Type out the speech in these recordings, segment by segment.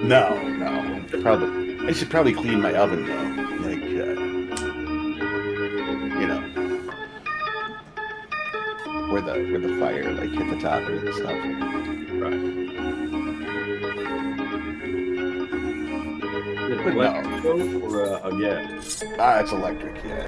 No. Probably. I should probably clean my oven though. Like, you know, where the fire like hit the top of it and stuff. Right. Is it But electric no, stove or a gas? it's electric. Yeah.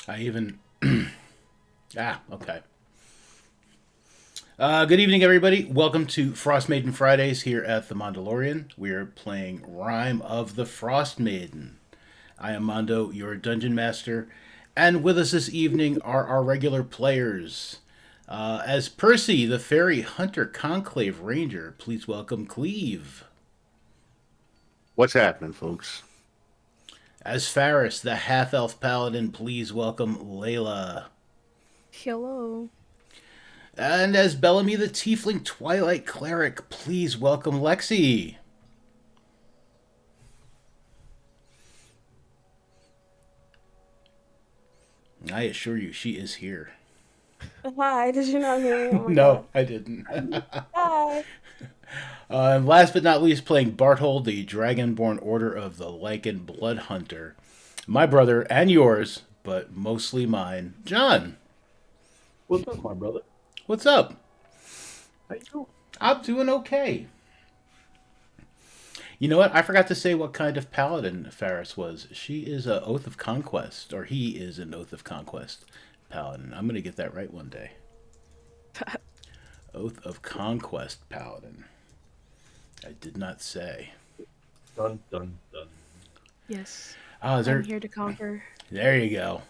I even. Okay. Good evening, everybody. Welcome to Frostmaiden Fridays here at the Mandalorian. We are playing Rime of the Frostmaiden. I am Mondo, your dungeon master, and with us this evening are our regular players. As Percy, the Fairy Hunter Conclave Ranger, please welcome Cleve. What's happening, folks? As Faris, the Half Elf Paladin, please welcome Layla. Hello. And as Bellamy, the Tiefling Twilight Cleric, please welcome Lexi. I assure you, she is here. Hi, did you not hear me? Oh my No, god. I didn't. Hi. And last but not least, playing Barthold, the Dragonborn Order of the Lycan Blood Hunter. My brother and yours, but mostly mine, John. What's up, my brother? What's up? How you doing? I'm doing okay. You know what? I forgot to say what kind of paladin Faris was. She is an Oath of Conquest, or he is an Oath of Conquest paladin. I'm going to get that right one day. Oath of Conquest paladin. I did not say. Dun, dun, dun. Yes. Oh, I'm here to conquer. There you go.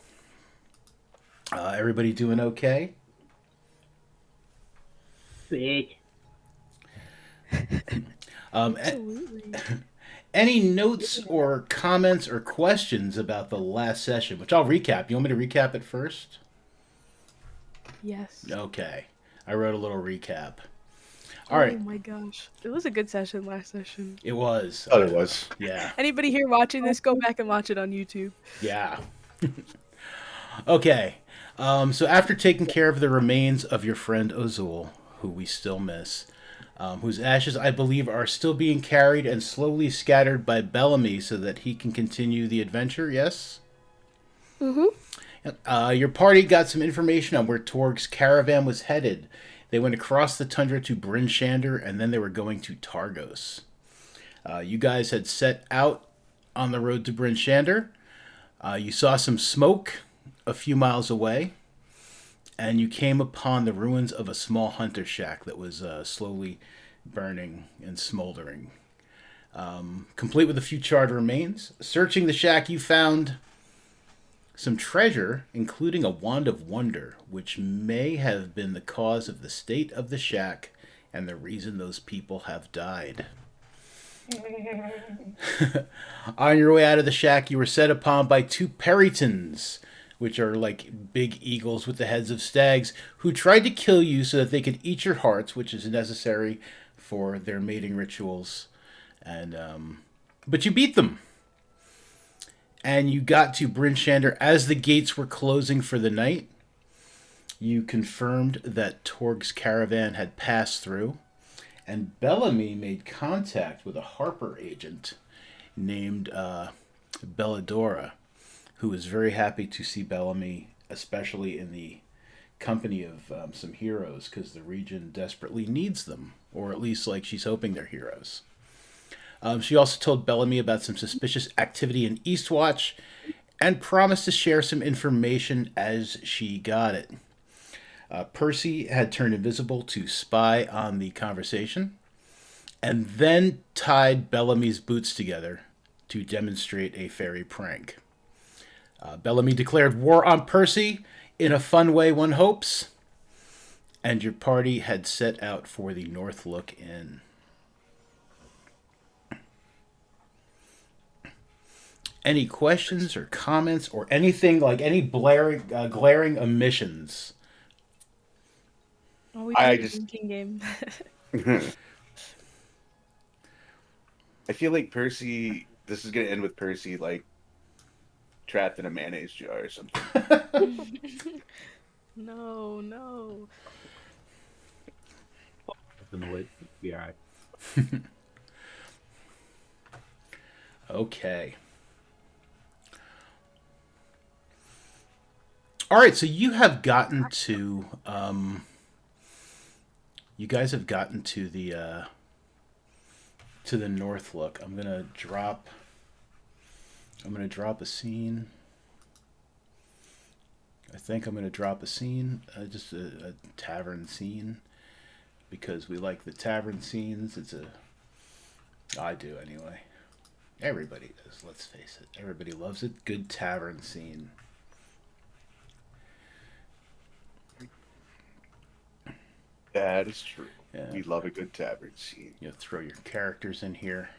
Everybody doing okay? Sick. Absolutely. Any notes or comments or questions about the last session, which I'll recap. You want me to recap it first? Yes. Okay. I wrote a little recap. All right. Oh my gosh. It was a good session last session. It was. Oh, it was. Yeah. Anybody here watching this, go back and watch it on YouTube. Yeah. Okay. So after taking care of the remains of your friend Ozul, who we still miss, whose ashes I believe are still being carried and slowly scattered by Bellamy so that he can continue the adventure, yes? Mm-hmm. Your party got some information on where Torg's caravan was headed. They went across the tundra to Bryn Shander, and then they were going to Targos. You guys had set out on the road to Bryn Shander. You saw some smoke a few miles away, and you came upon the ruins of a small hunter shack that was slowly burning and smoldering. Complete with a few charred remains. Searching the shack, you found some treasure, including a wand of wonder, which may have been the cause of the state of the shack and the reason those people have died. On your way out of the shack, you were set upon by two Perytons, which are like big eagles with the heads of stags, who tried to kill you so that they could eat your hearts, which is necessary for their mating rituals. And but you beat them. And you got to Bryn Shander as the gates were closing for the night. You confirmed that Torg's caravan had passed through, and Bellamy made contact with a Harper agent named Belladora, who was very happy to see Bellamy, especially in the company of some heroes, because the region desperately needs them, or at least like she's hoping they're heroes. She also told Bellamy about some suspicious activity in Eastwatch and promised to share some information as she got it. Percy had turned invisible to spy on the conversation and then tied Bellamy's boots together to demonstrate a fairy prank. Bellamy declared war on Percy in a fun way one hopes, and your party had set out for the North Look Inn. Any questions or comments or anything, like any glaring omissions? Oh, we I played a just- drinking game. I feel like Percy. This is gonna end with Percy like trapped in a mayonnaise jar or something. No, no. In the lid. Be alright. Okay. All right, so you have gotten to, you guys have gotten to the North Look. I'm gonna drop a scene. I think I'm gonna drop a scene, just a tavern scene, because we like the tavern scenes. I do anyway. Everybody does. Let's face it. Everybody loves a good tavern scene. That is true. Yeah. We love a good tavern scene. You know, throw your characters in here.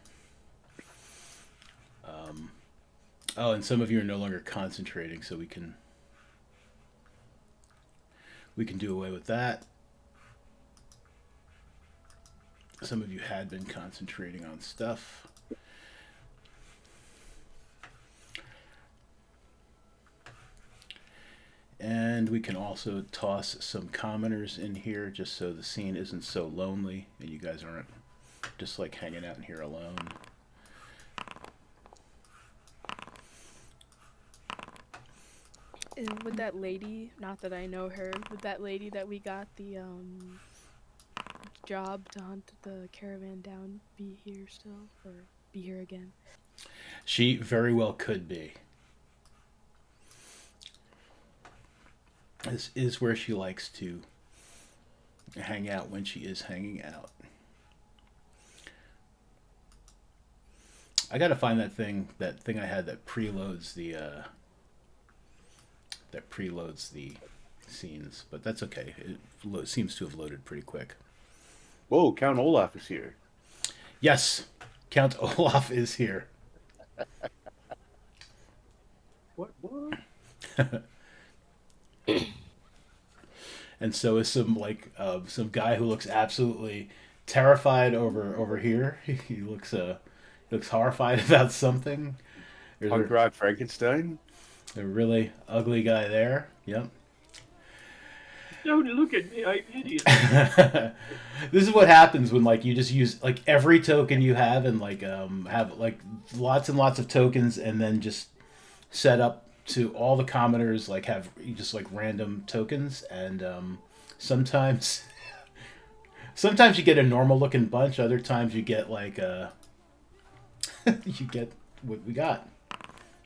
Oh, and some of you are no longer concentrating, so we can do away with that. Some of you had been concentrating on stuff. And we can also toss some commoners in here just so the scene isn't so lonely and you guys aren't just like hanging out in here alone. And would that lady, not that I know her, would that lady that we got the job to hunt the caravan down be here still, or be here again? She very well could be. This is where she likes to hang out when she is hanging out. I gotta find that thing I had that preloads the scenes, but that's okay. It seems to have loaded pretty quick. Whoa, Count Olaf is here. Yes, Count Olaf is here. What? And so is some guy who looks absolutely terrified over here. He looks horrified about something. There's Punk rock Frankenstein. a really ugly guy there. Yep. Don't look at me, I'm an idiot. This is what happens when like you just use like every token you have and like have like lots and lots of tokens and then just set up to all the commoners like have just like random tokens and sometimes sometimes you get a normal looking bunch, other times you get like you get what we got.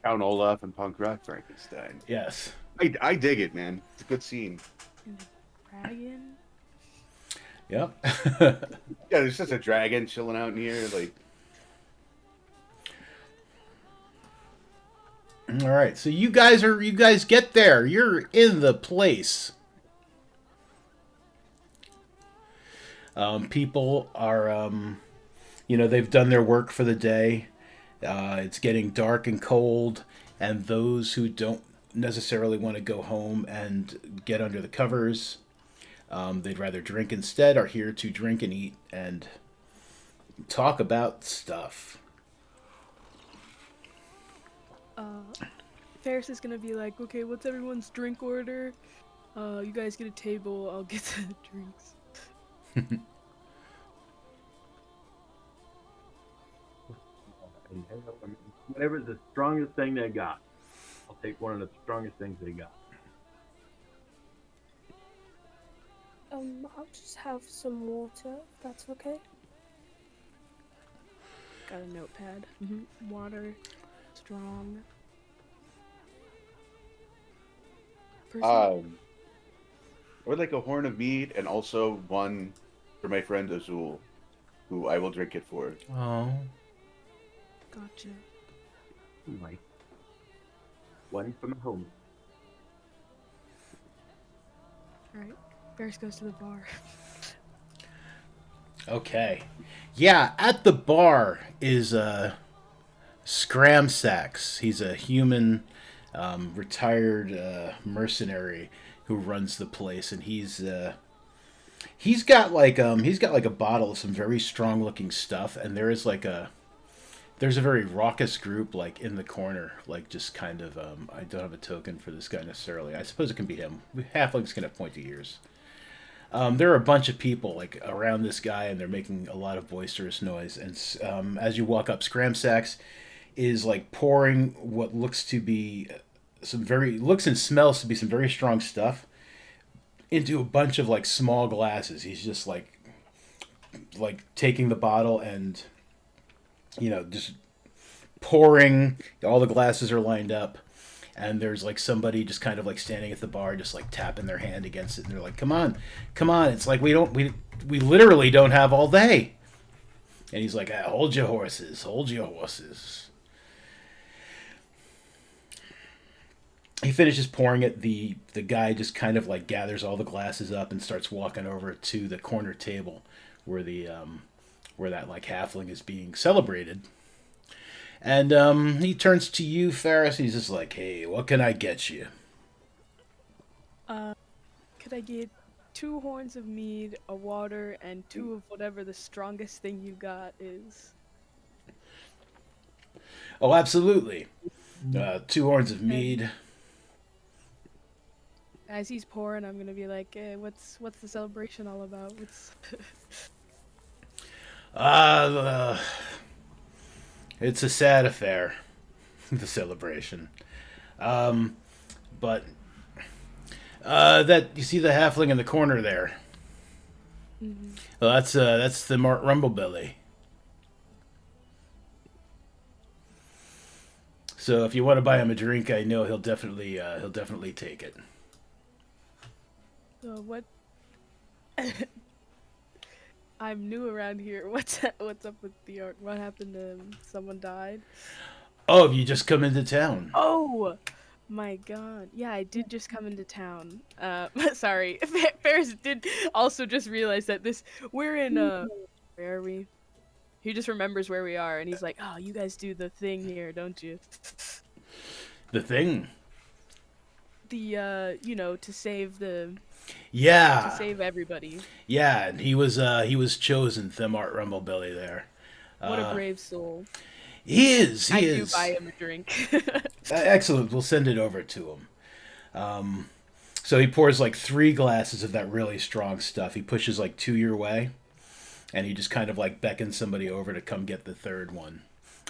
Count Olaf and punk rock Frankenstein. Yes. I dig it, man. It's a good scene. And a dragon. Yep. Yeah, there's just a dragon chilling out in here. Like, All right. So you guys get there. You're in the place. People are they've done their work for the day. It's getting dark and cold, and those who don't necessarily want to go home and get under the covers, they'd rather drink instead, are here to drink and eat and talk about stuff. Ferris is gonna be like, okay, what's everyone's drink order? You guys get a table, I'll get the drinks. Whatever's the strongest thing they got. I'll take one of the strongest things they got. I'll just have some water, if that's okay. Got a notepad. Water, strong. Percy? I would like a horn of mead and also one for my friend Azul, who I will drink it for. Oh. Gotcha. Right. One from home. Alright. Ferris goes to the bar. Okay. Yeah, at the bar is Scramsax. He's a human retired mercenary who runs the place, and he's got like a bottle of some very strong looking stuff, and there's a very raucous group like in the corner, like just kind of I don't have a token for this guy necessarily. I suppose it can be him. Halflings can have pointy ears. There are a bunch of people like around this guy, and they're making a lot of boisterous noise. And as you walk up, Scramsax is like pouring what looks and smells to be some very strong stuff into a bunch of like small glasses. He's just like taking the bottle and just pouring. All the glasses are lined up. And there's like somebody just kind of like standing at the bar, just like tapping their hand against it, and they're like, "Come on, come on!" It's like we literally don't have all day. And he's like, "Hold your horses, hold your horses." He finishes pouring it. The guy just kind of like gathers all the glasses up and starts walking over to the corner table where where that like halfling is being celebrated. And he turns to you, Ferris. He's just like, "Hey, what can I get you?" Could I get 2 horns of mead, a water, and 2 of whatever the strongest thing you got is? Oh, absolutely. 2 horns of mead. As he's pouring, I'm gonna be like, what's the celebration all about? What's It's a sad affair, the celebration. But that you see the halfling in the corner there. Mm-hmm. Well, that's the Mart Rumblebelly. So if you want to buy him a drink, I know he'll definitely take it. What? I'm new around here. What's up with the art? What happened to him? Someone died? Oh, have you just come into town? Oh my god. Yeah, I did just come into town. Sorry. Ferris did also just realize that we're in where are we? He just remembers where we are, and he's like, "Oh, you guys do the thing here, don't you?" The thing? The to save the to Yeah, save everybody. yeah, and he was chosen, Themart Rumblebelly. There, What a uh, brave soul. he is. I He do buy is. him a drink. Excellent. We'll send it over to him. So he pours like 3 glasses of that really strong stuff. He pushes like 2 your way, and he just kind of like beckons somebody over to come get the third one.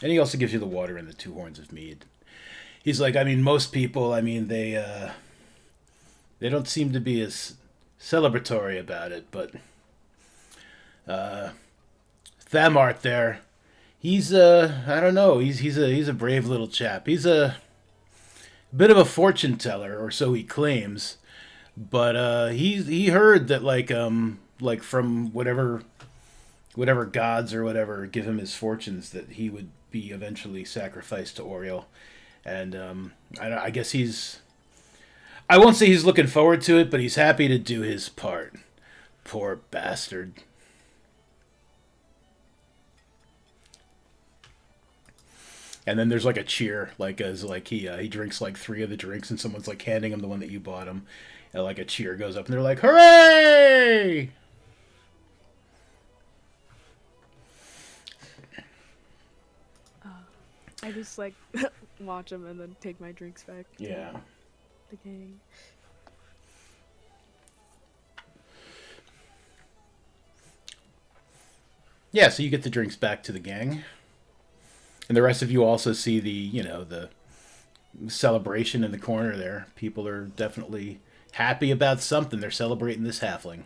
And he also gives you the water and the 2 horns of mead. He's like, I mean, most people, I mean, they don't seem to be as celebratory about it, but Thamart there, he's I don't know, he's a brave little chap. He's a bit of a fortune teller, or so he claims. But he heard that like from whatever gods or whatever give him his fortunes, that he would be eventually sacrificed to Oriel, and I guess he's, I won't say he's looking forward to it, but he's happy to do his part. Poor bastard. And then there's like a cheer, like as like he drinks like 3 of the drinks, and someone's like handing him the one that you bought him, and like a cheer goes up, and they're like, "Hooray!" I just like watch him and then take my drinks back. to Yeah. The gang. Yeah, so you get the drinks back to the gang. And the rest of you also see the celebration in the corner there. People are definitely happy about something. They're celebrating this halfling.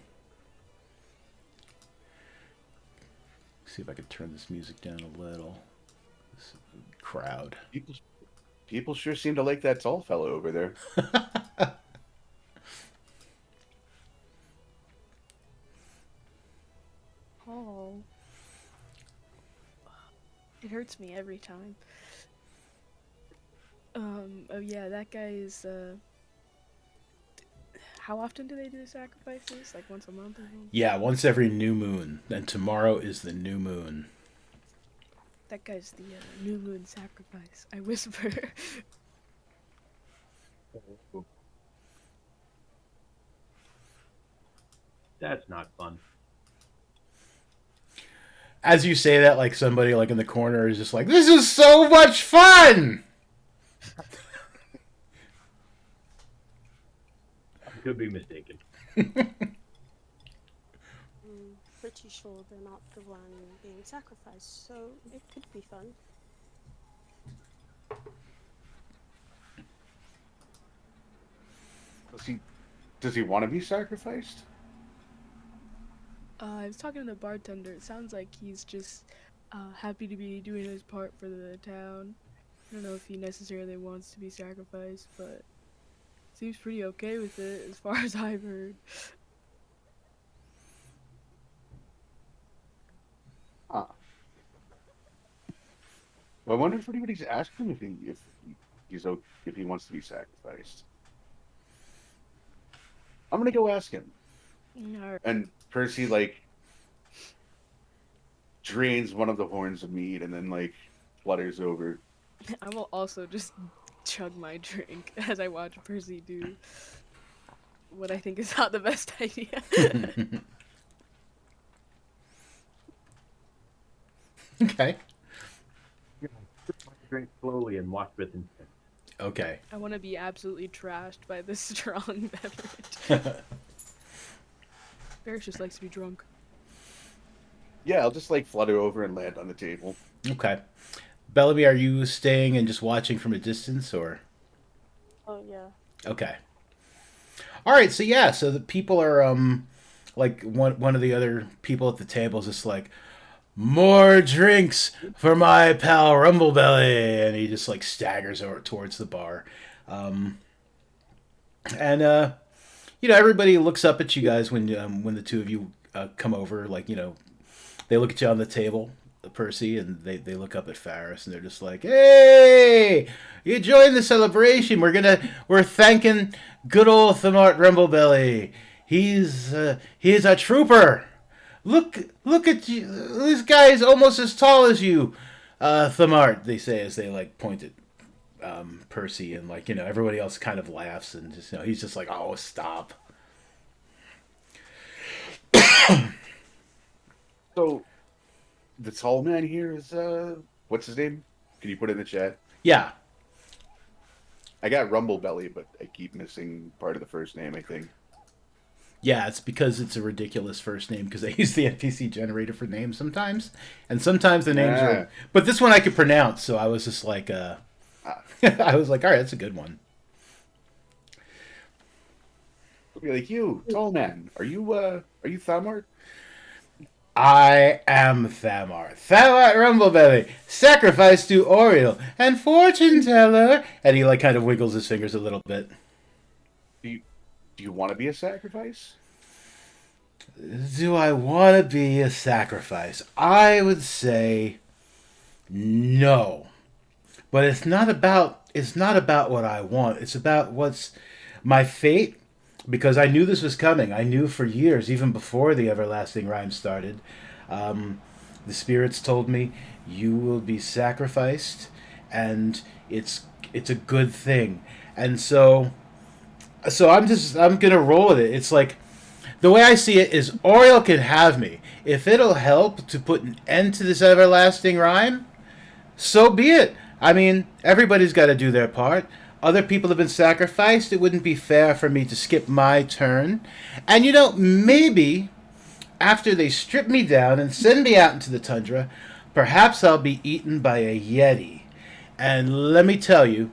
See if I can turn this music down a little. This crowd. People sure seem to like that tall fellow over there. Oh. It hurts me every time. Oh yeah, that guy is, how often do they do sacrifices? Like once a month or something? Yeah, once every new moon. And tomorrow is the new moon. That guy's the new moon sacrifice. I whisper. That's not fun. As you say that, like somebody like in the corner is just like, "This is so much fun!" I could be mistaken. Pretty sure they're not the one being sacrificed, so it could be fun. Does he want to be sacrificed? I was talking to the bartender. It sounds like he's just happy to be doing his part for the town. I don't know if he necessarily wants to be sacrificed, but seems pretty okay with it as far as I've heard. Huh. Well, I wonder if anybody's asked him if he wants to be sacrificed. I'm gonna go ask him. Alright. And Percy like drains one of the horns of mead and then like flutters over. I will also just chug my drink as I watch Percy do what I think is not the best idea. Okay. Drink slowly and watch with intent. Okay. I want to be absolutely trashed by this strong beverage. Ferris just likes to be drunk. Yeah, I'll just like flutter over and land on the table. Okay. Bellamy, are you staying and just watching from a distance, or? Oh yeah. Okay. All right. So yeah. So the people are like one of the other people at the table is just like, "More drinks for my pal Rumblebelly," and he just like staggers over towards the bar, and everybody looks up at you guys when the two of you come over. Like they look at you on the table, Percy, and they look up at Faris, and they're just like, "Hey, you joined the celebration. We're thanking good old Thamart Rumblebelly. He's a trooper. Look at you. This guy is almost as tall as you, Thamart," they say as they like point at Percy, and like everybody else kind of laughs, and just he's just like, "Oh, stop." So the tall man here is what's his name? Can you put it in the chat? Yeah, I got Rumble Belly, but I keep missing part of the first name, I think. yeah, it's because it's a ridiculous first name because they use the NPC generator for names sometimes, and sometimes the names are. Ah, But this one I could pronounce, so I was just like, ah. I was like, all right, that's a good one. I'll be like, you, tall man, are you Thamart? I am Thamar. Thamar Rumblebelly, sacrifice to Oriel and fortune teller. And he like kind of wiggles his fingers a little bit. Do you want to be a sacrifice? Do I want to be a sacrifice? I would say no. But it's not about what I want. It's about what's my fate because I knew this was coming. I knew for years, even before the everlasting rhyme started. Um, the spirits told me you will be sacrificed, and it's a good thing. And so I'm gonna roll with it. It's like the way I see it is Oriel can have me if it'll help to put an end to this everlasting rhyme. So be it. I mean, everybody's got to do their part. Other people have been sacrificed. It wouldn't be fair for me to skip my turn. And maybe after they strip me down and send me out into the tundra, perhaps I'll be eaten by a yeti. And let me tell you,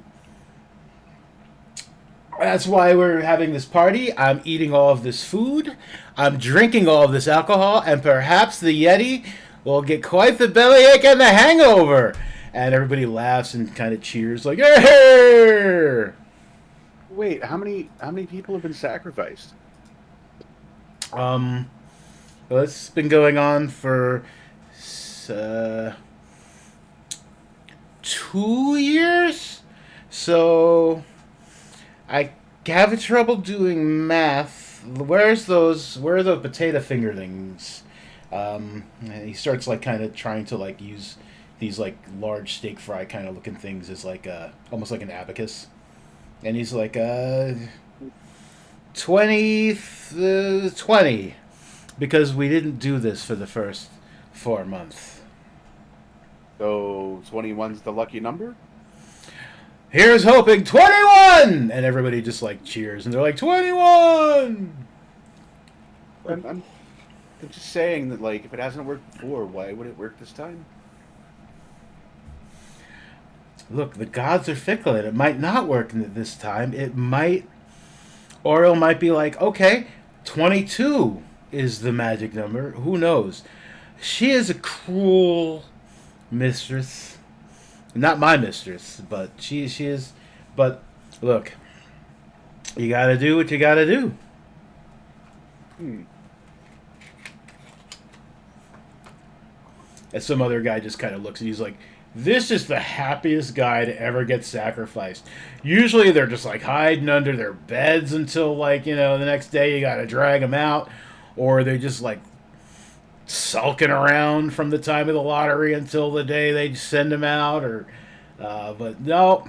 that's why we're having this party. I'm eating all of this food. I'm drinking all of this alcohol, and perhaps the Yeti will get quite the bellyache and the hangover. And everybody laughs and kind of cheers, like, "Hey!" Wait, how many people have been sacrificed? Um, well, it's been going on for uh, 2 years, so I have trouble doing math. Where are the potato fingerlings? And he starts like kind of trying to like use these like large steak fry kind of looking things as like almost like an abacus. And he's like 20 because we didn't do this for the first 4 months. So 21's the lucky number? Here's hoping 21, and everybody just like cheers and they're like 21. I'm just saying that, like, if it hasn't worked before, why would it work this time? Look, the gods are fickle, and it might not work this time. It might. Oriel might be like, okay, 22 is the magic number. Who knows? She is a cruel mistress. Not my mistress, but she is. But look, you gotta do what you gotta do. Hmm. And some other guy just kind of looks and he's like, this is the happiest guy to ever get sacrificed. Usually they're just like hiding under their beds until like, the next day you gotta drag them out. Or they're just like sulking around from the time of the lottery until the day they send him out. But no,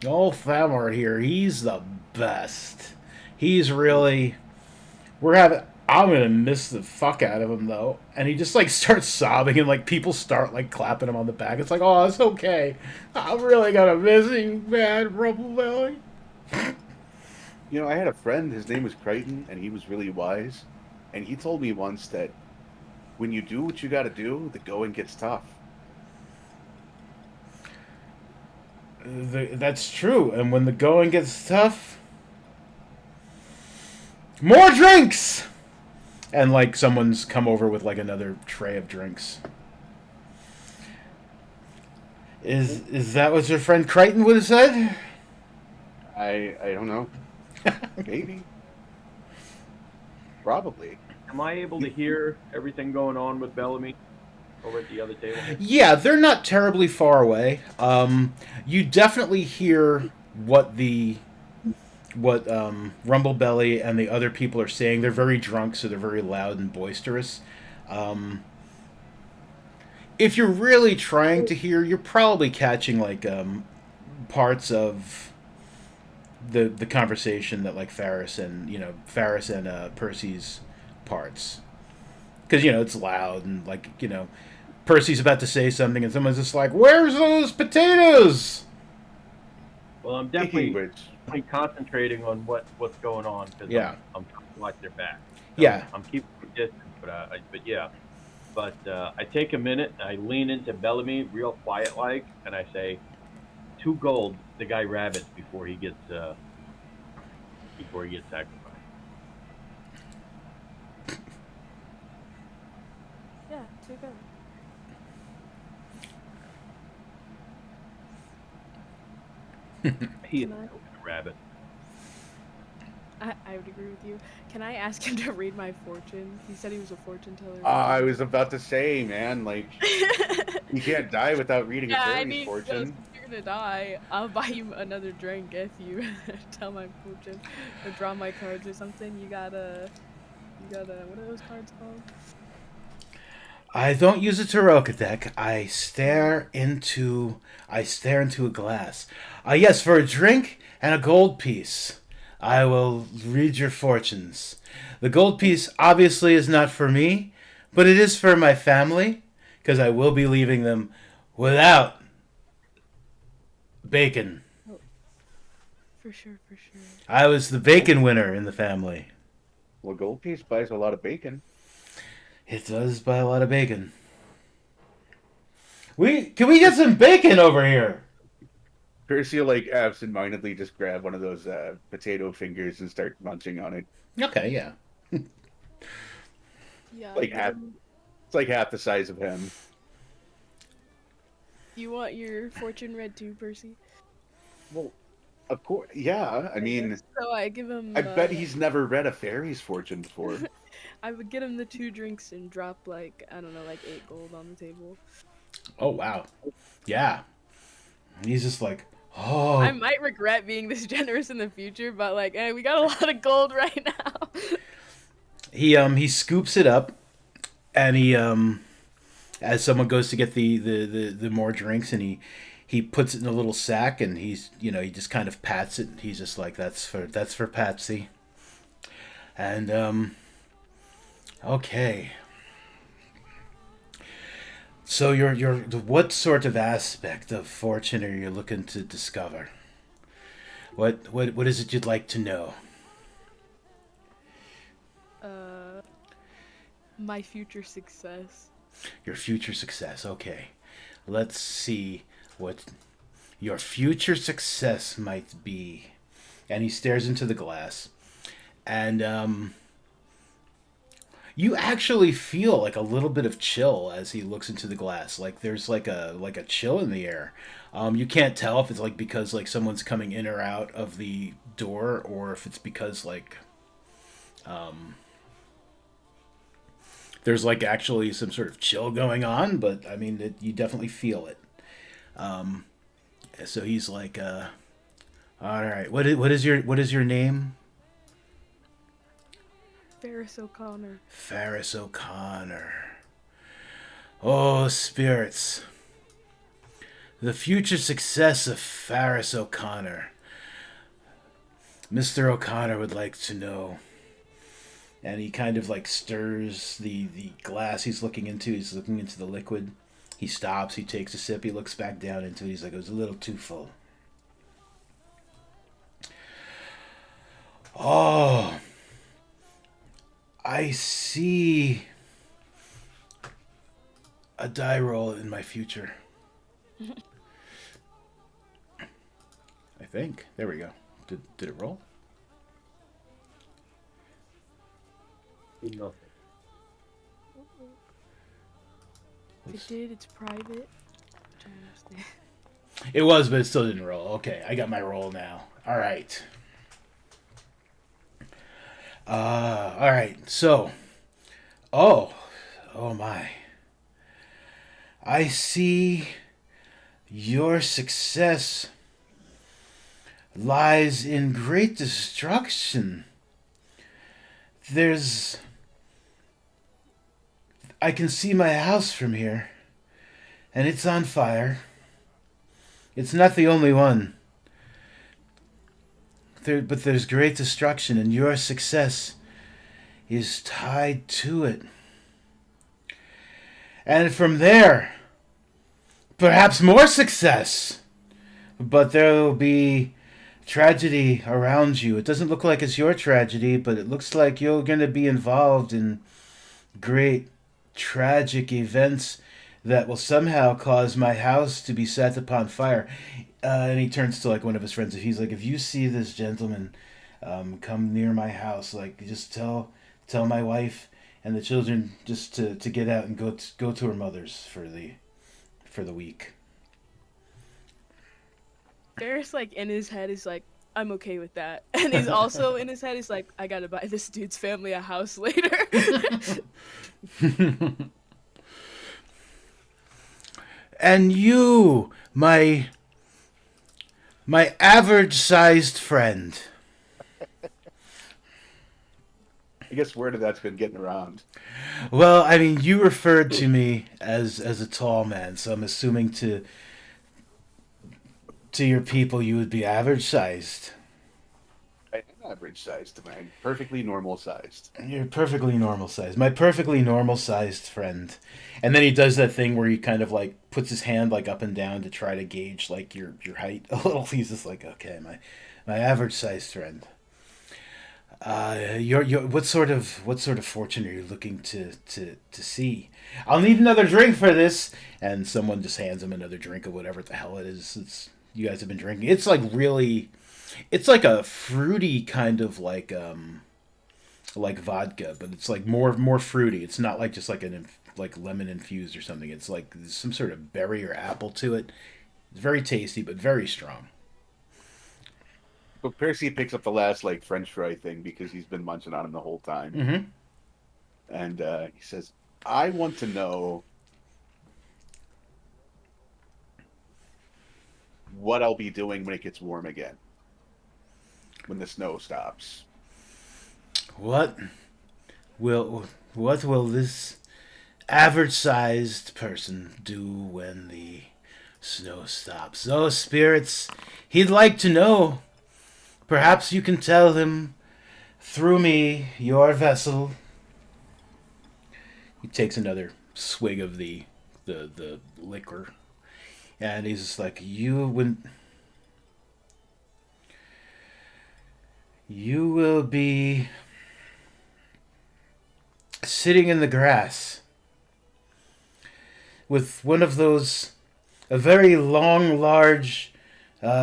old Thamar here, he's the best. He's really, I'm gonna miss the fuck out of him though. And he just like starts sobbing and like people start like clapping him on the back. It's like, oh, it's okay. I'm really gonna miss you, man, Rumble Belly. I had a friend, his name was Crichton, and he was really wise. And he told me once that when you do what you gotta do, the going gets tough. That's true. And when the going gets tough, more drinks! And like someone's come over with like another tray of drinks. Is that what your friend Crichton would have said? I don't know. Maybe. Probably. Am I able to hear everything going on with Bellamy over at the other table? Yeah, they're not terribly far away. You definitely hear what Rumble Belly and the other people are saying. They're very drunk, so they're very loud and boisterous. If you're really trying to hear, you're probably catching like parts of the conversation that like Faris and Percy's parts. because it's loud and Percy's about to say something and someone's just like, "Where's those potatoes?" Well, I'm Speaking definitely, of which, definitely concentrating on what's going on because Yeah, I'm trying to watch their back. So yeah. I'm keeping my distance, but yeah. But I take a minute, I lean into Bellamy real quiet like, and I say, 2 gold, the guy rabbits before he gets sacrificed. Yeah, to go. He is Can I? a rabbit. I would agree with you. Can I ask him to read my fortune? He said he was a fortune teller. I Earlier. was about to say, man, like you can't die without reading a Yeah, I fairy's need. Yo, fortune. since you're gonna die, I'll buy you another drink if you tell my fortune or draw my cards or something. You gotta. What are those cards called? I don't use a Taroka deck. I stare into a glass. Yes, for a drink and a gold piece. I will read your fortunes. The gold piece obviously is not for me, but it is for my family, because I will be leaving them without bacon. Oh, for sure, for sure. I was the bacon winner in the family. Well, gold piece buys a lot of bacon. It does buy a lot of bacon. Can we get some bacon over here? Percy will like absentmindedly just grab one of those potato fingers and start munching on it. Okay, yeah. Yeah. Like Get half, him. it's like half the size of him. You want your fortune read too, Percy? Well, of course, yeah. I mean, So I give him. I bet he's never read a fairy's fortune before. I would get him the 2 drinks and drop like I don't know, like 8 gold on the table. Oh wow. Yeah. He's just like, I oh. might regret being this generous in the future, but like, hey, we got a lot of gold right now. He scoops it up, and he as someone goes to get the more drinks, and he puts it in a little sack, and he just kind of pats it. He's just like, that's for Patsy. And okay. So what sort of aspect of fortune are you looking to discover? What is it you'd like to know? My future success. Your future success. Okay. Let's see what your future success might be. And he stares into the glass. And you actually feel like a little bit of chill as he looks into the glass. Like there's like a chill in the air. You can't tell if it's like because like someone's coming in or out of the door, or if it's because like there's like actually some sort of chill going on. But I mean, you definitely feel it. So he's like, all right, what is your name? Ferris O'Connor. Ferris O'Connor. Oh, spirits. The future success of Ferris O'Connor. Mr. O'Connor would like to know. And he kind of like stirs the glass he's looking into. He's looking into the liquid. He stops, he takes a sip, he looks back down into it. He's like, it was a little too full. Oh, I see a die roll in my future. I think. There we go. Did it roll? Nothing. If it did, it's private. Which I understand. It was, but it still didn't roll. Okay, I got my roll now. All right. All right. So, oh my. I see your success lies in great destruction. I can see my house from here, and it's on fire. It's not the only one. But there's great destruction, and your success is tied to it. And from there, perhaps more success. But there will be tragedy around you. It doesn't look like it's your tragedy, but it looks like you're going to be involved in great tragic events that will somehow cause my house to be set upon fire. And he turns to like one of his friends. He's like, if you see this gentleman come near my house, like just tell my wife and the children just to get out and go to her mother's for the week. Ferris, like, in his head is like, I'm okay with that. And he's also in his head, he's like, I gotta buy this dude's family a house later. And you, my average-sized friend. I guess word of that's been getting around. Well, I mean, you referred to me as a tall man, so I'm assuming to your people you would be average-sized. I'm average sized, man. Perfectly normal sized. You're perfectly normal-sized. My perfectly normal-sized friend. And then he does that thing where he kind of like puts his hand like up and down to try to gauge like your height a little. He's just like, okay, my average-sized friend. Your what sort of fortune are you looking to see? I'll need another drink for this, and someone just hands him another drink of whatever the hell it is. You guys have been drinking. It's like really, it's like a fruity kind of like vodka, but it's like more fruity. It's not like just like like lemon infused or something. It's like there's some sort of berry or apple to it. It's very tasty, but very strong. But Percy picks up the last like French fry thing because he's been munching on him the whole time. Mm-hmm. And he says, I want to know what I'll be doing when it gets warm again. When the snow stops. What will this average-sized person do when the snow stops? Oh, spirits, he'd like to know. Perhaps you can tell him through me, your vessel. He takes another swig of the liquor, and he's just like, you will be sitting in the grass with one of those, a very long, large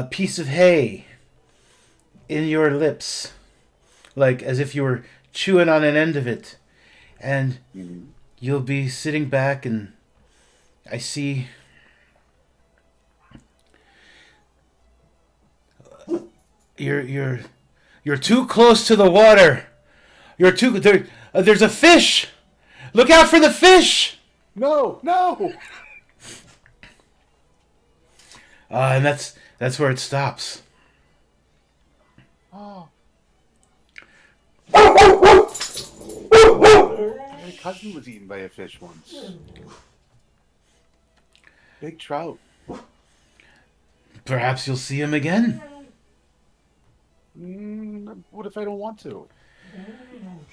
piece of hay in your lips, like as if you were chewing on an end of it, and you'll be sitting back, and I see you're too close to the water. There's a fish. Look out for the fish. No. And that's where it stops. Oh. My cousin was eaten by a fish once. Big trout. Perhaps you'll see him again. What if I don't want to?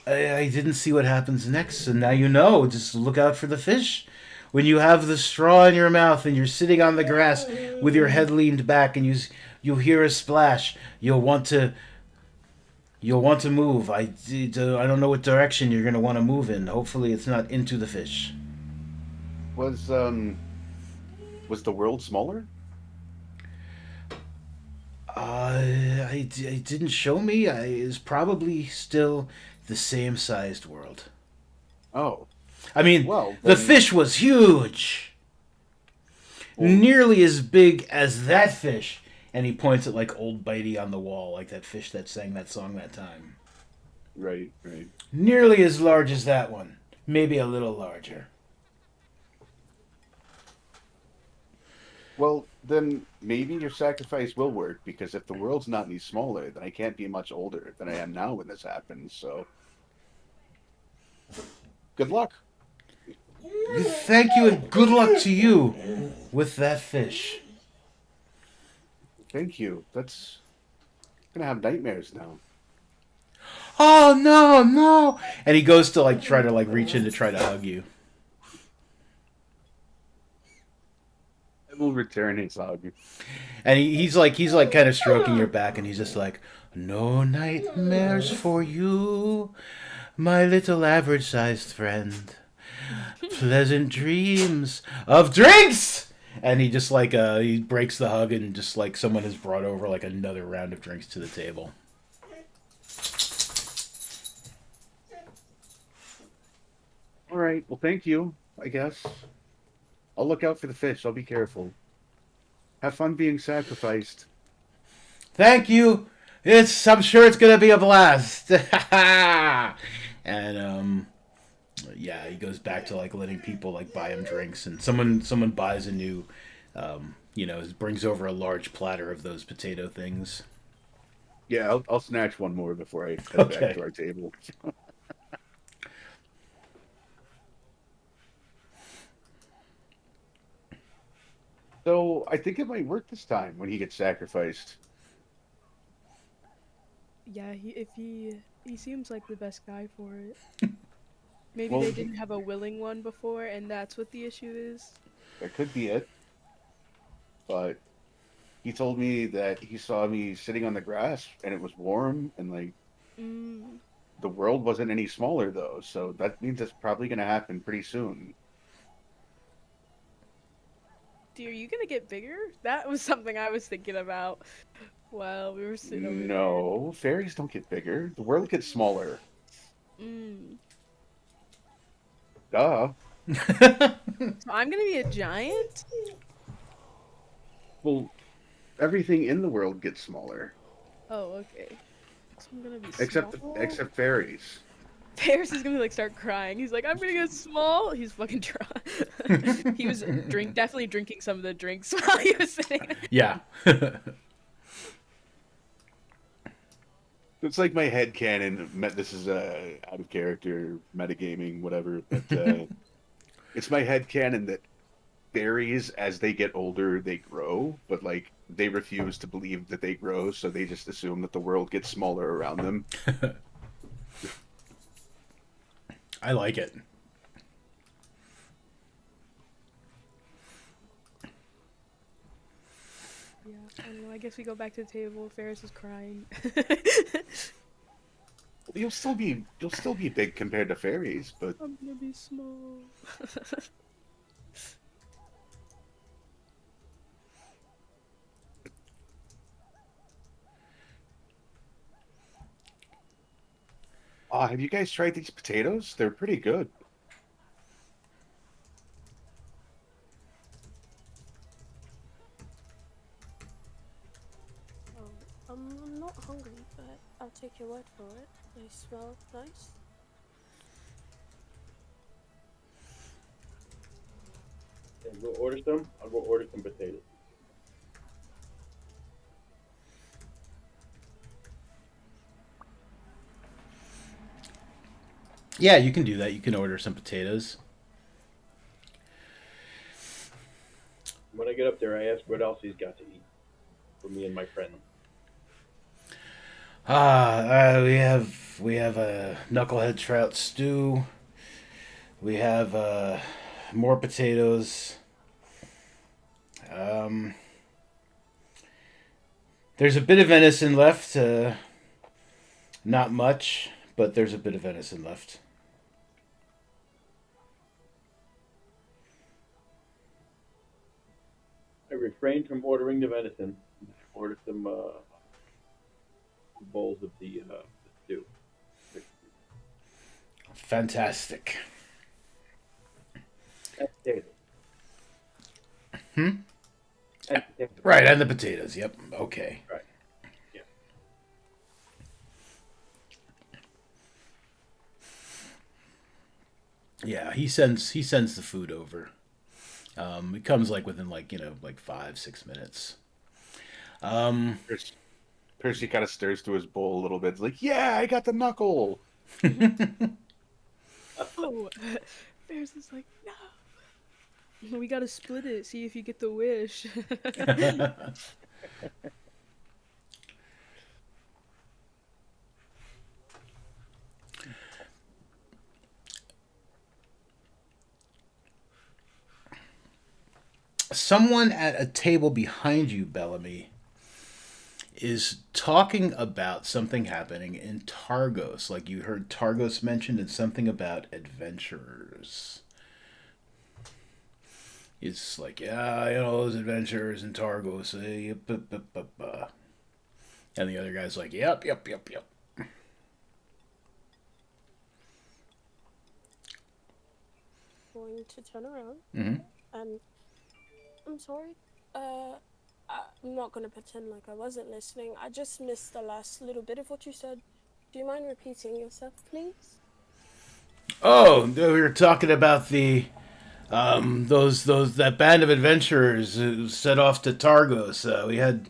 I didn't see what happens next, and now you know. Just look out for the fish. When you have the straw in your mouth and you're sitting on the grass with your head leaned back and you hear a splash, you'll want to move. I don't know what direction you're going to want to move in. Hopefully it's not into the fish. Was the world smaller? It didn't show me. It's probably still the same sized world. Oh. I mean, Well, the then- fish was huge. Nearly as big as that fish. And he points at like Old Bitey on the wall, like that fish that sang that song that time. Right. Nearly as large as that one. Maybe a little larger. Well, then maybe your sacrifice will work, because if the world's not any smaller, then I can't be much older than I am now when this happens, so... Good luck. Thank you and good luck to you with that fish. Thank you. That's... I'm gonna have nightmares now. Oh, no. And he goes to like try to like reach in to try to hug you. I will return his hug. And he's like kind of stroking your back, and he's just like, "No nightmares for you, my little average-sized friend. Pleasant dreams of drinks." And he just like he breaks the hug, and just like someone has brought over like another round of drinks to the table. All right. Well, thank you. I guess I'll look out for the fish. I'll be careful. Have fun being sacrificed. Thank you. I'm sure it's gonna be a blast. And yeah, he goes back to like letting people like buy him drinks, and someone buys a new, brings over a large platter of those potato things. Yeah, I'll snatch one more before I head back Okay. to our table. So I think it might work this time when he gets sacrificed. Yeah, he seems like the best guy for it. Maybe Well, they didn't have a willing one before, and that's what the issue is. that could be it. But he told me that he saw me sitting on the grass and it was warm and like Mm. the world wasn't any smaller though. So that means it's probably going to happen pretty soon. Dude, are you gonna get bigger? That was something I was thinking about while we were sitting over there. No, fairies don't get bigger. The world gets smaller. Mm. Duh. So I'm gonna be a giant? Well, everything in the world gets smaller Oh, okay. So I'm gonna be except small? except fairies. Paris is gonna like start crying. He's like, I'm gonna get small. He's fucking drunk. He was definitely drinking some of the drinks while he was sitting there. Yeah. It's like my head canon. This is out of character metagaming, whatever. But it's my head canon that fairies, as they get older, they grow, but like they refuse to believe that they grow, so they just assume that the world gets smaller around them. I like it. Yeah, I don't know. I guess we go back to the table. Ferris is crying. You'll still be big compared to fairies, but I'm gonna be small. have you guys tried these potatoes? They're pretty good. Oh, I'm not hungry, but I'll take your word for it. They smell nice. And go order some. I'll go order some potatoes. Yeah, you can do that. You can order some potatoes. When I get up there, I ask what else he's got to eat for me and my friend. We have a knucklehead trout stew. We have more potatoes. There's a bit of venison left. Not much, but there's a bit of venison left. I refrained from ordering the venison. I ordered some bowls of the stew. Fantastic. And potatoes. Hmm? And potatoes. Right, and the potatoes. Yep. Okay. Right. Yeah. Yeah, he sends the food over. It comes like within like 5-6 minutes. Um, Percy kind of stirs through his bowl a little bit. It's like, yeah, I got the knuckle. Oh, Ferris is like, no. We gotta split it. See if you get the wish. someone at a table behind you, Bellamy, is talking about something happening in Targos. Like you heard Targos mentioned and something about adventurers. It's like, yeah, you know, those adventurers in Targos. And the other guy's like, yep. Going to turn around. Mm-hmm. And I'm sorry. I'm not gonna pretend like I wasn't listening. I just missed the last little bit of what you said. Do you mind repeating yourself, please? Oh, we were talking about the that band of adventurers who set off to Targos. We had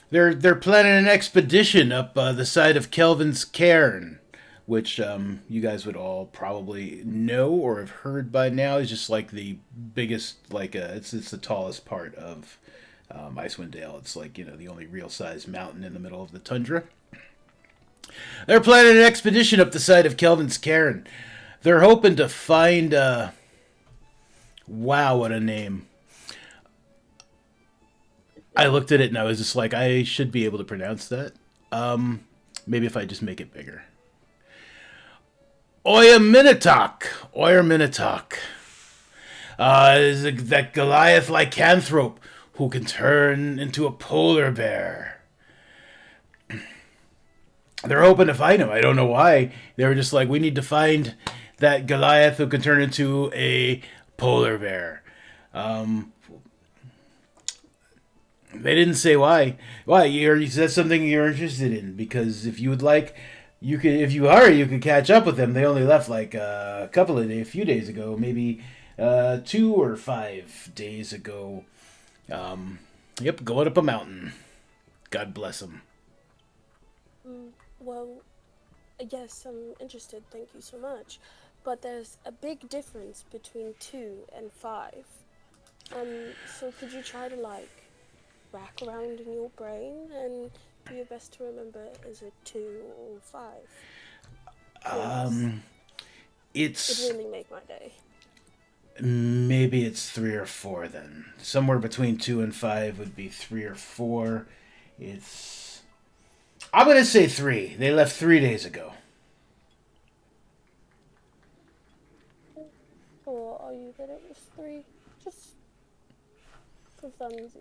they're planning an expedition up the side of Kelvin's Cairn, which you guys would all probably know or have heard by now. Is just like the biggest, like it's the tallest part of Icewind Dale. It's like, you know, the only real sized mountain in the middle of the tundra. They're planning an expedition up the side of Kelvin's Cairn. They're hoping to find wow, what a name. I looked at it and I was just like, I should be able to pronounce that. Maybe if I just make it bigger. Oyaminitok. Is that Goliath lycanthrope who can turn into a polar bear. They're hoping to find him. I don't know why. They were just like, we need to find that Goliath who can turn into a polar bear. They didn't say why. Why? Is that something you're interested in? Because if you would like, you could. If you hurry, you could catch up with them. They only left like a few days ago, maybe 2 or 5 days ago. Yep, going up a mountain. God bless them. Well, yes, I'm interested. Thank you so much. But there's a big difference between 2 and 5. So could you try to rack around in your brain and do your best to remember, is it 2 or 5? It really make my day. Maybe it's 3 or 4 then. Somewhere between 2 and 5 would be 3 or 4. I'm going to say 3. They left 3 days ago. Or are you that it was 3? Just for funsies.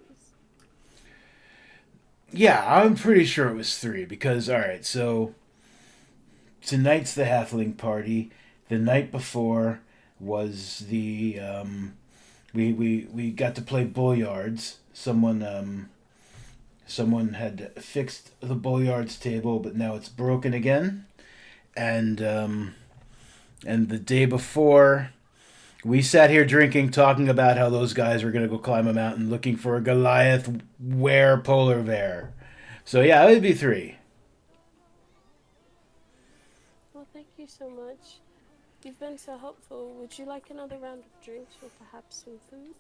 Yeah, I'm pretty sure it was 3 because, alright, so tonight's the halfling party. The night before was the, we got to play bulliards. Someone had fixed the bulliards table, but now it's broken again. And the day before, we sat here drinking, talking about how those guys were going to go climb a mountain looking for a Goliath were polar bear. So yeah, it would be 3. Well, thank you so much. You've been so helpful. Would you like another round of drinks or perhaps some food?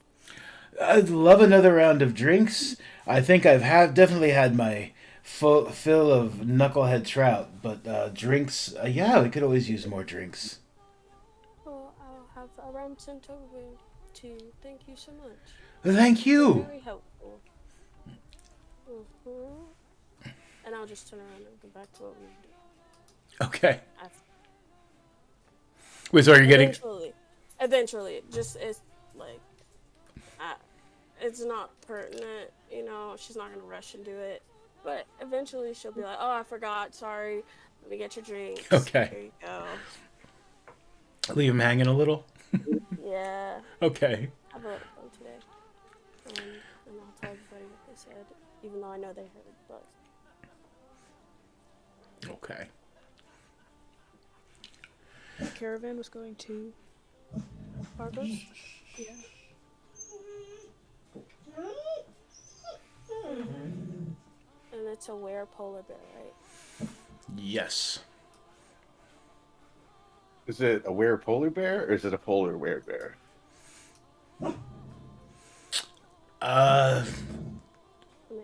I'd love another round of drinks. I think I've definitely had my fill of knucklehead trout, but drinks, yeah, we could always use more drinks. Well, I'll have a round sent over to you. Thank you so much. Thank you. Very helpful. And I'll just turn around and go back to what we were doing. Okay. Wait, so are you getting... Eventually, it's like, it's not pertinent, you know, she's not going to rush and do it. But eventually she'll be like, oh, I forgot, sorry, let me get your drinks. Okay. Here you go. Leave him hanging a little? Yeah. Okay. Have a little fun today. And I'll tell everybody what they said, even though I know they heard, but... Okay. The caravan was going to Argos? Yeah. And it's a were-polar bear, right? Yes. Is it a were-polar bear or is it a polar were-bear?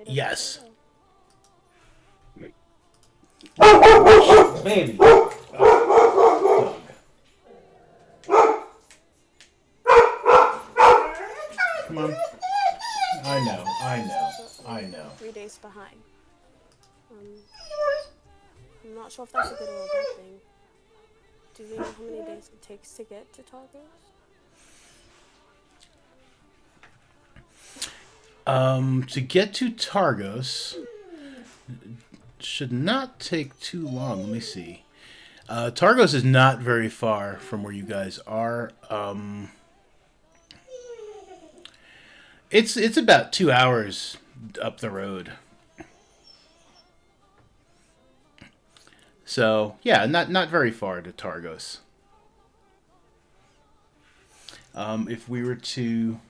Yes. Maybe. Come on. I know. 3 days behind. I'm not sure if that's a good or a bad thing. Do we know how many days it takes to get to Targos? To get to Targos should not take too long. Let me see. Targos is not very far from where you guys are. It's about 2 hours up the road. So yeah, not very far to Targos. If we were to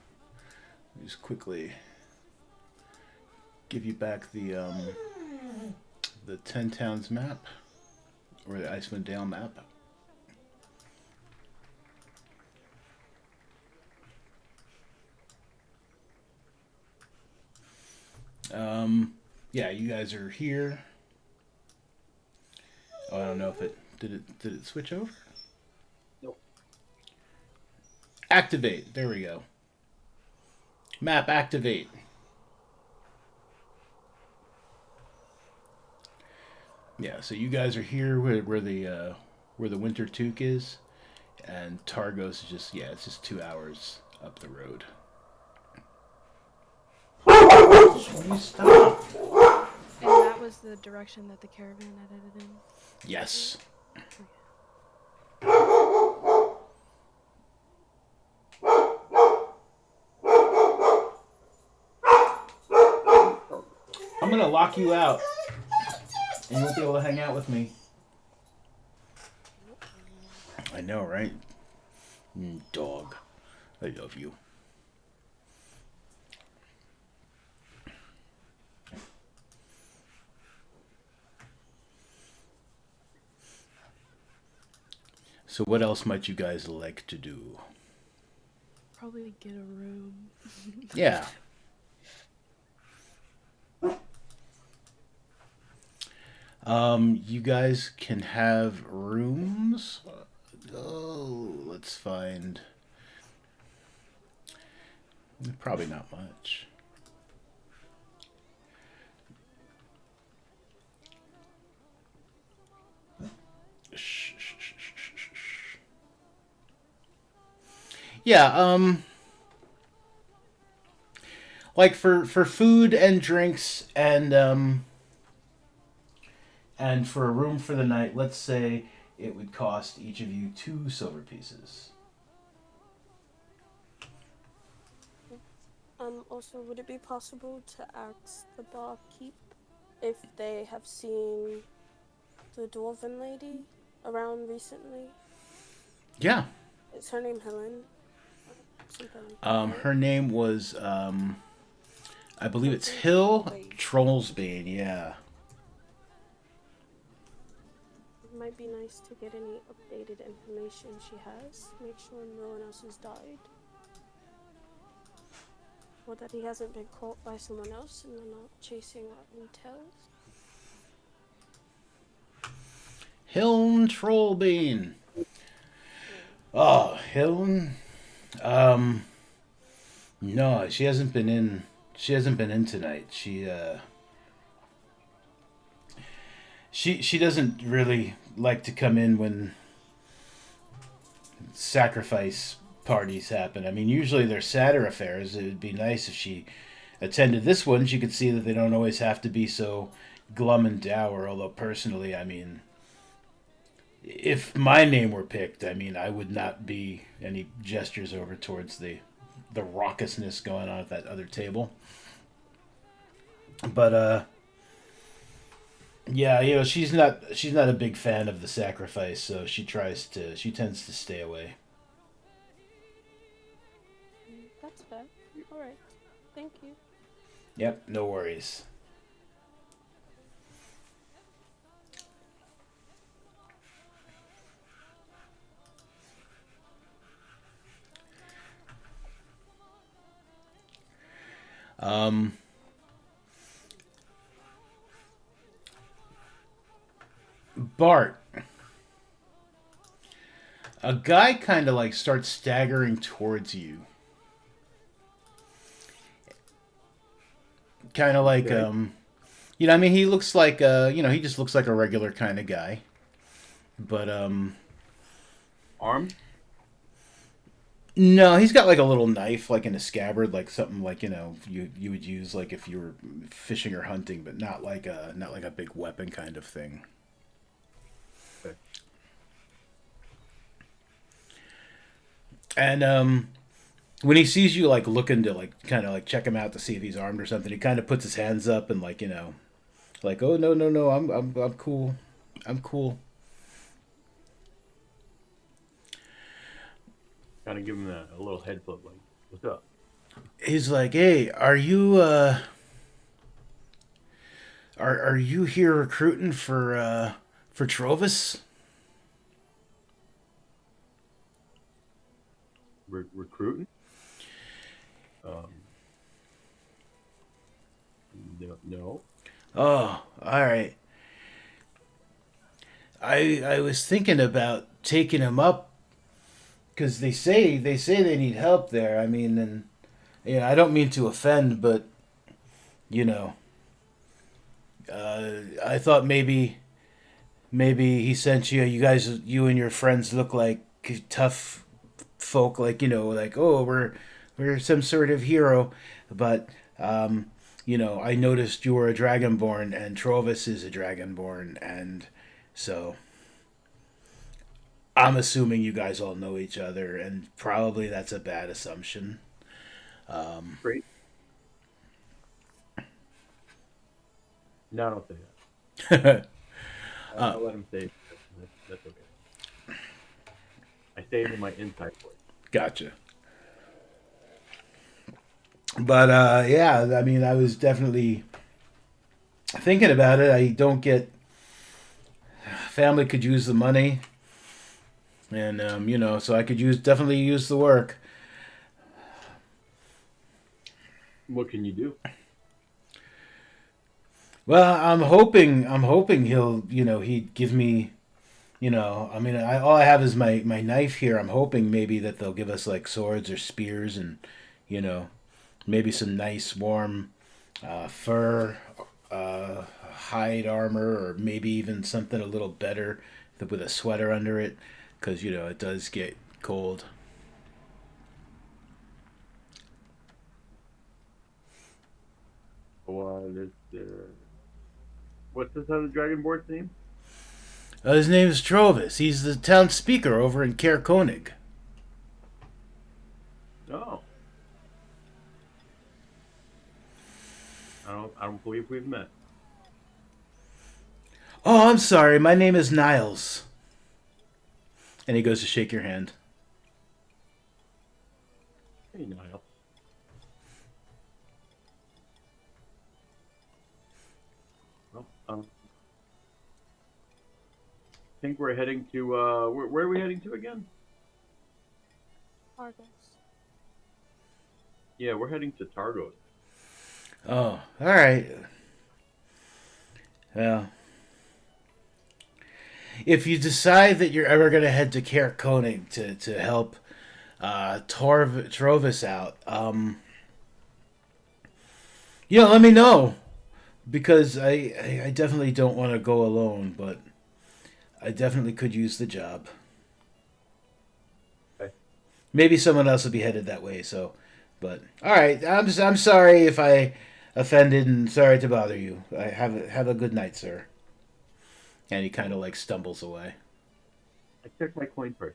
just quickly give you back the 10 Towns map or the Icewind Dale map. Yeah, you guys are here. Oh, I don't know if it did it switch over? Nope. Activate. There we go. Map activate. Yeah, so you guys are here where the Winter Toque is, and Targos is just it's just 2 hours up the road. Will you stop? And that was the direction that the caravan had headed in. Yes. I'm gonna lock you out, and you won't be able to hang out with me. I know, right? Dog. I love you. So what else might you guys like to do? Probably get a room. Yeah. You guys can have rooms. Oh, let's find. Probably not much. Yeah, like for food and drinks and for a room for the night, let's say it would cost each of you 2 silver pieces. Also, would it be possible to ask the barkeep if they have seen the dwarven lady around recently? Yeah. Is her name Helen? Her name was I believe it's Hill Trollsbane, yeah. It might be nice to get any updated information she has. Make sure no one else has died. Or that he hasn't been caught by someone else and they're not chasing our intel. Hiln Trollbane. Oh, Hiln. No, she hasn't been in. She hasn't been in tonight. She doesn't really like to come in when sacrifice parties happen. I mean, usually they're sadder affairs. It would be nice if she attended this one. She could see that they don't always have to be so glum and dour. Although personally, I mean, if my name were picked, I mean, I would not be any gestures over towards the raucousness going on at that other table. But yeah, you know, she's not a big fan of the sacrifice, so she tends to stay away. That's fair. All right. Thank you. Yep, no worries. Bart. A guy kind of like starts staggering towards you. kind of like Okay. you know, I mean, he looks like you know, he just looks like a regular kind of guy. But Armed? no, he's got like a little knife, like in a scabbard, like something like, you know, you would use like if you were fishing or hunting, but not like a big weapon kind of thing. Okay. And when he sees you like looking to like kind of like check him out to see if he's armed or something, he kind of puts his hands up and like, you know, like, oh no, no, no, I'm cool, I'm cool. Kind of give him a little head flip, like, what's up? He's like, hey, are you here recruiting for Trovis? Recruiting? Um, no, no. Oh, all right. I was thinking about taking him up because they say they need help there. I mean, and yeah, I don't mean to offend, but you know, I thought maybe he sent you. You guys, you and your friends look like tough folk. Like, you know, like, oh, we're some sort of hero, but you know, I noticed you were a dragonborn, and Trovis is a dragonborn, and so I'm assuming you guys all know each other, and probably that's a bad assumption. Great. No, don't say that. I'll let him say it. That's okay. I stayed in my inside voice. Gotcha. But yeah, I mean, I was definitely thinking about it. I don't get family could use the money, and you know, so I could definitely use the work. What can you do? Well, I'm hoping he'll, you know, he'd give me, you know, I mean, all I have is my knife here. I'm hoping maybe that they'll give us like swords or spears, and you know, maybe some nice warm fur, hide armor, or maybe even something a little better with a sweater under it, because you know it does get cold. Well, what's this other dragonborn's name? His name is Trovis. He's the town speaker over in Caer Konig. Oh, I don't believe we've met. Oh, I'm sorry. My name is Niles. And he goes to shake your hand. Hey, Niall. Well, I think we're heading to where are we heading to again? Argos. Yeah, we're heading to Targos. Oh, all right. Well, if you decide that you're ever going to head to Caer Konig to help Trovis out, you know, let me know. Because I definitely don't want to go alone, but I definitely could use the job. Okay. Maybe someone else will be headed that way, so. But, alright, I'm sorry if I offended and sorry to bother you. Have a good night, sir. And he kind of like stumbles away. I checked my coin purse.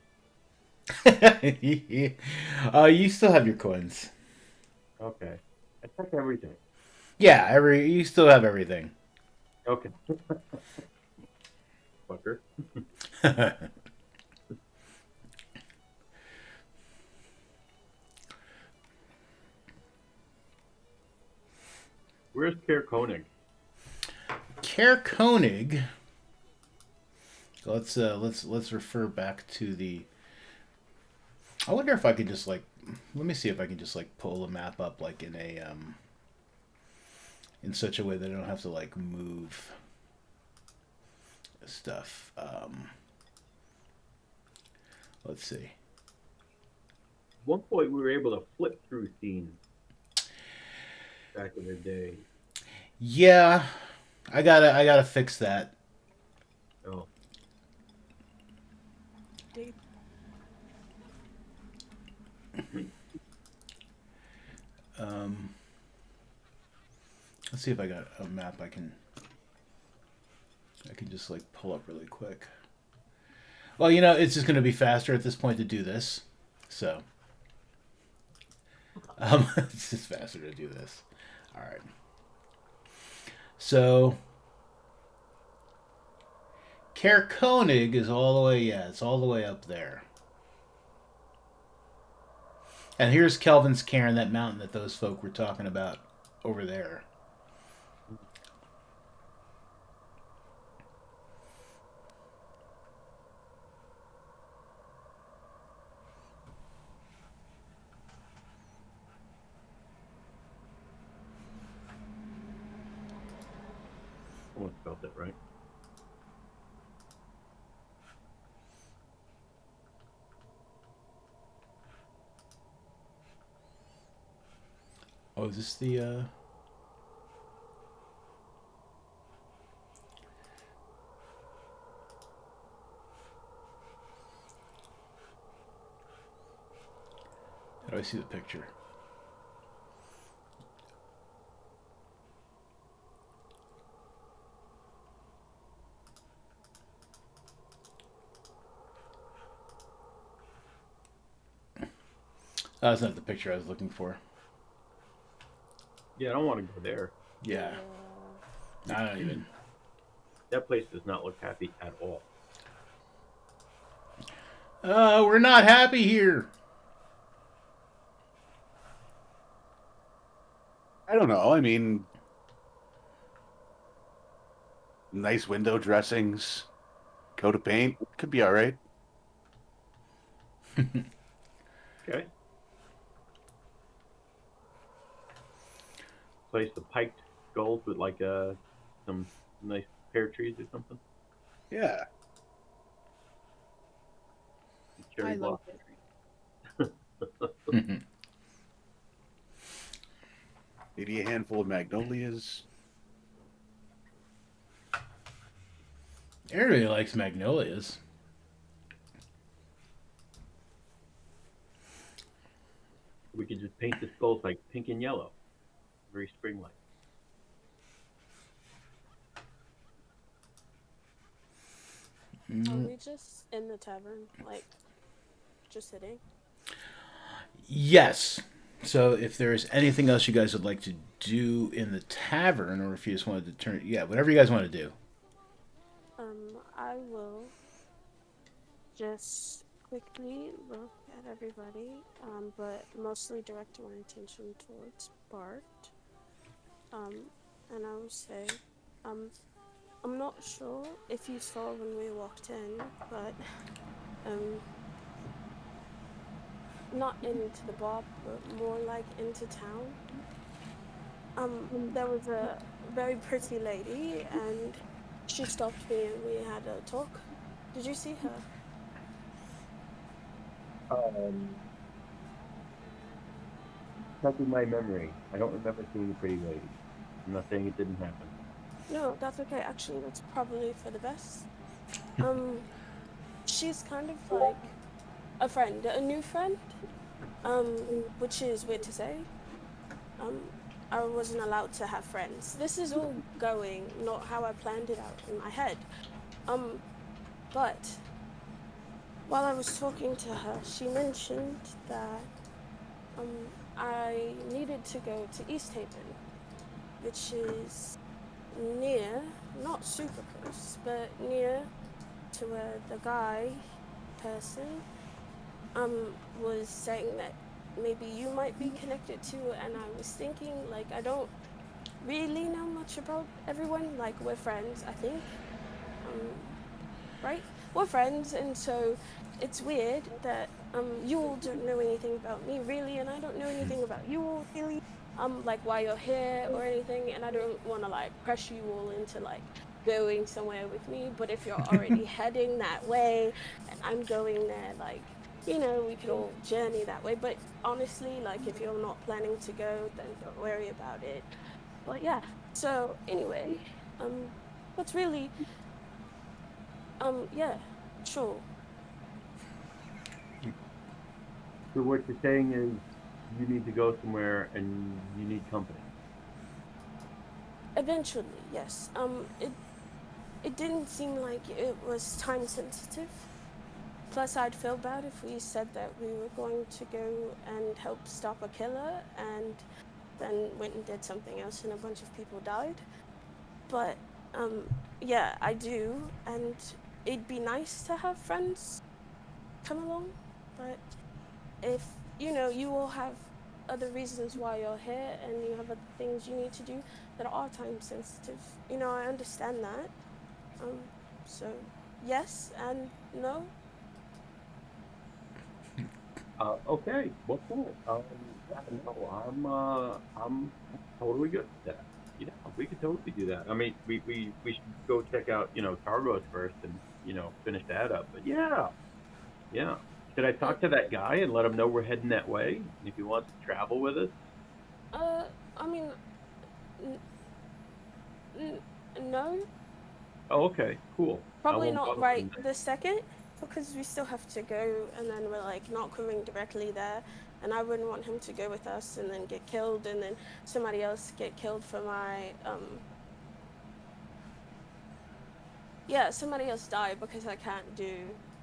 You still have your coins. Okay. I checked everything. Yeah, you still have everything. Okay. Fucker. Where's Caer Konig? Caer Konig. Let's refer back to the. I wonder if I could just like. Let me see if I can just like pull the map up like in a in such a way that I don't have to like move stuff. Let's see. At one point, we were able to flip through scenes back in the day. Yeah, I gotta fix that. Oh, Um, let's see if I got a map I can just like pull up really quick. Well, it's just gonna be faster at this point to do this, so it's just faster to do this. All right. So Caer Konig is all the way. Yeah, it's all the way up there. And here's Kelvin's Cairn, that mountain that those folk were talking about over there. almost felt it, right? Oh, is this the? How do I see the picture? That's not the picture I was looking for. Yeah, I don't want to go there. Yeah, I don't even. That place does not look happy at all. We're not happy here. I don't know. I mean, nice window dressings, coat of paint could be all right. Okay. Place the piked gold with like some nice pear trees or something. Yeah. Cherry I love blossom. it. Maybe a handful of magnolias. Everybody likes magnolias. We could just paint the skulls like pink and yellow, very spring-like. Are we just in the tavern, like, just sitting? Yes. So if there's anything else you guys would like to do in the tavern, or if you just wanted to turn, yeah, whatever you guys want to do. I will just quickly look at everybody, but mostly direct my attention towards Bart. And I will say, I'm not sure if you saw when we walked in, but, not into the bar, but more like into town. There was a very pretty lady, and she stopped me and we had a talk. Did you see her? Checking my memory. I don't remember seeing a pretty lady. I'm not saying it didn't happen. No, that's okay. Actually, that's probably for the best. She's kind of like a friend, a new friend, which is weird to say. I wasn't allowed to have friends. This is all going not how I planned it out in my head. But while I was talking to her, she mentioned that I needed to go to East Haven, which is near, not super close, but near to where the guy person was saying that maybe you might be connected to, and I was thinking, like, I don't really know much about everyone. Like, we're friends, I think. Right? We're friends, and so it's weird that you all don't know anything about me really, and I don't know anything about you all really. Like why you're here or anything, and I don't want to like pressure you all into like going somewhere with me. But if you're already heading that way, and I'm going there, like we could all journey that way. But honestly, like if you're not planning to go, then don't worry about it. But yeah. So anyway, what's really yeah, sure. So what you're saying is you need to go somewhere and you need company. Eventually, yes. It didn't seem like it was time sensitive. Plus, I'd feel bad if we said that we were going to go and help stop a killer and then went and did something else and a bunch of people died. But, yeah, I do. And it'd be nice to have friends come along. But if, you all have other reasons why you're here and you have other things you need to do that are time sensitive, I understand that. Um, so, yes and no. Okay, well, cool. Yeah, no, I'm totally good with that. Yeah, we could totally do that. I mean, we should go check out, Targos first and, finish that up. But yeah, yeah. Should I Uh, talk to that guy and let him know we're heading that way? And if he wants to travel with us? uh, I mean, n- n- no, Oh, okay, cool. I probably won't not bother right him then. this second because we still have to go, and then we're like not coming directly there. And I wouldn't want him to go with us and then get killed, and then somebody else get killed for my yeah, somebody else die because I can't do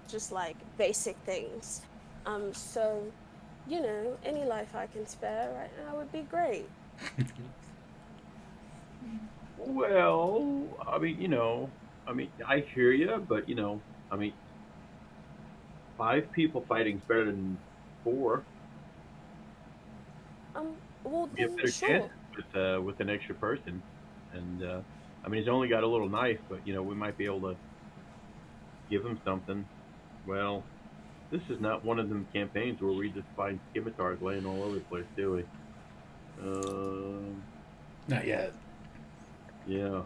just like basic things. So any life I can spare right now would be great. Well, I mean, I hear you, but I mean, 5 people fighting is better than 4. Well We have then, better sure. chances with an extra person. And I mean, he's only got a little knife, but we might be able to give him something. Well, this is not one of them campaigns where we just find scimitars laying all over the place, do we? Not yet. Yeah.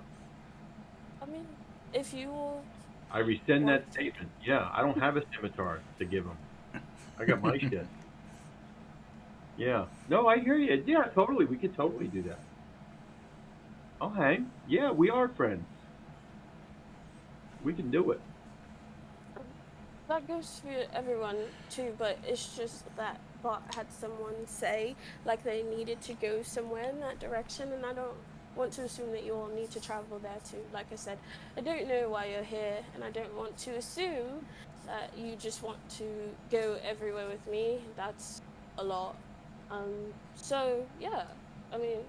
I mean, if you all I rescind want that to. statement. Yeah, I don't have a scimitar to give him. I got my shit. Yeah. No, I hear you. Yeah, totally. We could totally do that. I'll hang. Yeah, we are friends. We can do it. Um, that goes for everyone too, but it's just that bot had someone say like they needed to go somewhere in that direction, and I don't want to assume that you all need to travel there too. Like I said, I don't know why you're here, and I don't want to assume that you just want to go everywhere with me. That's a lot. So yeah, I mean,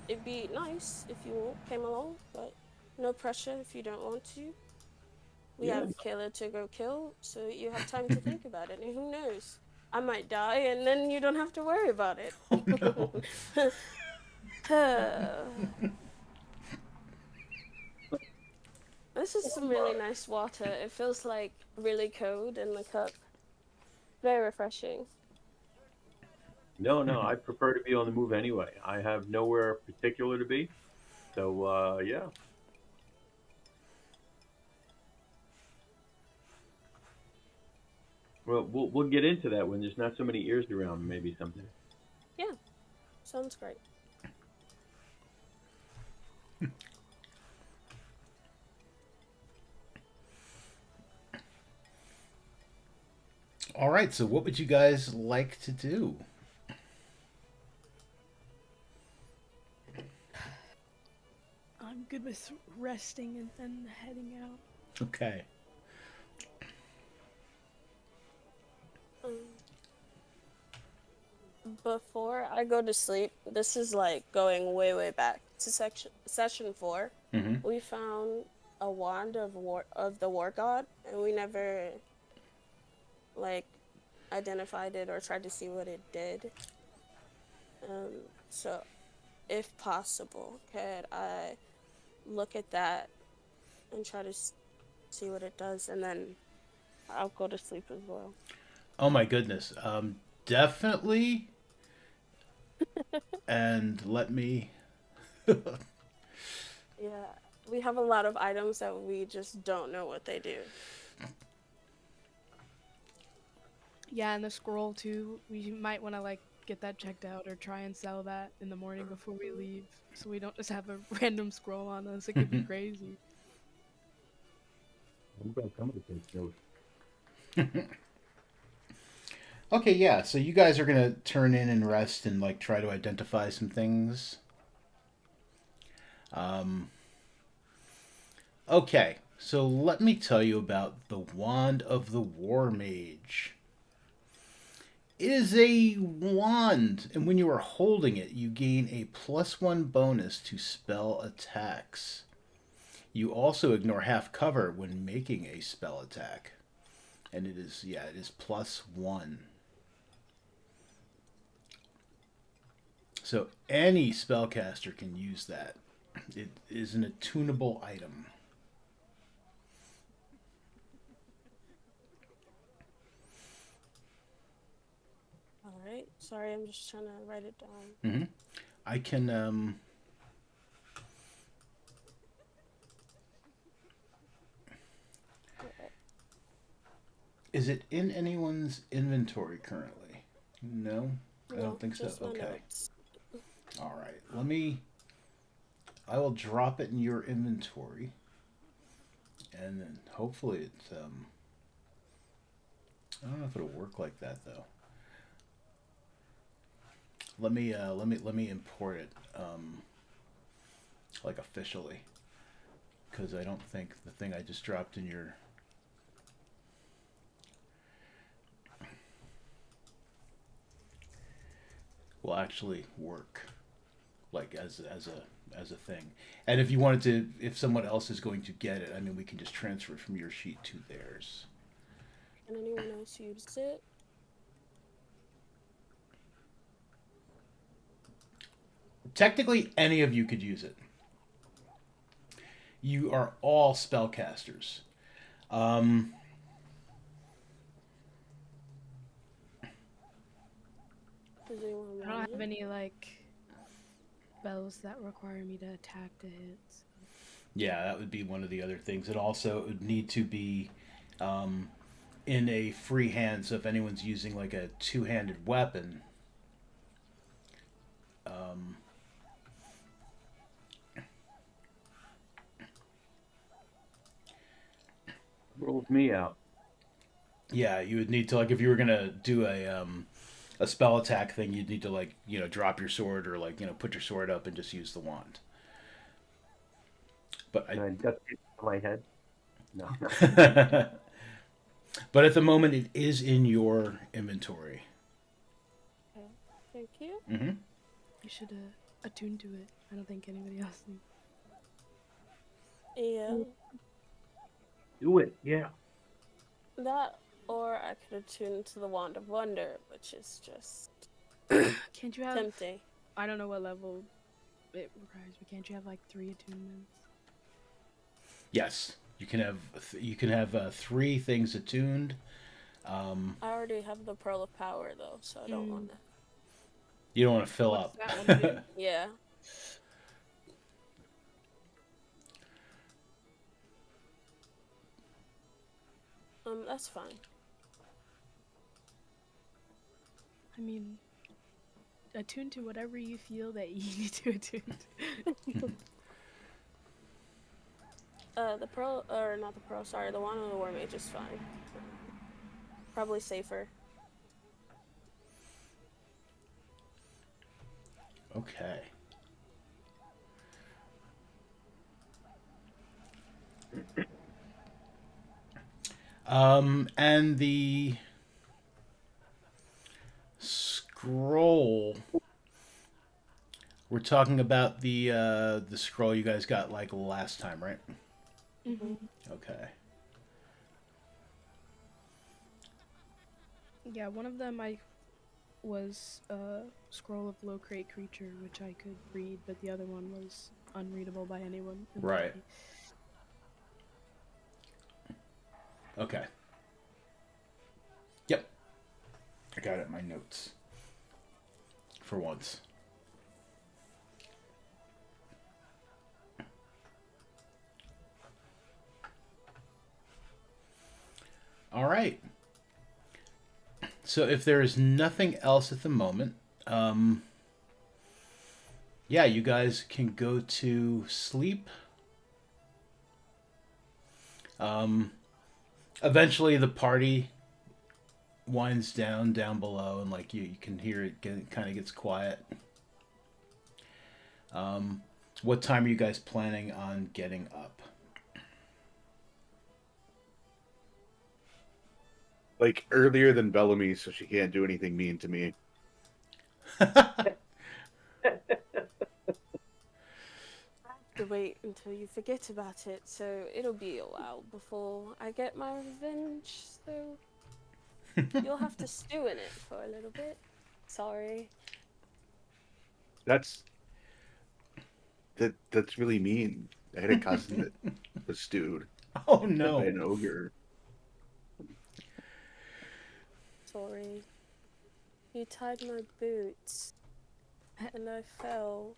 it'd be nice if you all came along, but no pressure if you don't want to. We Yeah. have killer to go kill, so you have time to think about it. And who knows? I might die, and then you don't have to worry about it. Oh no. This is some really nice water. It feels like really cold in the cup. Very refreshing. No, no, I prefer to be on the move anyway. I have nowhere particular to be. So, yeah. Well, we'll get into that when there's not so many ears around, maybe someday. Yeah, sounds great. All right, so what would you guys like to do? I'm good with resting and then heading out. Okay. Um, Before I go to sleep, this is like going way, way back to session 4. Mm-hmm. We found a wand of the war god, and we never like identified it or tried to see what it did. So if possible, could I look at that and try to see what it does, and then I'll go to sleep as well. Oh my goodness. Definitely. And let me. Yeah, we have a lot of items that we just don't know what they do. Yeah, and the scroll too. We might want to like get that checked out or try and sell that in the morning before we leave, so we don't just have a random scroll on us. It could be crazy. I'm gonna come to take notes. Okay, yeah. So you guys are gonna turn in and rest and like try to identify some things. Um, okay, so let me tell you about the Wand of the War Mage. It is a wand, and when you are holding it, you gain a +1 bonus to spell attacks. You also ignore half cover when making a spell attack. And it is +1. So any spellcaster can use that. It is an attunable item. All right. Sorry, I'm just trying to write it down. Mm-hmm. I can Is it in anyone's inventory currently? No, I No, don't think so. just my Okay. notes. All right. I will drop it in your inventory, and then hopefully it's. I don't know if it'll work like that though. Let me import it, like officially, because I don't think the thing I just dropped in your. Will actually work, like as a thing. And if you wanted to, if someone else is going to get it, I mean, we can just transfer it from your sheet to theirs. Can anyone else use it? Technically, any of you could use it. You are all spellcasters. Um, Does anyone I don't want have it? any like spells that require me to attack to hit. So. yeah, that would be one of the other things. It also would need to be um, in a free hand. So if anyone's using like a two-handed weapon, um, Rolls me out. yeah, you would need to, like, if you were gonna do a spell attack thing, you'd need to, like, drop your sword or, like, put your sword up and just use the wand. But Can I duct tape to my head? No. but at the moment, it is in your inventory. Okay. Thank you. Mm-hmm. You should attune to it. I don't think anybody else needs. Yeah. Do it. Yeah. That, or I could attune to the Wand of Wonder, which is just Can't you have? tempting. I don't know what level it requires, but can't you have like 3 attunements? Yes, you can have 3 things attuned. I already have the Pearl of Power, though, so I don't want to. You don't want to fill What's up. that one do? Yeah. That's fine. I mean, attune to whatever you feel that you need to attune to. The Pearl, or not the Pearl, sorry, the Wand of the War Mage is fine. Probably safer. Okay. And the scroll. We're talking about the scroll you guys got like last time, right? Mm-hmm. Okay. Yeah, one of them was a scroll of low crate creature, which I could read, but the other one was unreadable by anyone. in the Right. party. Okay. Yep. I got it in my notes. For once. All right. So if there is nothing else at the moment, Um, yeah, you guys can go to sleep. Eventually, the party winds down below, and like you can hear it kind of gets quiet. What time are you guys planning on getting up? Like earlier than Bellamy, so she can't do anything mean to me. To wait until you forget about it, so it'll be a while before I get my revenge, so you'll have to stew in it for a little bit. Sorry. That's that's really mean. I had a cousin that was stewed Oh by no. an ogre. Sorry. You tied my boots, and I fell.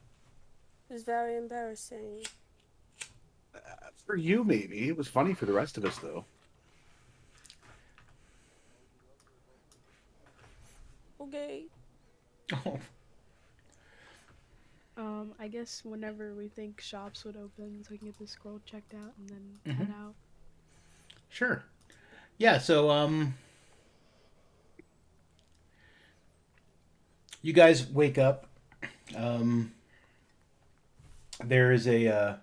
It was very embarrassing. For you, maybe. It was funny for the rest of us, though. Okay. Oh. I guess whenever we think shops would open, so I can get this scroll checked out and then head out. Sure. Yeah, so you guys wake up. There is a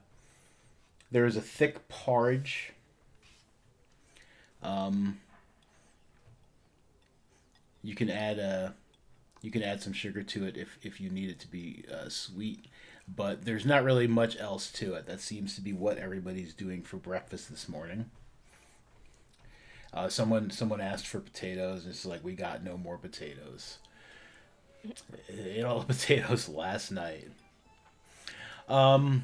thick porridge. You can add some sugar to it if you need it to be sweet, but there's not really much else to it. That seems to be what everybody's doing for breakfast this morning. Someone asked for potatoes. It's like we got no more potatoes. Ate all the potatoes last night. But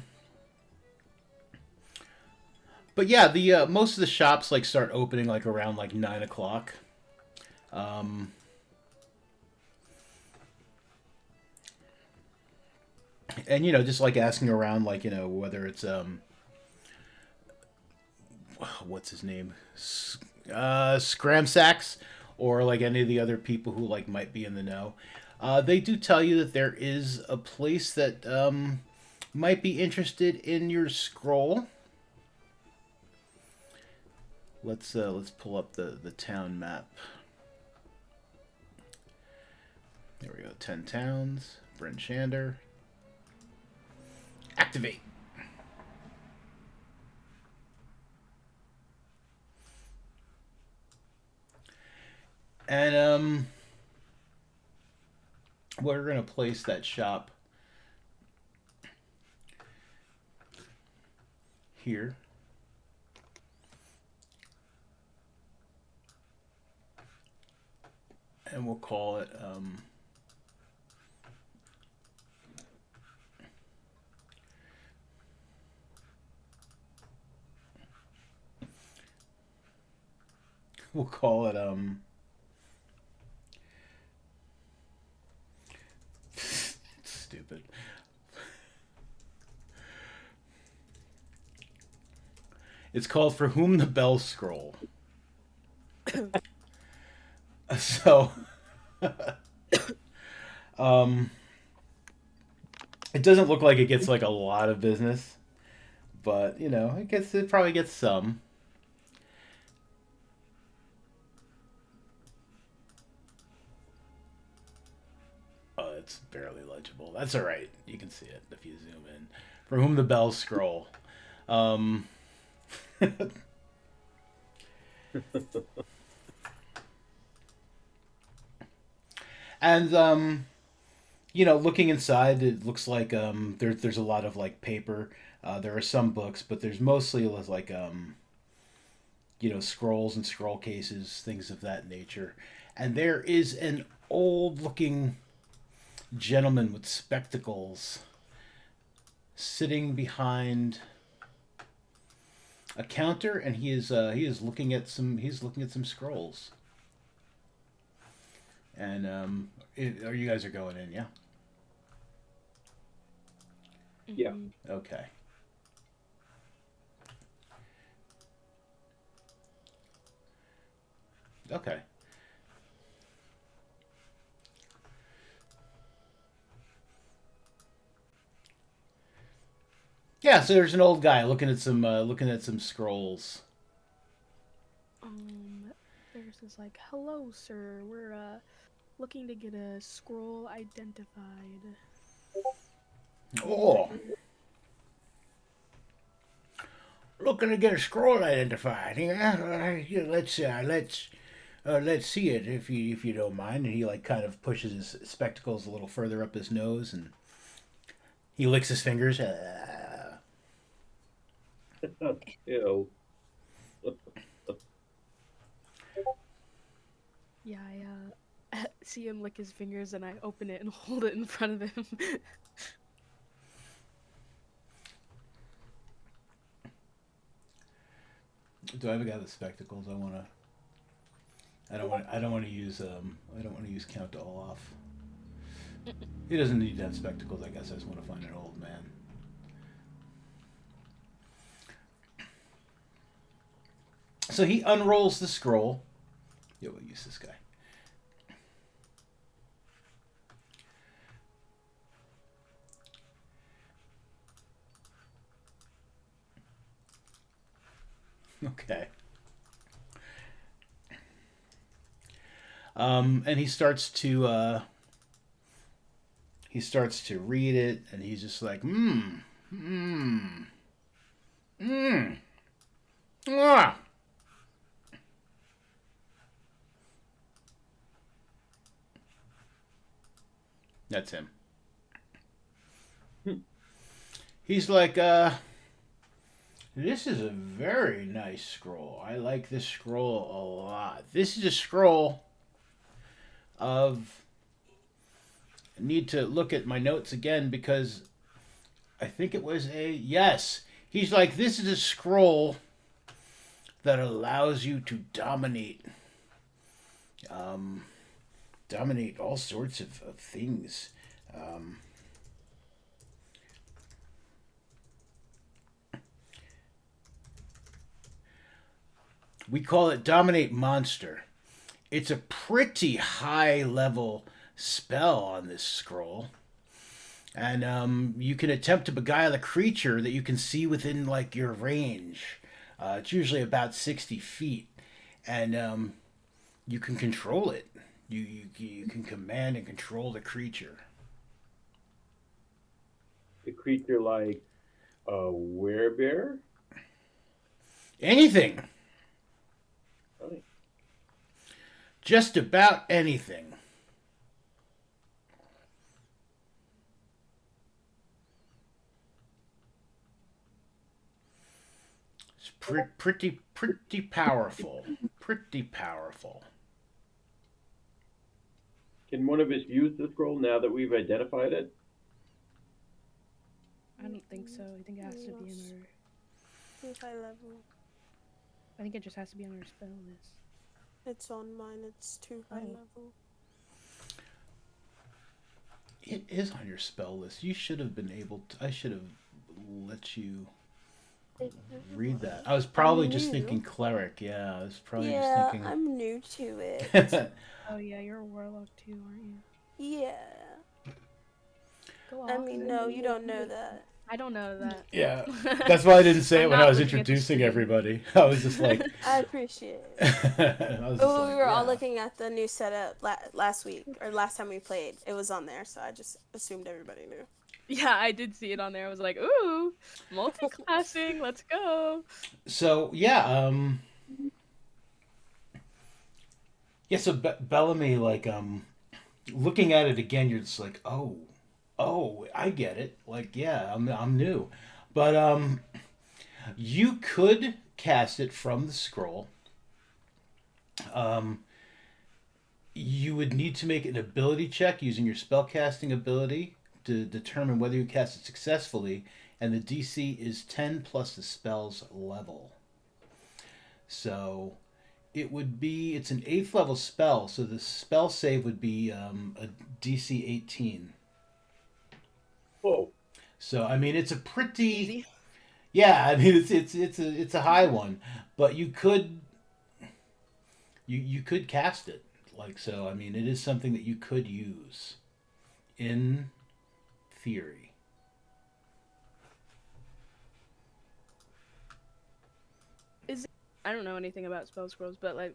yeah, the most of the shops like start opening like around like 9 o'clock. And just like asking around, like whether it's what's his name, Scramsacks, or like any of the other people who like might be in the know. They do tell you that there is a place that might be interested in your scroll. Let's pull up the town map. There we go. 10 towns. Bryn Shander. Activate. And we're gonna place that shop here. And we'll call it we'll call it stupid. It's called For Whom the Bells Scroll. So it doesn't look like it gets like a lot of business, but it probably gets some. Oh, it's barely legible. That's all right. You can see it if you zoom in. For Whom the Bells Scroll. And looking inside, it looks like there's a lot of like paper. There are some books, but there's mostly like scrolls and scroll cases, things of that nature. And there is an old-looking gentleman with spectacles sitting behind a counter, and he is looking at some scrolls. And are you guys are going in? Yeah. Yeah. Okay. Okay. Yeah, so there's an old guy looking at some scrolls. Ferris is like, "Hello, sir. We're looking to get a scroll identified." Oh, looking to get a scroll identified. Yeah, let's see it if you don't mind. And he like kind of pushes his spectacles a little further up his nose, and he licks his fingers. Ew. Yeah, I see him lick his fingers, and I open it and hold it in front of him. Do I have a guy with spectacles? I want to. I don't want to use count to Olaf. He doesn't need to have spectacles. I guess I just want to find an old man. So he unrolls the scroll. Yeah, we'll use this guy. Okay. And he starts to read it, and he's just like, ah. That's him. He's like, this is a very nice scroll. I like this scroll a lot. This is a scroll of... I need to look at my notes again because I think it was a... Yes. He's like, this is a scroll that allows you to dominate. Dominate all sorts of things. We call it Dominate Monster. It's a pretty high level spell on this scroll. And you can attempt to beguile a creature that you can see within like your range. It's usually about 60 feet. And you can control it. You can command and control the creature. The creature like a werebear? Anything. Right. Just about anything. It's pretty powerful. Pretty powerful. Can one of us use the scroll now that we've identified it? I don't think so. I think it has to be in our... It's high level. I think it just has to be on our spell list. It's on mine. It's too high level. It is on your spell list. You should have been able to... I should have let you read that. I was probably just thinking cleric. Yeah, I was probably just thinking... Yeah, I'm new to it. Oh yeah, you're a warlock too, aren't you? Yeah. Go I off. mean, no, you don't know that. I don't know that. Yeah, that's why I didn't say it I'm when not I was looking at the introducing screen. everybody. I was just like... I appreciate it. I was just But we like, were all yeah. looking at the new setup last week, or last time we played. It was on there, so I just assumed everybody knew. Yeah, I did see it on there. I was like, ooh, multi-classing, let's go. So, yeah, yeah, so Bellamy, like, looking at it again, you're just like, oh, I get it. Like, yeah, I'm new. But, you could cast it from the scroll. You would need to make an ability check using your spellcasting ability to determine whether you cast it successfully, and the DC is 10 plus the spell's level. So it's an 8th level spell, so the spell save would be a DC 18. Whoa. So I mean it's a pretty Easy. yeah, I mean it's a high one, but you could cast it. Like, so I mean it is something that you could use in theory. I don't know anything about spell scrolls, but like,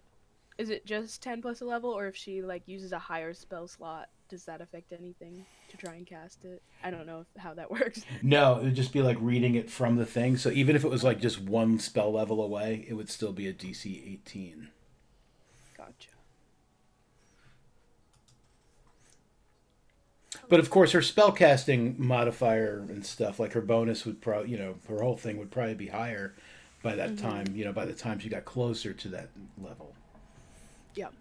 is it just 10 plus a level, or if she like uses a higher spell slot, does that affect anything to try and cast it? I don't know how that works. No, it would just be like reading it from the thing. So even if it was like just one spell level away, it would still be a DC 18. Gotcha. But of course, her spellcasting modifier and stuff, like her bonus would probably, her whole thing would probably be higher by that time, by the time she got closer to that level. Yeah.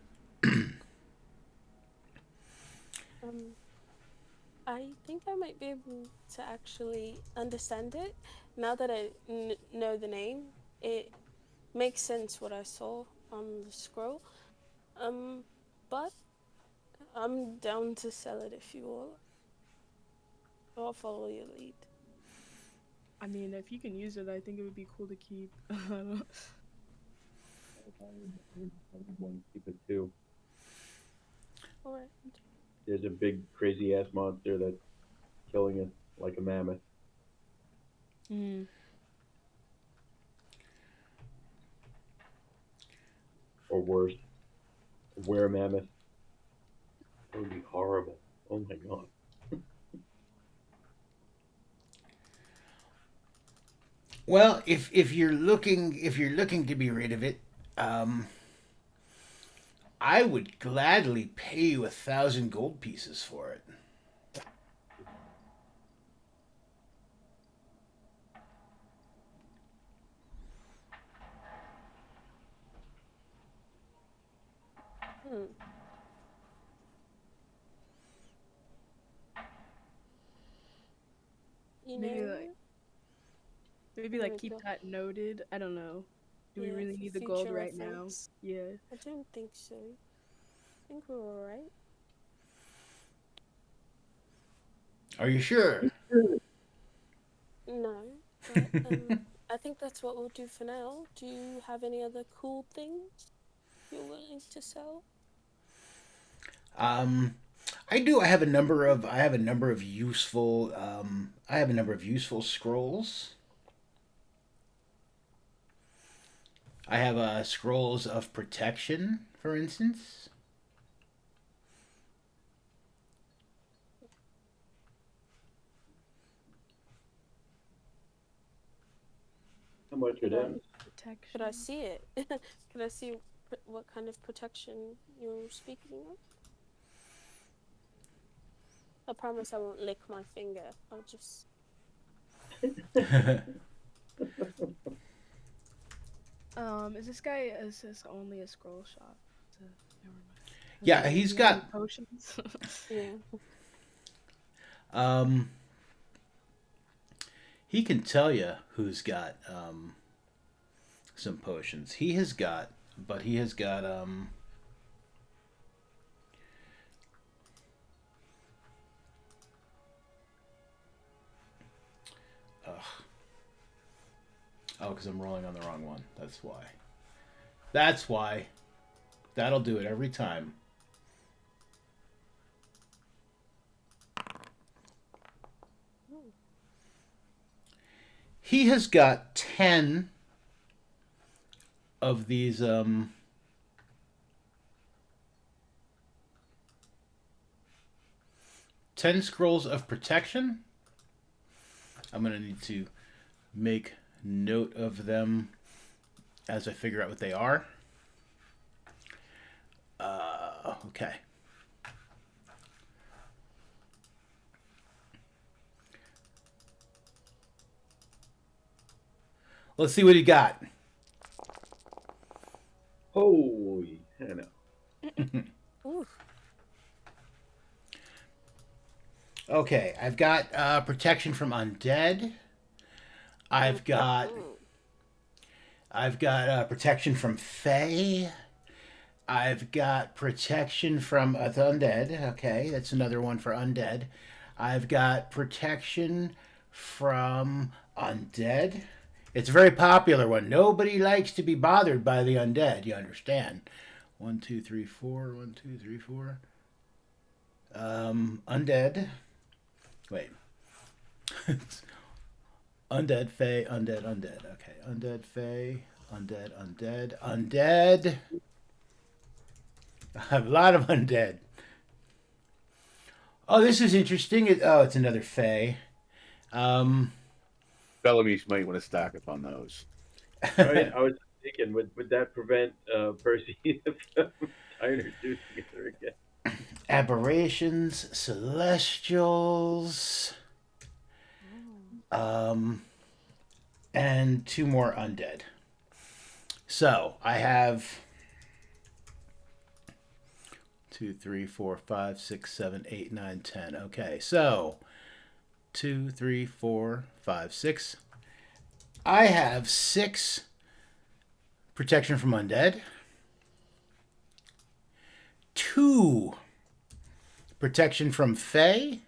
I think I might be able to actually understand it now that I know the name. It makes sense what I saw on the scroll. But I'm down to sell it if you will. I'll follow your lead. I mean, if you can use it, I think it would be cool to keep. I would want to keep it too. Alright. There's a big crazy ass monster that's killing us like a mammoth. Mm. Or worse, a were mammoth. That would be horrible. Oh my god. Well, if you're looking to be rid of it, I would gladly pay you 1,000 gold pieces for it. You Maybe know, maybe like keep that noted. I don't know. Do we really need the gold right now? Yeah. I don't think so. I think we're alright. Are you sure? No. But, I think that's what we'll do for now. Do you have any other cool things you're willing to sell? I do. I have a number of useful scrolls. I have scrolls of protection, for instance. How much it is? Protection. Could I see it? Could I see what kind of protection you're speaking of? I promise I won't lick my finger. I'll just... Is this only a scroll shop? So, never mind. Yeah, he's got potions. Yeah. He can tell you who's got some potions. He has got oh, because I'm rolling on the wrong one. That's why. That's why. That'll do it every time. He has got 10 of these 10 scrolls of protection. I'm going to need to make note of them as I figure out what they are. Okay. Let's see what he got. Holy Hannah. Okay, I've got protection from undead. I've got protection from Fae. I've got protection from undead. Okay, that's another one for undead. I've got protection from undead. It's a very popular one. Nobody likes to be bothered by the undead. You understand? 1, 2, 3, 4. 1, 2, 3, 4. Undead. Wait. Undead, Fae, undead, undead. Okay, undead, Fae, Undead. A lot of undead. Oh, this is interesting. It's another Fae. Um, Bellamy's might want to stock up on those. Right? I was thinking, would that prevent Percy from introducing her again? aberrations, celestials, um, and two more undead. So I have 2, 3, 4, 5, 6, 7, 8, 9, 10. Okay, so 2, 3, 4, 5, 6. I have 6 protection from undead, 2 protection from Fae,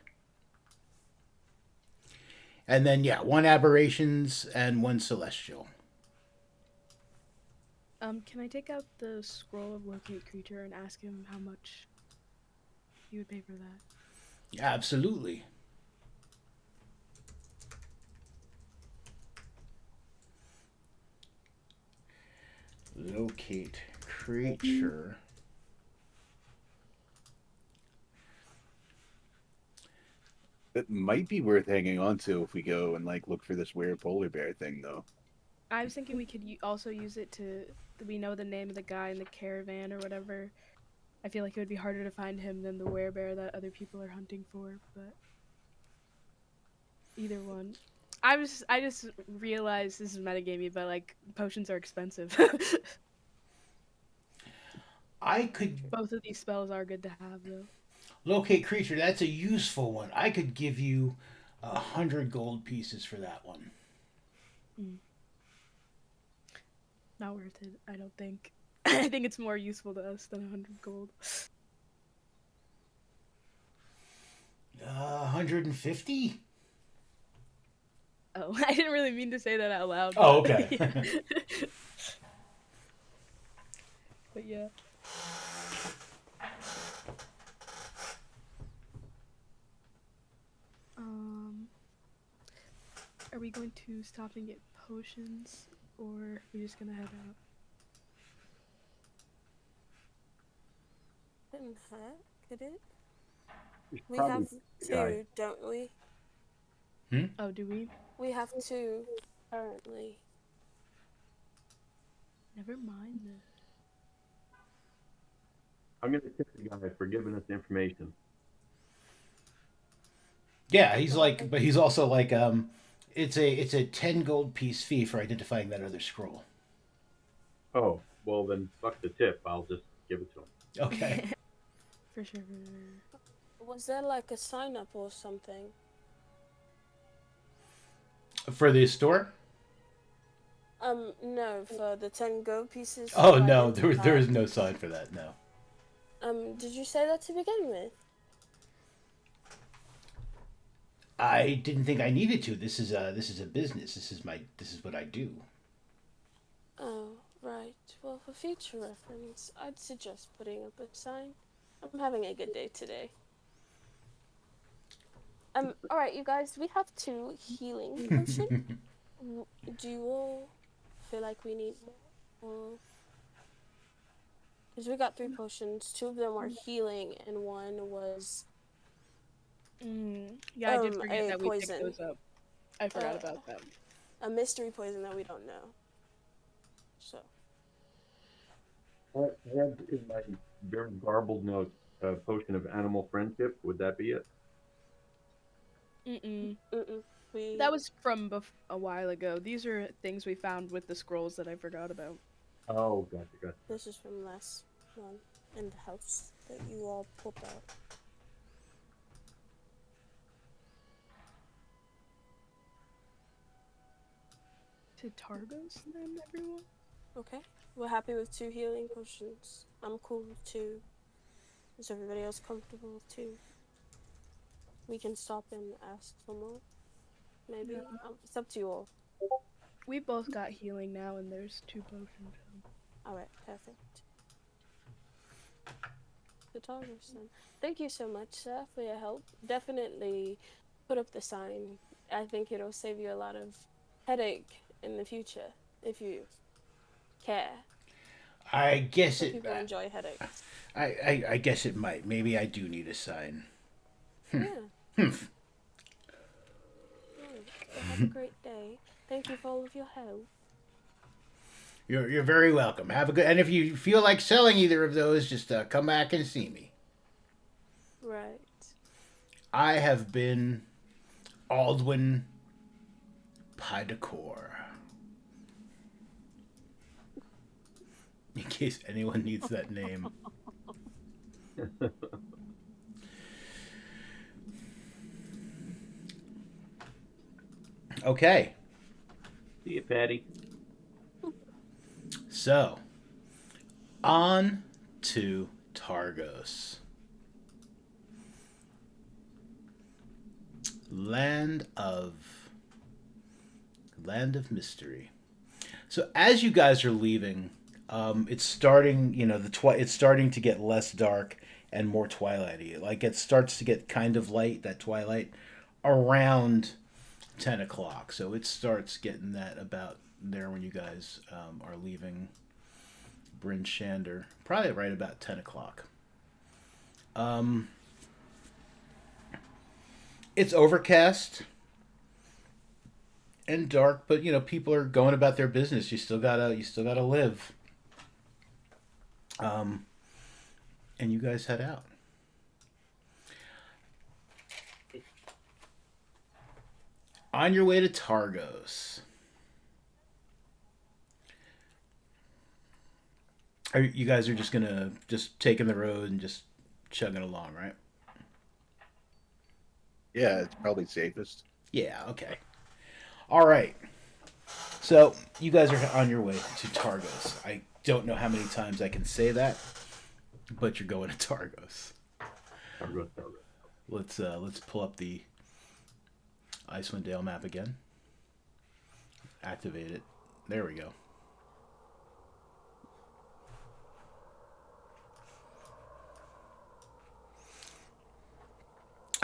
and then, yeah, 1 aberrations and 1 celestial. Can I take out the scroll of locate creature and ask him how much he would pay for that? Absolutely. Locate creature. It might be worth hanging on to if we go and like look for this weird polar bear thing, though. I was thinking we could also use it to. We know the name of the guy in the caravan or whatever. I feel like it would be harder to find him than the werebear that other people are hunting for, but either one. I just realized this is metagamey, but like potions are expensive. I could Both of these spells are good to have though. locate creature. That's a useful one. I could give you 100 gold pieces for that one. Not worth it, I don't think. I think it's more useful to us than 100 gold. 150? Oh, I didn't really mean to say that out loud. Oh, but- okay. But yeah. Are we going to stop and get potions, or are we just gonna head out? Couldn't hurt, could it? We should We probably have get the guy. 2, don't we? Oh, do we? We have 2 currently. Never mind then. I'm gonna tip the guy for giving us information. Yeah, he's like, but he's also like, it's a 10 gold piece fee for identifying that other scroll. Oh, well then fuck the tip. I'll just give it to him. Okay. For sure. Was there like a sign up or something? For the store? No, for the 10 gold pieces. Oh to no, there identify. is no sign for that. No. Did you say that to begin with? I didn't think I needed to. This is a business. This is what I do. Oh, right. Well, for future reference, I'd suggest putting up a sign. I'm having a good day today. Alright, you guys, we have 2 healing potions. Do you all feel like we need more? Because we got 3 potions. 2 of them are healing, and 1 was Yeah, I did forget a that we picked poison. those up. I forgot about that. a mystery poison that we don't know. So. I have in my very garbled notes a potion of animal friendship. Would that be it? That was from a while ago. These are things we found with the scrolls that I forgot about. Oh, gotcha. This is from last one in the house that you all pulled out. To Targos, then, everyone? Okay. We're happy with 2 healing potions. I'm cool with 2. Is everybody else comfortable with 2? We can stop and ask for more. Maybe. It's up to you all. We both got healing now, and there's 2 potions. Alright, perfect. The Targos then. Thank you so much, sir, for your help. Definitely put up the sign. I think it'll save you a lot of headache in the future if you care. I guess Some it. people enjoy headaches. I guess it might. Maybe I do need a sign. Yeah. Humph. Well, have a great day. Thank you for all of your help. You're very welcome. Have a good. And if you feel like selling either of those, just come back and see me. Right. I have been Aldwin Pydecor. In case anyone needs that name. Okay. See you, Patty. So, on to Targos. Land of mystery. So as you guys are leaving, it's starting. It's starting to get less dark and more twilighty. Like it starts to get kind of light, that twilight, around 10 o'clock. So it starts getting that about there when you guys are leaving Bryn Shander. Probably right about 10 o'clock. It's overcast and dark, but people are going about their business. You still gotta live. And you guys head out. On your way to Targos. You guys are just taking the road and just chugging along, right? Yeah, it's probably safest. Yeah, okay. All right. So, you guys are on your way to Targos. I don't know how many times I can say that, but you're going to Targos. Let's pull up the Icewind Dale map again. Activate it. There we go.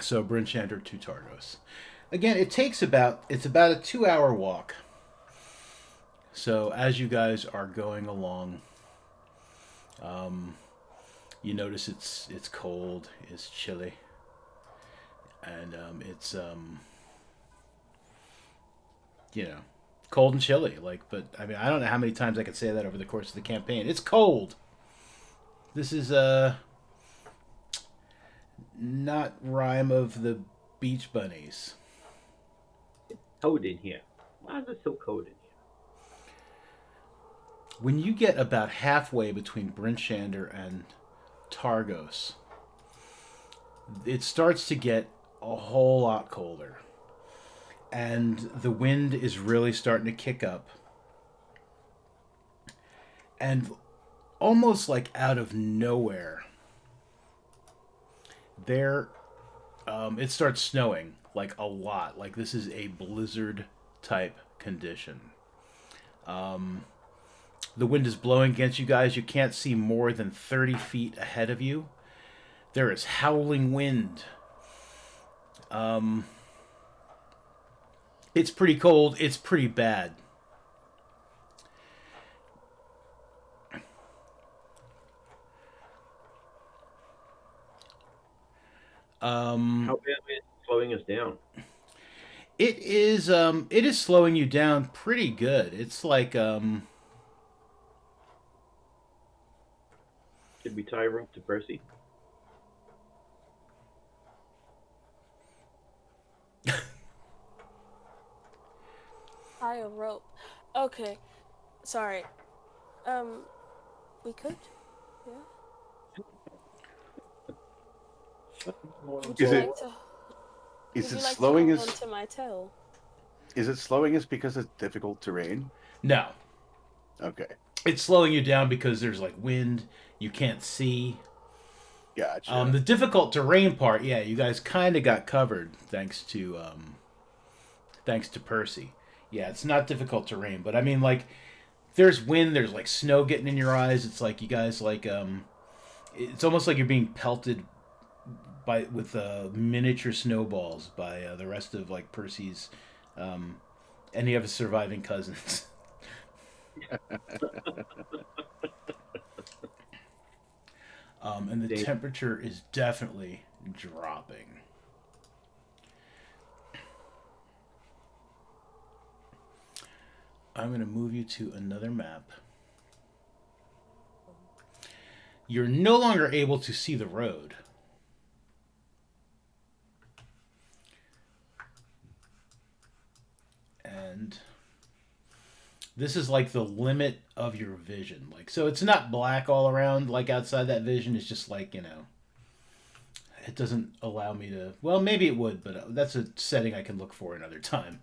So Bryn Shander to Targos. Again, it's about a 2-hour walk. So as you guys are going along, you notice it's cold, it's chilly, and it's cold and chilly. But I mean, I don't know how many times I could say that over the course of the campaign. It's cold. This is not Rime of the Beach Bunnies. Cold in here. Why is it so cold in here? When you get about halfway between Bryn Shander and Targos, it starts to get a whole lot colder. And the wind is really starting to kick up. And almost like out of nowhere, it starts snowing, like a lot. Like this is a blizzard type condition. The wind is blowing against you guys. You can't see more than 30 feet ahead of you. There is howling wind. It's pretty cold. It's pretty bad. How badly is it slowing us down? It is slowing you down pretty good. It's like Did we tie her up to Percy? Tie a rope. Okay. Sorry. We could? Yeah. Would you Is it like to, is would it you like slowing to hold us? on to my tail? Is it slowing us because it's difficult terrain? no. Okay, It's slowing you down because there's like wind. You can't see. gotcha. The difficult terrain part, yeah, you guys kind of got covered thanks to Percy. Yeah, it's not difficult terrain, but I mean, like, there's wind, there's like snow getting in your eyes. It's like you guys like it's almost like you're being pelted with miniature snowballs by the rest of like Percy's any of his surviving cousins. And the Dang. temperature is definitely dropping. I'm going to move you to another map. You're no longer able to see the road. And this is like the limit of your vision. Like, so it's not black all around like outside that vision. It's just like, it doesn't allow me to, well, maybe it would, but that's a setting I can look for another time.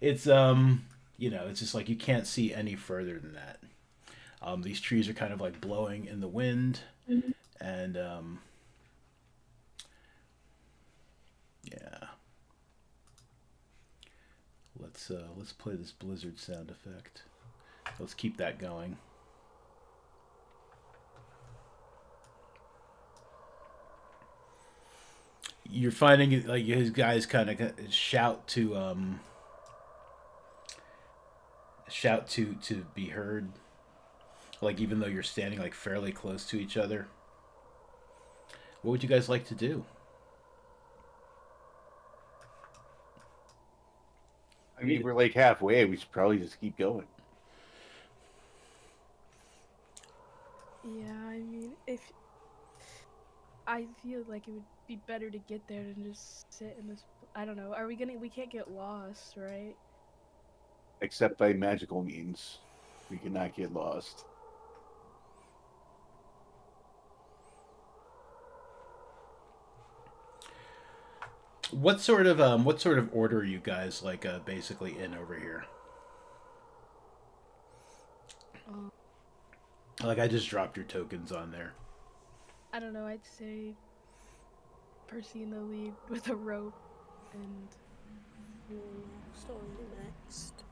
It's it's just like you can't see any further than that. These trees are kind of like blowing in the wind, and yeah. Let's play this blizzard sound effect. Let's keep that going. You're finding like his guys kind of shout to be heard, like even though you're standing like fairly close to each other. What would you guys like to do? I mean, we're like halfway. We should probably just keep going. Yeah, I mean, if I feel like it would be better to get there than just sit in this. I don't know. Are we gonna? We can't get lost, right? Except by magical means. We cannot get lost. What sort of order are you guys like basically in over here? Um, Like I just dropped your tokens on there. I don't know. I'd say Percy in the lead with a rope, and Storm next.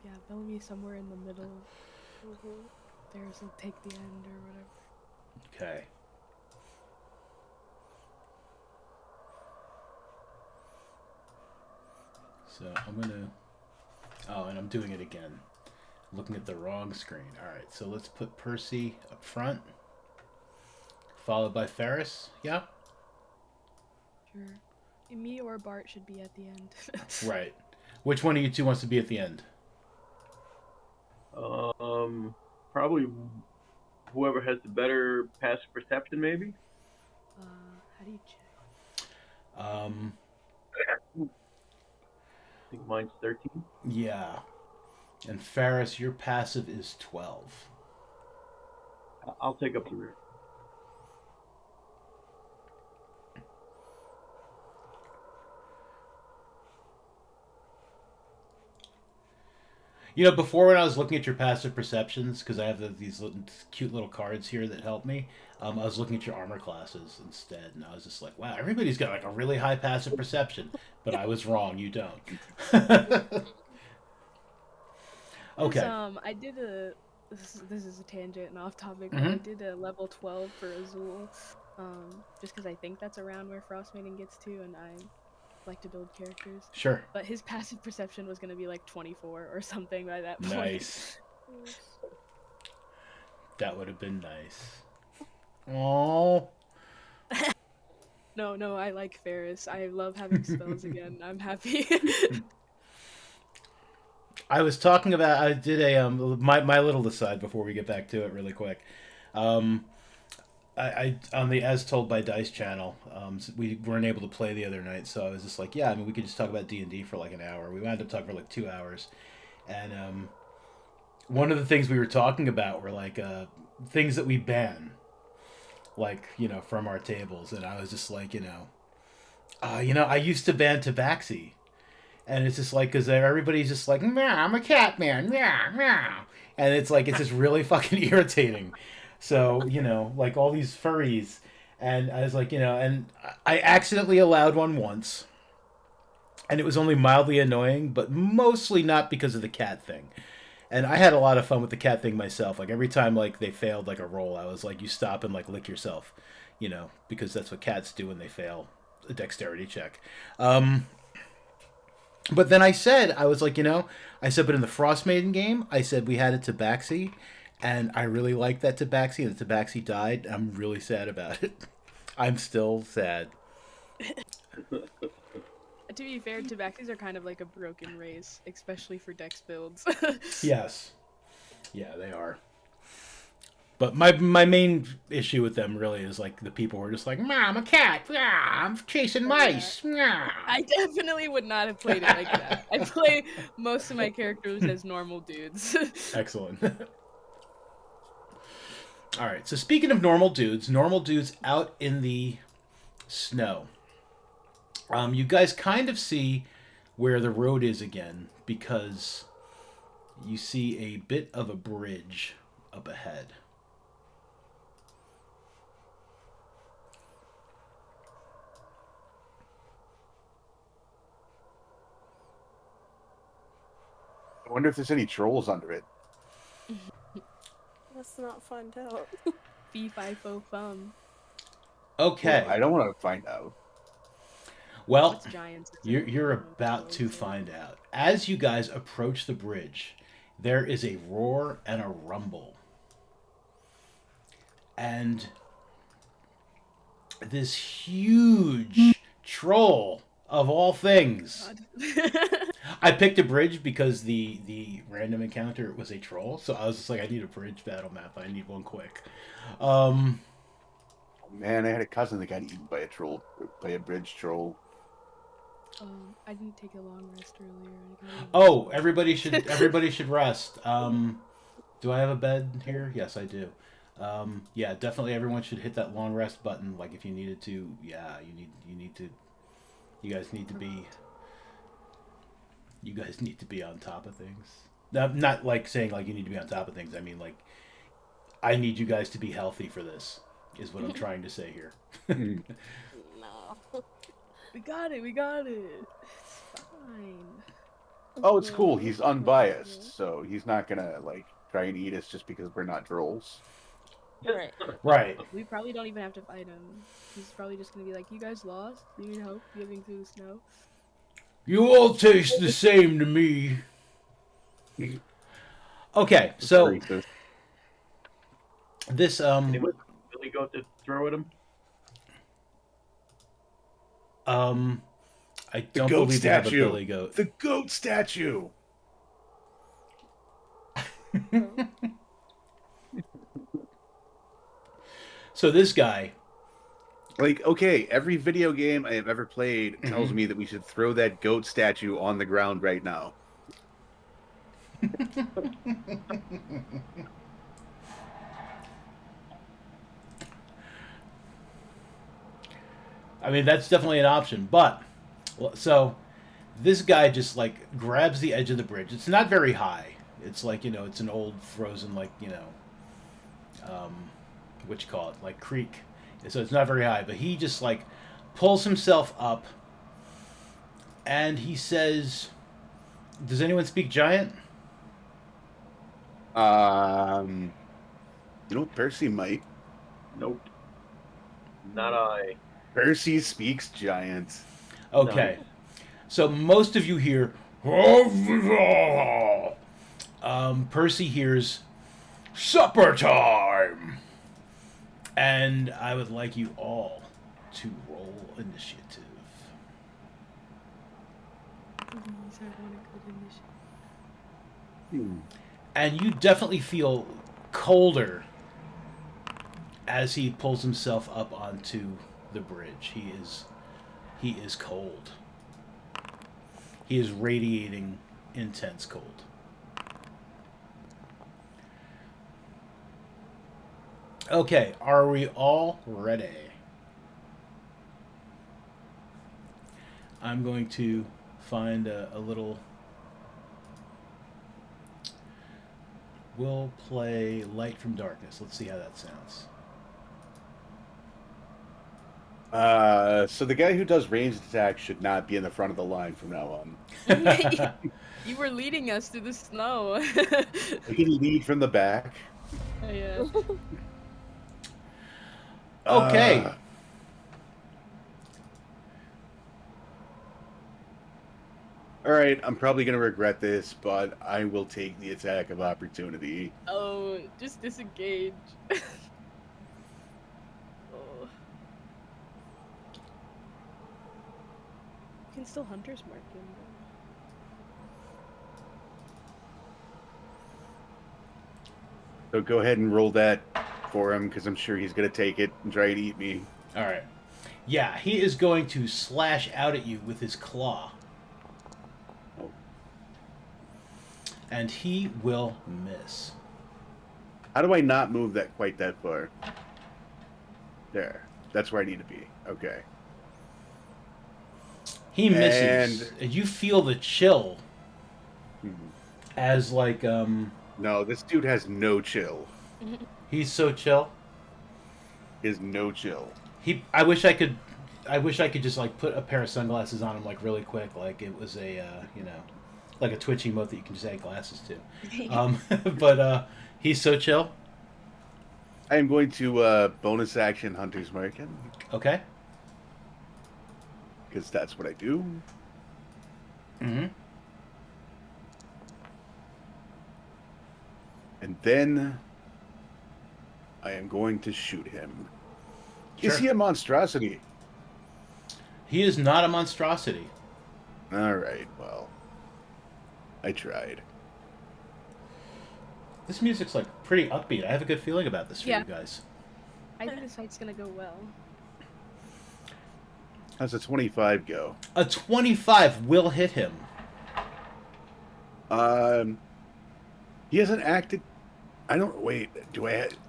yeah, Bellamy somewhere in the middle. Mm-hmm. Ferris will take the end or whatever. Okay. So I'm gonna. Oh, and I'm doing it again. Looking at the wrong screen. All right. So let's put Percy up front, followed by Ferris. Yeah. Sure. Me or Bart should be at the end. Right. Which one of you two wants to be at the end? Probably whoever has the better passive perception, maybe. How do you check? I think mine's 13. Yeah. And Ferris, your passive is 12. I'll take up the rear. Before when I was looking at your passive perceptions, because I have these cute little cards here that help me, I was looking at your armor classes instead, and I was just like, wow, everybody's got like a really high passive perception, but I was wrong. You don't. Okay. I did a. This is a tangent and off topic, but I did a level 12 for Azul, just because I think that's around where Frostmaiden gets to, and I like to build characters. Sure. But his passive perception was gonna be like 24 or something by that point. Nice. That would have been nice. Oh. No, I like Ferris. I love having spells again. I'm happy. I was talking about. I did a my little aside before we get back to it really quick. I on the As Told by Dice channel, we weren't able to play the other night, so I was just like, yeah, I mean, we could just talk about D&D for like an hour. We wound up talking for like 2 hours, and one of the things we were talking about were like things that we ban, like from our tables, and I was just like, I used to ban Tabaxi. And it's just like, because everybody's just like, meow, I'm a cat man, meow, meow. And it's like, it's just really fucking irritating. So, like all these furries. And I was like, and I accidentally allowed one once. And it was only mildly annoying, but mostly not because of the cat thing. And I had a lot of fun with the cat thing myself. Like every time like they failed like a roll, I was like, you stop and like lick yourself, because that's what cats do when they fail a dexterity check. But then I was like, I said, but in the Frostmaiden game, I said we had a Tabaxi, and I really liked that Tabaxi, and the Tabaxi died. I'm really sad about it. I'm still sad. To be fair, Tabaxis are kind of like a broken race, especially for dex builds. Yes. Yeah, they are. But my main issue with them really is like the people who are just like, "Mom, I'm a cat. Ah, I'm chasing mice." Ah." I definitely would not have played it like that. I play most of my characters as normal dudes. Excellent. All right. So speaking of normal dudes out in the snow. You guys kind of see where the road is again because you see a bit of a bridge up ahead. I wonder if there's any trolls under it. Let's not find out. Fee fi fo fum. Okay. Well, I don't want to find out. Well, What's giants? you're about to find out. As you guys approach the bridge, there is a roar and a rumble. And this huge troll of all things. I picked a bridge because the random encounter was a troll, so I was just like, I need a bridge battle map. I need one quick. Man, I had a cousin that got eaten by a bridge troll. I didn't take a long rest earlier. Oh, everybody should rest. Do I have a bed here? Yes, I do. Yeah, definitely everyone should hit that long rest button. Like if you needed to, yeah, you guys need to be on top of things. Not like saying like you need to be on top of things. I mean like I need you guys to be healthy for this. Is what I'm trying to say here. No. We got it. It's fine. Oh, it's cool. He's unbiased, so he's not gonna like try and eat us just because we're not trolls. Right. Right. We probably don't even have to fight him. He's probably just gonna be like, "You guys lost. You need help getting through the snow." You all taste the same to me. Okay, so this Anyone really go to throw at him? I don't believe they have a billy goat. The goat statue. So this guy, Like, okay, every video game I have ever played tells me that we should throw that goat statue on the ground right now. I mean, that's definitely an option. But so this guy just like grabs the edge of the bridge. It's not very high. It's like it's an old frozen what you call it, like creek. So it's not very high. But he just like pulls himself up, and he says, "Does anyone speak giant?" Percy might. Nope. Not I. Percy speaks giant. Okay. No. So most of you hear, Percy hears, supper time! And I would like you all to roll initiative. Please, I want a good initiative. And you definitely feel colder as he pulls himself up onto the bridge. He is cold. He is radiating intense cold. Okay, are we all ready? I'm going to find a little... We'll play Light from Darkness. Let's see how that sounds. So the guy who does ranged attacks should not be in the front of the line from now on. You were leading us through the snow. We can lead from the back. Yeah. All right, I'm probably gonna regret this, but I will take the attack of opportunity. Oh, just disengage. Oh. You can still Hunter's Mark him, though. So go ahead and roll that for him, because I'm sure he's gonna take it and try to eat me. All right. Yeah, he is going to slash out at you with his claw. Oh. And he will miss. How do I not move that quite that far? There. That's where I need to be. Okay. He misses. And you feel the chill as like No, this dude has no chill. he's so chill. He has no chill. I wish I could just like put a pair of sunglasses on him like really quick, like it was a like a Twitch emote that you can just add glasses to. But he's so chill. I am going to bonus action Hunter's Mark him, Okay. because that's what I do. Mm-hmm. And then I am going to shoot him. Sure. Is he a monstrosity? He is not a monstrosity. All right, well, I tried. This music's like pretty upbeat. I have a good feeling about this for Yeah. you guys. I think this fight's gonna go well. How's a 25 go? A 25 will hit him. He hasn't acted. I don't wait.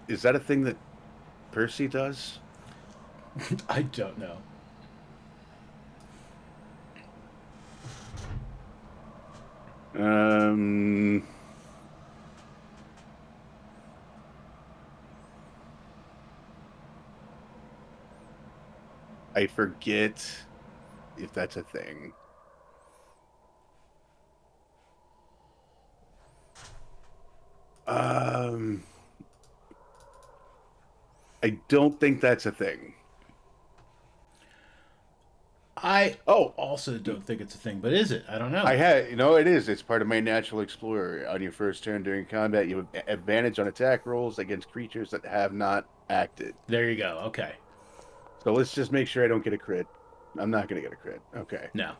Is that a thing that Percy does? I don't know. I forget if that's a thing. I don't think that's a thing. I also don't think it's a thing, but is it? I don't know. It is. It's part of my natural explorer. On your first turn during combat, you have advantage on attack rolls against creatures that have not acted. There you go. Okay. So let's just make sure I don't get a crit. I'm not going to get a crit. Okay. No.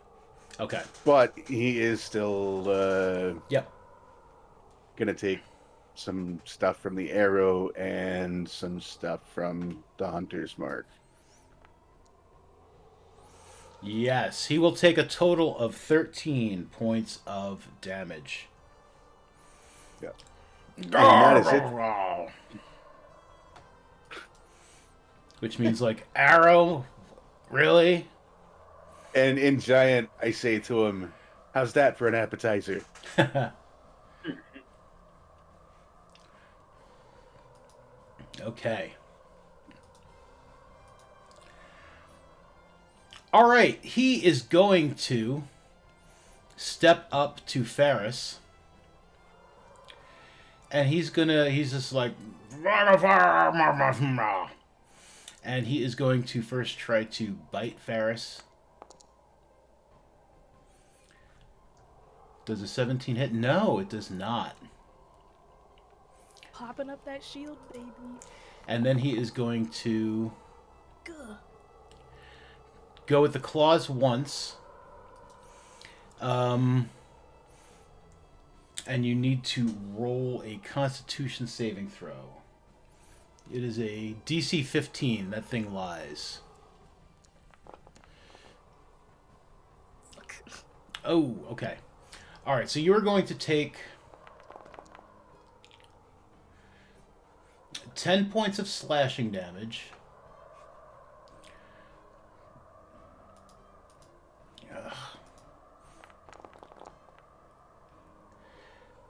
Okay. But he is still Yep. going to take some stuff from the arrow and some stuff from the Hunter's Mark. Yes, he will take a total of 13 points of damage. Yeah. And that is it. Which means, like, arrow? Really? And in Giant, I say to him, how's that for an appetizer? Okay. All right, he is going to step up to Ferris. And he's just like... And he is going to first try to bite Ferris. Does a 17 hit? No, it does not. Popping up that shield, baby. And then he is going to Gah. go with the claws once. And you need to roll a Constitution saving throw. It is a DC 15. That thing lies. Oh, okay. All right, so you're going to take 10 points of slashing damage. Ugh.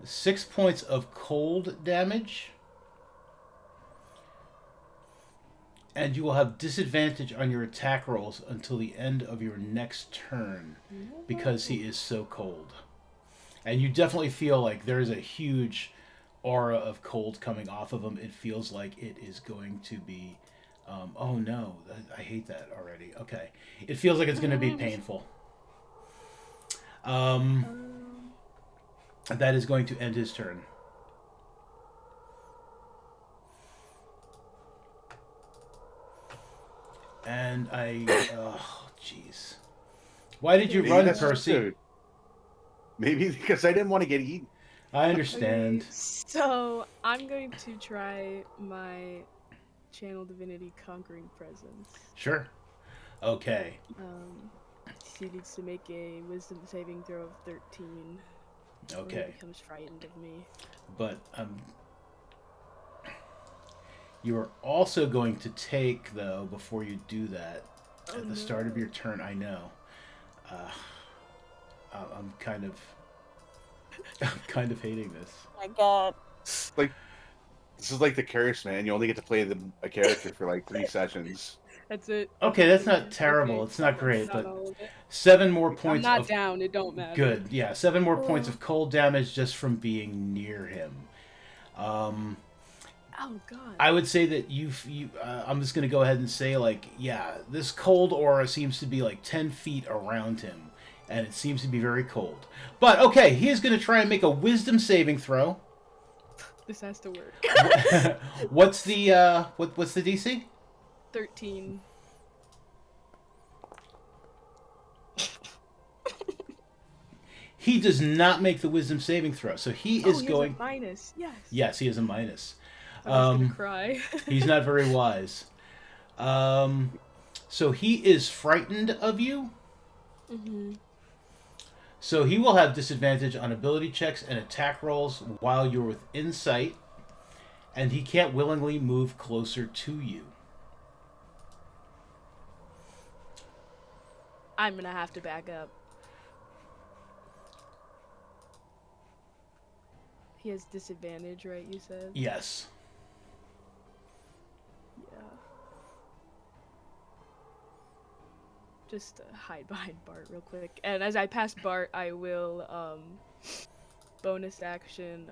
6 points of cold damage. And you will have disadvantage on your attack rolls until the end of your next turn because he is so cold. And you definitely feel like there's a huge aura of cold coming off of him. It feels like it is going to be... oh no, I hate that already. Okay. It feels like it's going to be painful. That is going to end his turn. And oh, jeez. Why did you Maybe run, that's Percy? good. Maybe because I didn't want to get eaten. I understand. Okay, so I'm going to try my Channel Divinity Conquering Presence. Sure. Okay. She needs to make a Wisdom saving throw of 13. Or Okay. he becomes frightened of me. But you are also going to take, though, before you do that, at the start of your turn. I know. I'm kind of hating this. Oh my god. Like, this is like the curse, man. You only get to play a character for like 3 sessions. That's it. Okay, that's not terrible. Okay, It's not great, not but all of it. 7 more I'm points not of down. It don't matter. good. Yeah, 7 more points of cold damage just from being near him. Oh god. I would say that I'm just going to go ahead and say, like, yeah, this cold aura seems to be like 10 feet around him, and it seems to be very cold. But, okay, he is going to try and make a wisdom saving throw. This has to work. What's the DC? 13. He does not make the wisdom saving throw, so he is going... Has a minus. Yes. Yes, he has a minus. I was gonna cry. He's not very wise. So he is frightened of you. Mm-hmm. So he will have disadvantage on ability checks and attack rolls while you're within sight, and he can't willingly move closer to you. I'm gonna have to back up. He has disadvantage, right? You said. Yes. Yeah. Just hide behind Bart real quick, and as I pass Bart, I will bonus action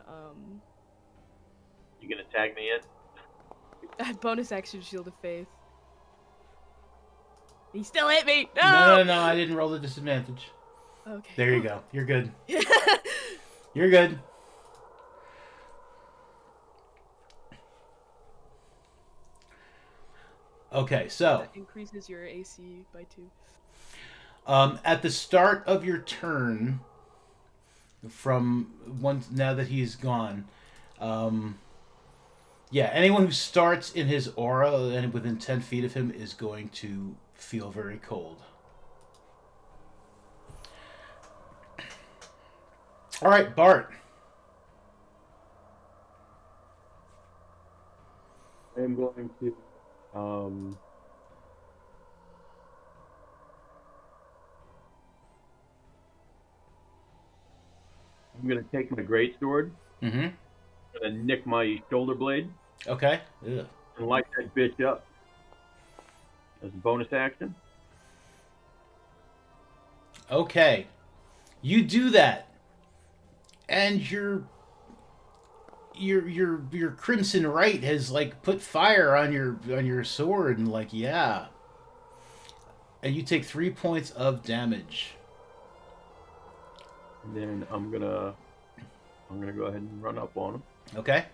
You gonna tag me in? bonus action Shield of Faith. He still hit me. No, I didn't roll the disadvantage. Okay. There you go. You're good. You're good. Okay, so That increases your AC by 2. at the start of your turn, now that he's gone, yeah, anyone who starts in his aura and within 10 feet of him is going to feel very cold. All right, Bart. I am going to I'm gonna take my greatsword. Mm-hmm. I'm gonna nick my shoulder blade Okay. Ugh. and light that bitch up as a bonus action. Okay. You do that, and your crimson right has like put fire on your sword, and like, yeah. And you take 3 points of damage. And then I'm gonna go ahead and run up on him, Okay.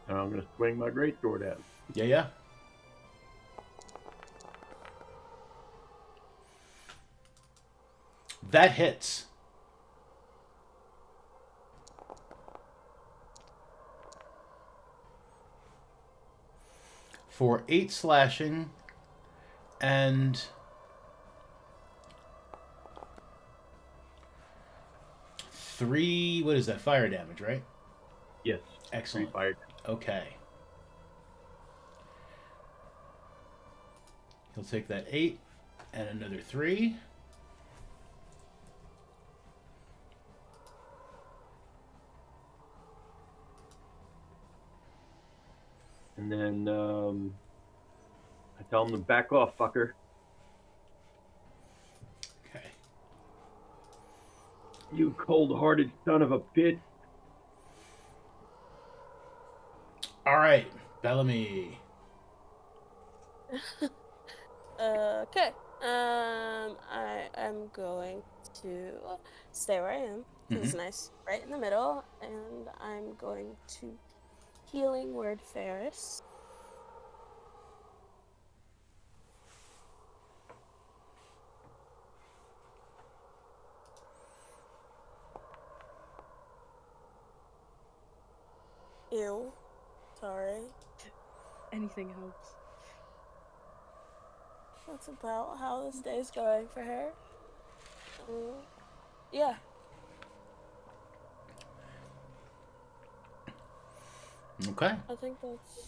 and I'm gonna swing my greatsword at him. Yeah. That hits. For 8 slashing and 3, what is that, fire damage, right? Yes. Excellent. Fired. Okay. He'll take that 8 and another 3. And then I tell him to back off, fucker. Okay. You cold-hearted son of a bitch. All right, Bellamy. Okay. I am going to stay where I am. It's nice, right in the middle, and I'm going to healing word Ferris. Ew. Sorry. Anything helps. That's about how this day's going for her. Yeah. Okay. I think that's...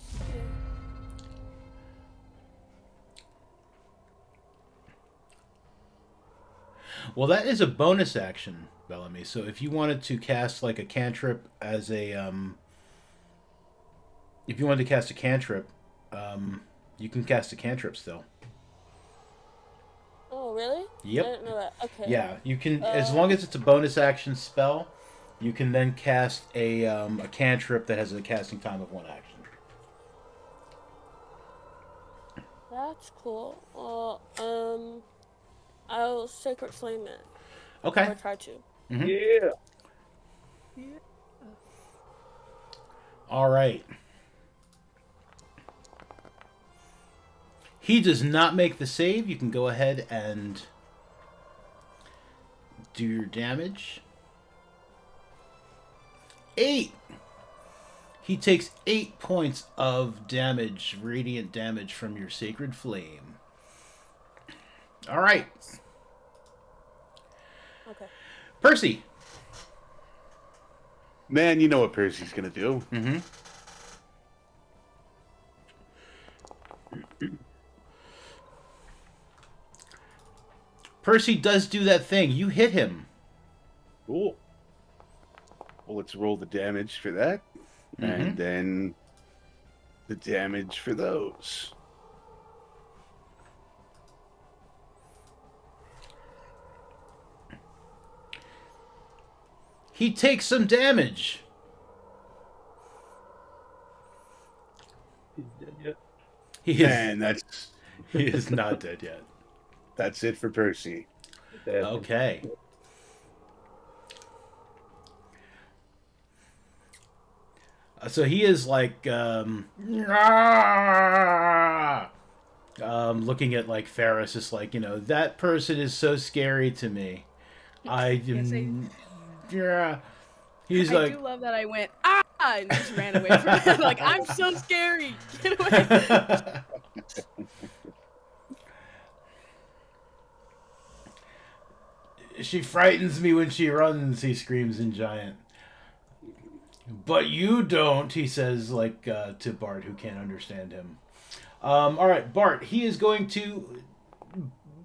Well, that is a bonus action, Bellamy. So if you wanted to cast like a cantrip as a if you wanted to cast a cantrip, you can cast a cantrip still. Oh, really? Yep. I didn't know that. Okay. Yeah, you can, as long as it's a bonus action spell, you can then cast a cantrip that has a casting time of 1 action. That's cool. I'll Sacred Flame it. Okay. Or try to. Yeah. All right. He does not make the save. You can go ahead and do your damage. 8. He takes 8 points of damage, radiant damage from your sacred flame. All right. Okay. Percy. Man, you know what Percy's gonna do. Mm-hmm. Percy does do that thing. You hit him. Cool. Well, let's roll the damage for that. And then the damage for those. He takes some damage. He's dead yet? He is, And that's he is not dead yet. that's it for Percy. Dead. Okay. So he is like looking at like Ferris, just like, that person is so scary to me. Yeah. He's I like, do love that I went, and just ran away from him. Like, I'm so scary. Get away. she frightens me when she runs, he screams in Giant. But you don't, he says, like, to Bart, who can't understand him. All right, Bart, he is going to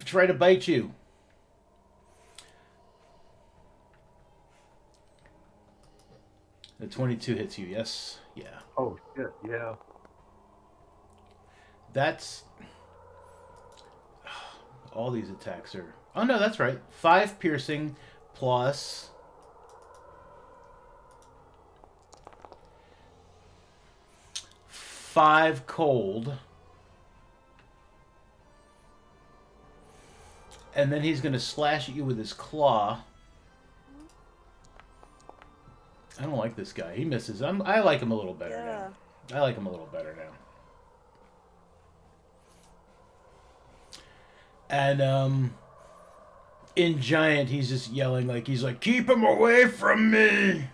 try to bite you. The 22 hits you, yes? Yeah. Oh, shit, yeah. That's... all these attacks are... oh, no, that's right. 5 piercing plus... 5 cold. And then he's going to slash at you with his claw. I don't like this guy. He misses. I like him a little better now. I like him a little better now. And in Giant, he's just yelling like, he's like, keep him away from me!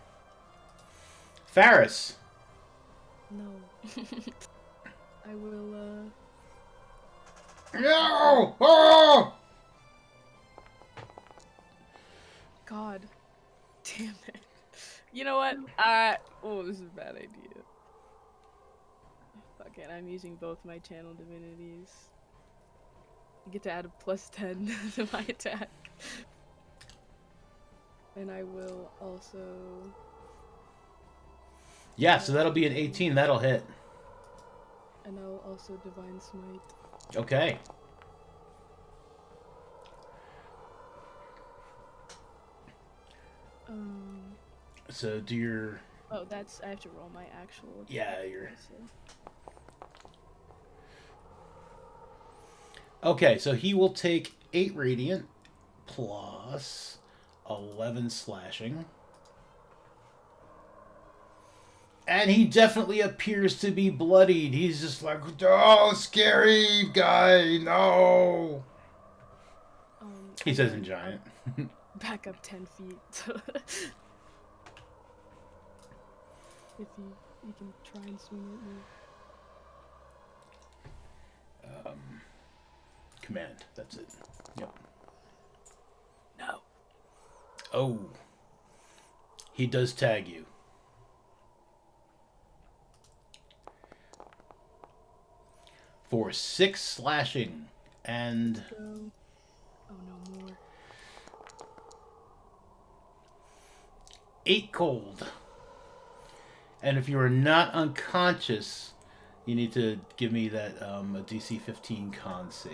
Ferris. No. I will, No! Oh! God. Damn it. You know what? Oh, this is a bad idea. Fuck it, I'm using both my channel divinities. I get to add a +10 to my attack. And I will also... yeah, so that'll be an 18. That'll hit. and I'll also Divine Smite. Okay. So do your... oh, that's... I have to roll my actual... yeah, your... okay, so he will take 8 radiant plus 11 slashing. And he definitely appears to be bloodied. He's just like, oh, scary guy, no. He says in giant. Back up 10 feet. If you can try and swing at me. Command, that's it. Yep. No. Oh. He does tag you. For 6 slashing and Go. Oh, no more. 8 cold. And if you are not unconscious, you need to give me that a DC 15 con save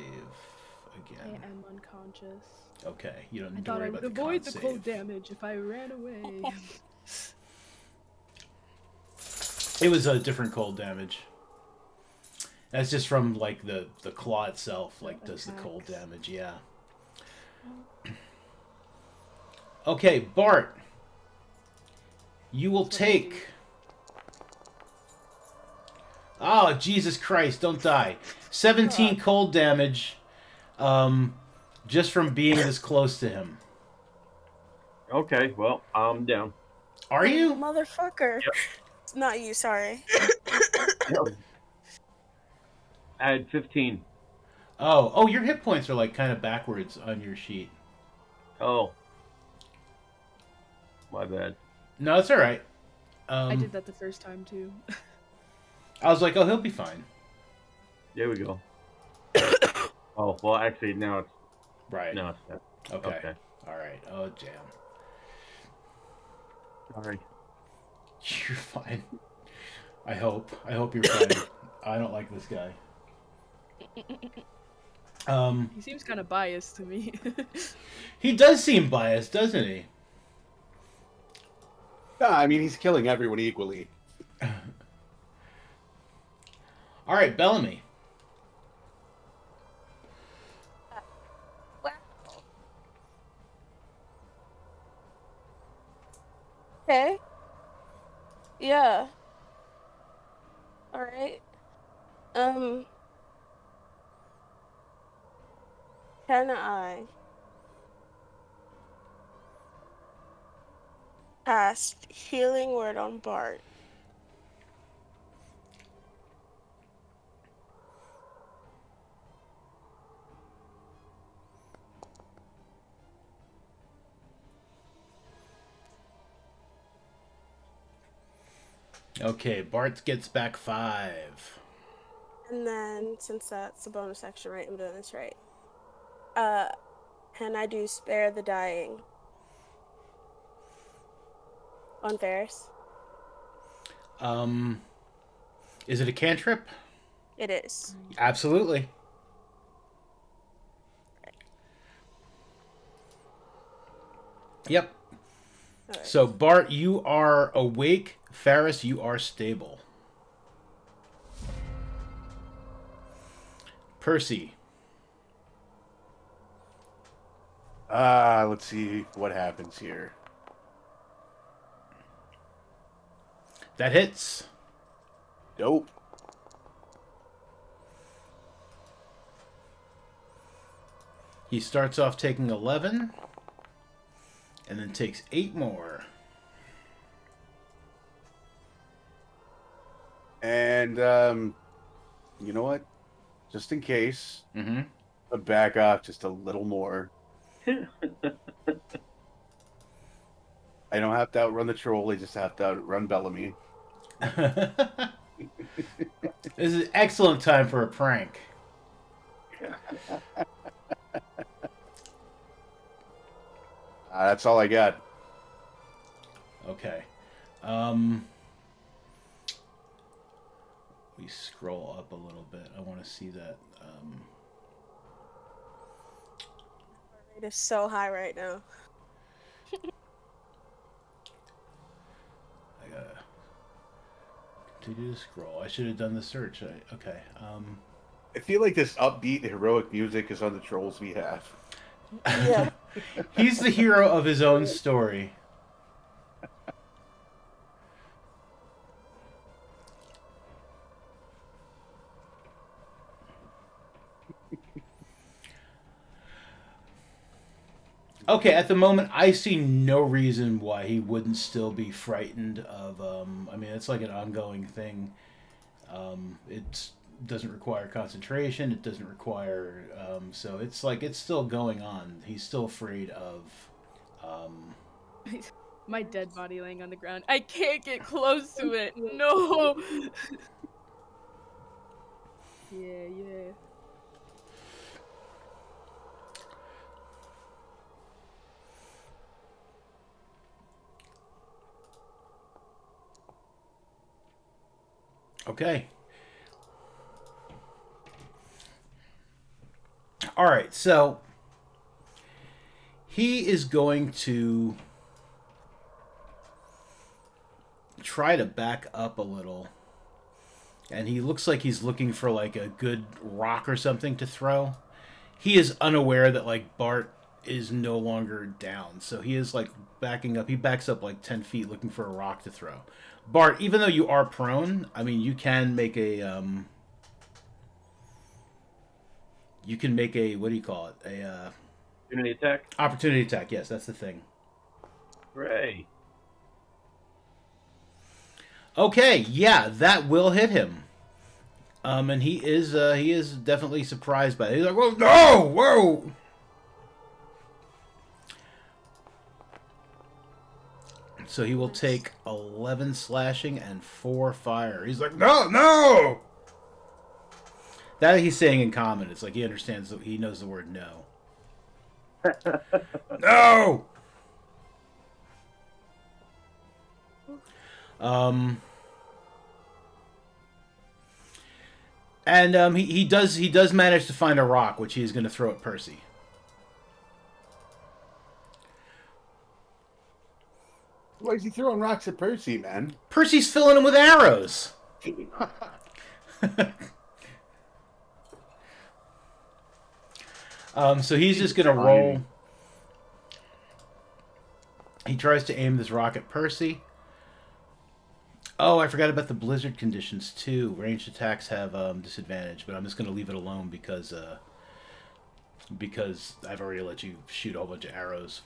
I again. am unconscious. Okay, you don't I need to thought worry I about would the con avoid the cold save. damage if I ran away. It was a different cold damage. That's just from like the claw itself, like does the cold Attacks. damage, yeah. Okay, Bart. You will That's what I do. take. Oh, Jesus Christ, don't die. 17 cold damage just from being this close to him. Okay, well, I'm down. Are you? Motherfucker. Yep. It's not you, sorry. I had 15. Oh, your hit points are like kind of backwards on your sheet. Oh. My bad. No, it's all right. I did that the first time too. I was like, oh, he'll be fine. There we go. Oh, well, actually, now it's... Right. No, it's not. Okay. All right. Oh, jam. Sorry. You're fine. I hope. I hope you're fine. I don't like this guy. He seems kind of biased to me. He does seem biased, doesn't he? Yeah, I mean, he's killing everyone equally. All right, Bellamy. Wow. Okay. Yeah. Alright. Can I cast Healing Word on Bart? Okay, Bart gets back 5. And then, since that's a bonus action, right? I'm doing this right. Can I do Spare the Dying on Ferris? Is it a cantrip? It is. Absolutely. Yep. Alright. So, Bart, you are awake. Ferris, you are stable. Percy. Let's see what happens here. That hits. Dope. He starts off taking 11. And then takes 8 more. And, you know what? Just in case, Mm-hmm. I'll back off just a little more. I don't have to outrun the troll, I just have to outrun Bellamy. This is an excellent time for a prank. That's all I got. Okay. We scroll up a little bit. I want to see that. It is so high right now. I gotta continue to scroll. I should have done the search. Okay. I feel like this upbeat, heroic music is on the troll's behalf. Yeah. He's the hero of his own story. Okay, at the moment, I see no reason why he wouldn't still be frightened of. I mean, it's like an ongoing thing. It doesn't require concentration. It doesn't require. So it's like it's still going on. He's still afraid of. Um, My dead body laying on the ground. I can't get close to it. No. Yeah. okay. All right. So he is going to try to back up a little. And he looks like he's looking for like a good rock or something to throw. He is unaware that like Bart is no longer down. So he is like backing up. He backs up like 10 feet looking for a rock to throw. Bart, even though you are prone, I mean, you can make a what do you call it? A Opportunity attack. opportunity attack. Yes, that's the thing. Hooray. Okay, yeah, that will hit him. And he is definitely surprised by it. He's like, "Whoa, no, whoa!" So he will take 11 slashing and 4 fire. He's like, "No, no!" That he's saying in common. It's like he understands. He knows the word no. No. And he does manage to find a rock, which he is going to throw at Percy. Why is he throwing rocks at Percy, man? Percy's filling him with arrows. So he's just going to roll. He tries to aim this rock at Percy. Oh, I forgot about the blizzard conditions too. Ranged attacks have disadvantage, but I'm just going to leave it alone because I've already let you shoot a whole bunch of arrows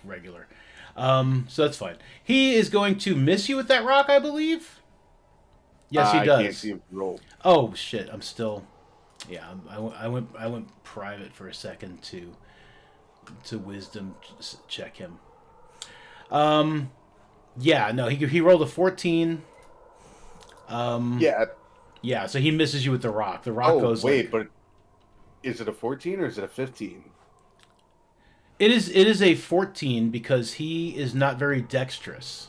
regular. So that's fine. He is going to miss you with that rock, I believe. Yes, he does. I can't see him roll. Oh shit! I'm still. Yeah, I went private for a second to wisdom check him. Yeah, no, he rolled a 14. Yeah. Yeah, so he misses you with the rock. The rock goes. Wait, but is it a 14 or is it a 15? It is a 14 because he is not very dexterous.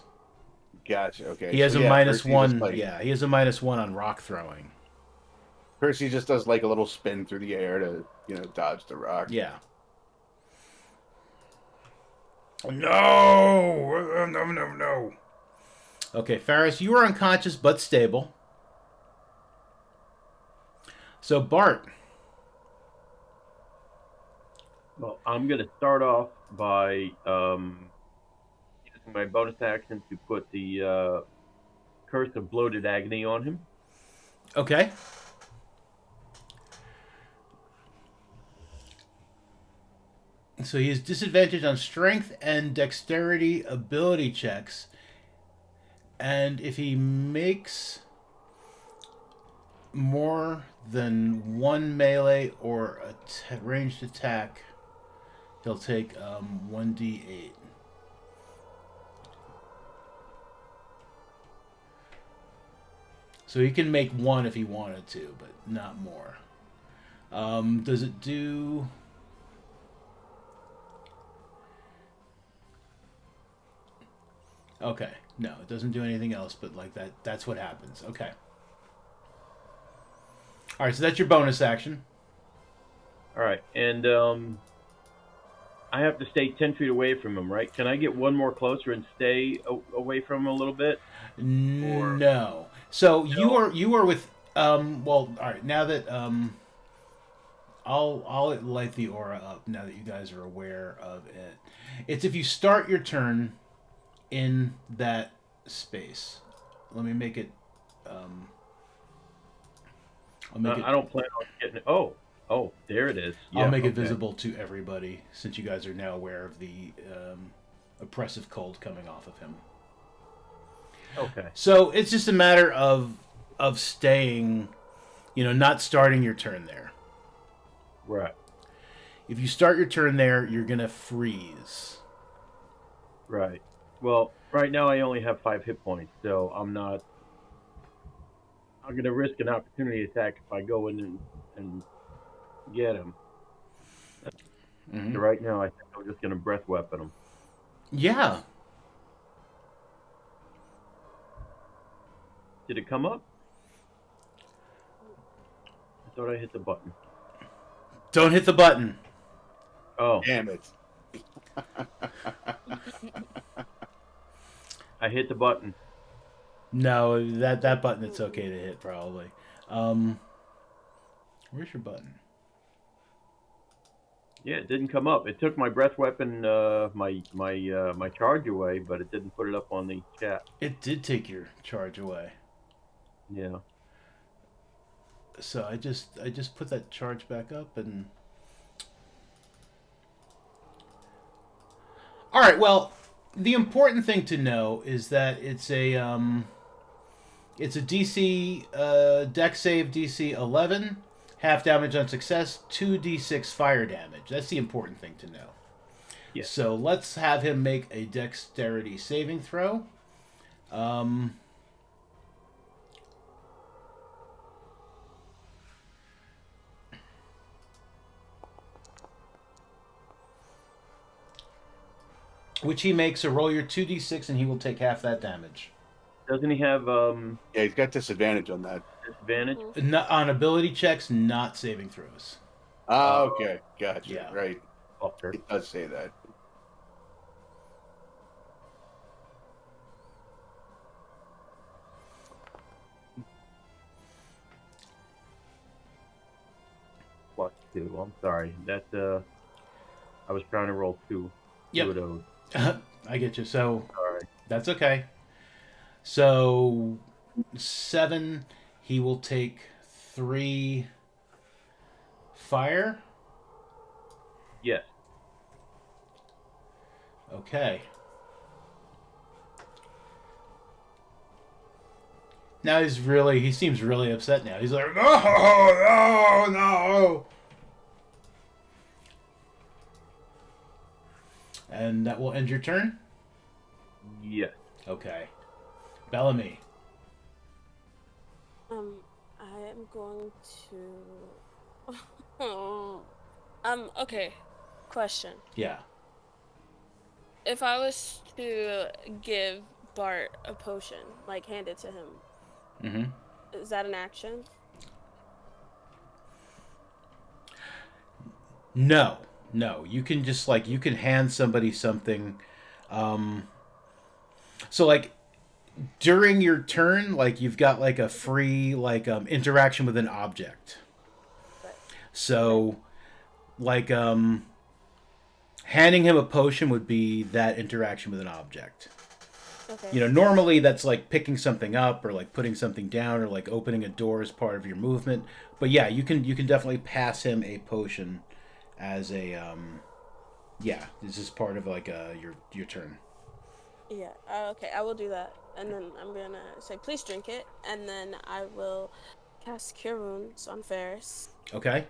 Gotcha. Okay. He has a Percy -1. Yeah, he has a -1 on rock throwing. Percy just does like a little spin through the air to, dodge the rock. Yeah. No. Okay, Ferris, you are unconscious but stable. So Bart. Well, I'm going to start off by using my bonus action to put the Curse of Bloated Agony on him. Okay. So he has disadvantage on strength and dexterity ability checks. And if he makes more than one melee or a ranged attack, he'll take 1d8. So he can make one if he wanted to, but not more. Does it do... Okay. No, it doesn't do anything else, but like that's what happens. Okay. All right, so that's your bonus action. All right, and I have to stay 10 feet away from him, right? Can I get one more closer and stay away from him a little bit? No. So you are with well, all right. Now that I'll light the aura up now that you guys are aware of it. It's if you start your turn in that space. Let me make it. I'll make it. I don't plan on getting it. Oh, there it is. I'll Yeah, make it okay. visible to everybody since you guys are now aware of the oppressive cold coming off of him. Okay. So it's just a matter of staying, not starting your turn there. Right. If you start your turn there, you're gonna freeze. Right. Well, right now I only have 5 hit points, so I'm going to risk an opportunity attack if I go in and get him. Mm-hmm. So right now I think I'm just going to breath weapon him. Yeah. Did it come up? I thought I hit the button. Don't hit the button. Oh, Damn it. I hit the button. No, that button it's okay to hit probably. Where's your button? Yeah, it didn't come up. It took my breath weapon, my charge away, but it didn't put it up on the chat. It did take your charge away. Yeah. So I just put that charge back up and. All right. Well, the important thing to know is that it's a DC deck save DC 11, half damage on success, 2d6 fire damage. That's the important thing to know. Yeah. So let's have him make a dexterity saving throw. Which he makes. So roll your 2d6 and he will take half that damage. Doesn't he have Yeah, he's got disadvantage on that. disadvantage? Not, on ability checks, not saving throws. Oh, okay. Gotcha. Yeah. Right. Fucker. It does say that. +2. I'm sorry. That I was trying to roll 2. Yep. 2 of those. I get you. So Sorry. that's okay. So 7, he will take 3 fire. Yes. Okay. Now he seems really upset now. He's like, no. And that will end your turn? Yes. Okay. Bellamy. I am going to. Okay. Question. Yeah. If I was to give Bart a potion, like hand it to him, Mm-hmm. is that an action? No. You can just you can hand somebody something. So during your turn, you've got a free interaction with an object. Right. So handing him a potion would be that interaction with an object. Okay. Normally that's picking something up or putting something down or opening a door as part of your movement. But yeah, you can definitely pass him a potion as a this is part of your turn. Yeah. Okay. I will do that, and then I'm gonna say, "Please drink it," and then I will cast Cure Wounds on Ferris. Okay.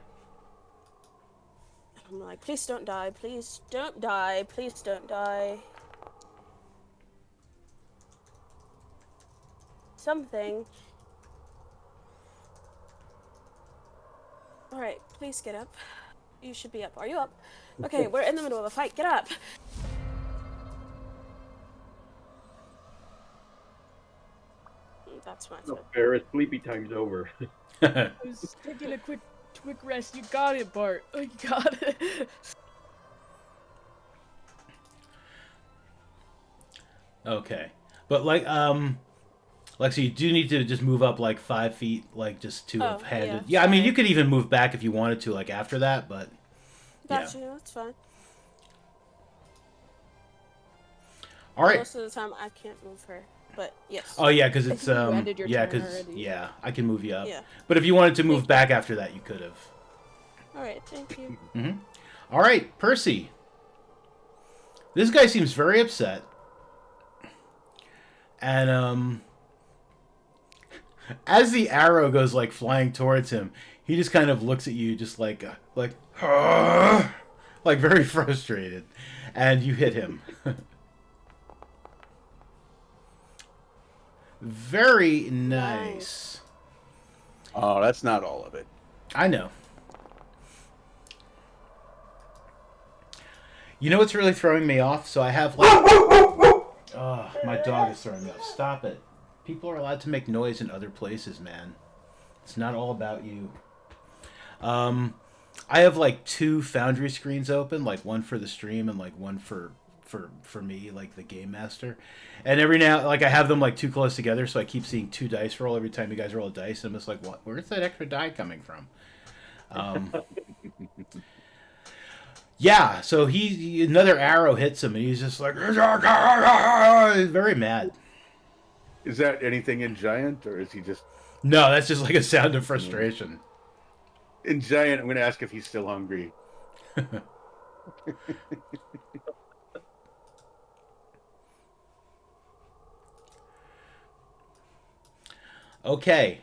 I'm like, "Please don't die. Please don't die. Please don't die." Something. All right. Please get up. You should be up. Are you up? Okay. We're in the middle of a fight. Get up. That's my turn. Ferris, sleepy time's over. I was taking a quick rest. You got it, Bart. Oh, you got it. Okay. But Like, so you do need to just move up like 5 feet, like just to have Oh, handed. yeah, Yeah, I mean, sorry. you could even move back if you wanted to, like after that, but yeah. Gotcha, that's fine. All right. Most of the time, I can't move her, but yes. Oh yeah, because I it's think you ended your yeah, turn because already. yeah, I can move you up. Yeah. But if you wanted to move Thank back after that, you could have. All right, thank you. Mm-hmm. All right, Percy. This guy seems very upset, and as the arrow goes like flying towards him, he just kind of looks at you, just like like very frustrated, and you hit him. Very nice. Oh, that's not all of it. I know. You know what's really throwing me off? So I have like... Oh, my dog is throwing me off. Stop it. People are allowed to make noise in other places, man. It's not all about you. I have like 2 Foundry screens open, like one for the stream and like one for me, like the game master. And every now, like I have them like too close together, so I keep seeing 2 dice roll every time you guys roll a dice, and I'm just like, what? Where's that extra die coming from? Yeah, so he another arrow hits him, and he's just like, he's very mad. Is that anything in Giant, or is he just... No, that's just like a sound of frustration. In Giant, I'm going to ask if he's still hungry. Okay.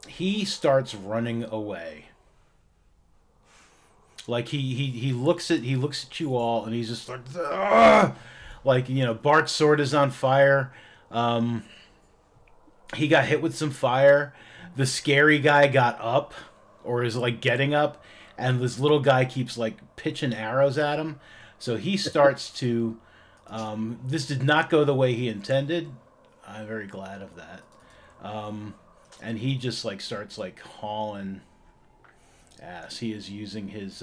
He starts running away. Like he looks at you all, and he's just like, ugh! Like, you know, Bart's sword is on fire. He got hit with some fire. The scary guy got up, or is like getting up, and this little guy keeps like pitching arrows at him. So he starts to. This did not go the way he intended. I'm very glad of that. And he just like starts like hauling ass. He is using his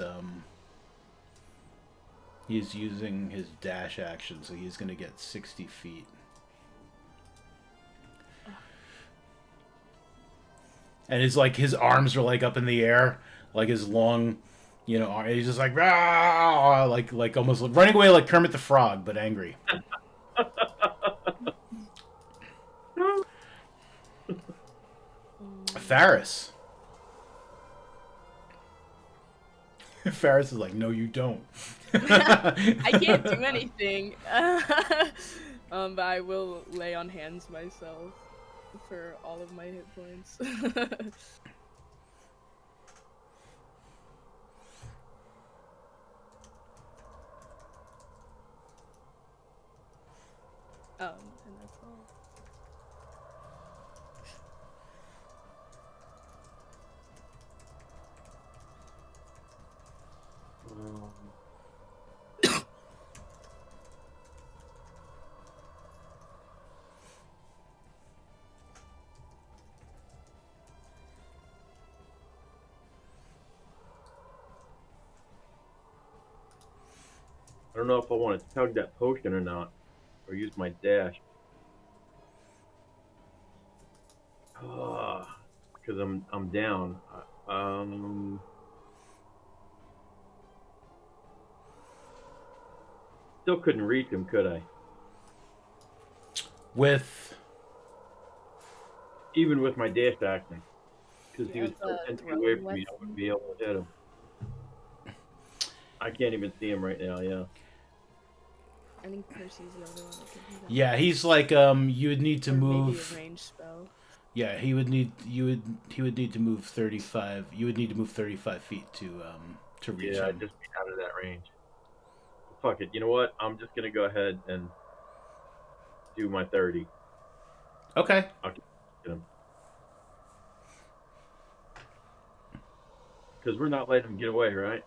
dash action, so he's gonna get 60 feet. And it's like his arms are like up in the air, like his long, you know, he's just like rah, like almost running away like Kermit the Frog, but angry. Ferris. Ferris is like, no, you don't. I can't do anything. But I will lay on hands myself for all of my hit points. And that's all. I don't know if I want to tug that potion or not, or use my dash. Because I'm down. Still couldn't reach him, could I? Even with my dash action, because he was so 10 feet away from me, I wouldn't be able to hit him. I can't even see him right now. Yeah. I think Percy's the only one that can do that. Yeah, he's like you would need to Or move. maybe a ranged spell. Yeah, he would need to move 35. You would need to move 35 feet to reach Yeah, him. just be out of that range. Fuck it. You know what? I'm just gonna go ahead and do my 30. Okay. I'll get him. Because we're not letting him get away, right?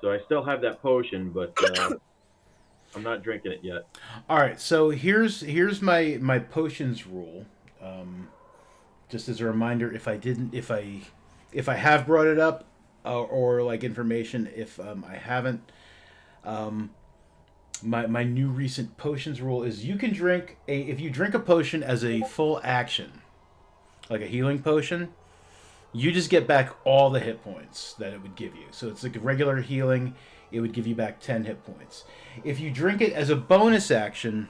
So I still have that potion, but I'm not drinking it yet. All right. So here's my potions rule. Just as a reminder, if I have brought it up, or like information, if I haven't, my new recent potions rule is you can drink if you drink a potion as a full action, like a healing potion, you just get back all the hit points that it would give you. So it's like a regular healing, it would give you back 10 hit points. If you drink it as a bonus action,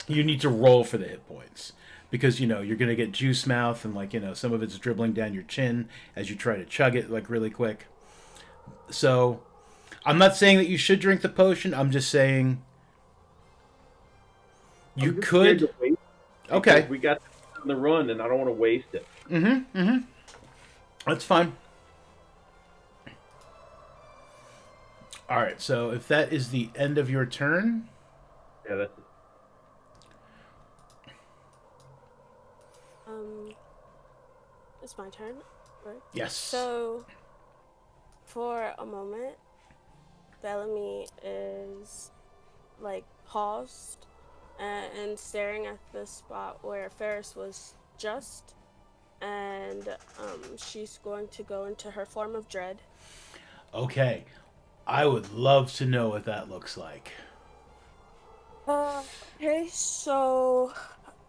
you need to roll for the hit points. Because, you're going to get juice mouth and, some of it's dribbling down your chin as you try to chug it, really quick. So, I'm not saying that you should drink the potion. I'm just saying you I'm just could. scared to waste it Okay. because we got on the run, and I don't want to waste it. That's fine. Alright, so if that is the end of your turn. Yeah, that's it. It's my turn, right? Yes. So, for a moment, Bellamy is, paused and staring at the spot where Ferris was just, and she's going to go into her form of dread. Okay. I would love to know what that looks like. Okay, so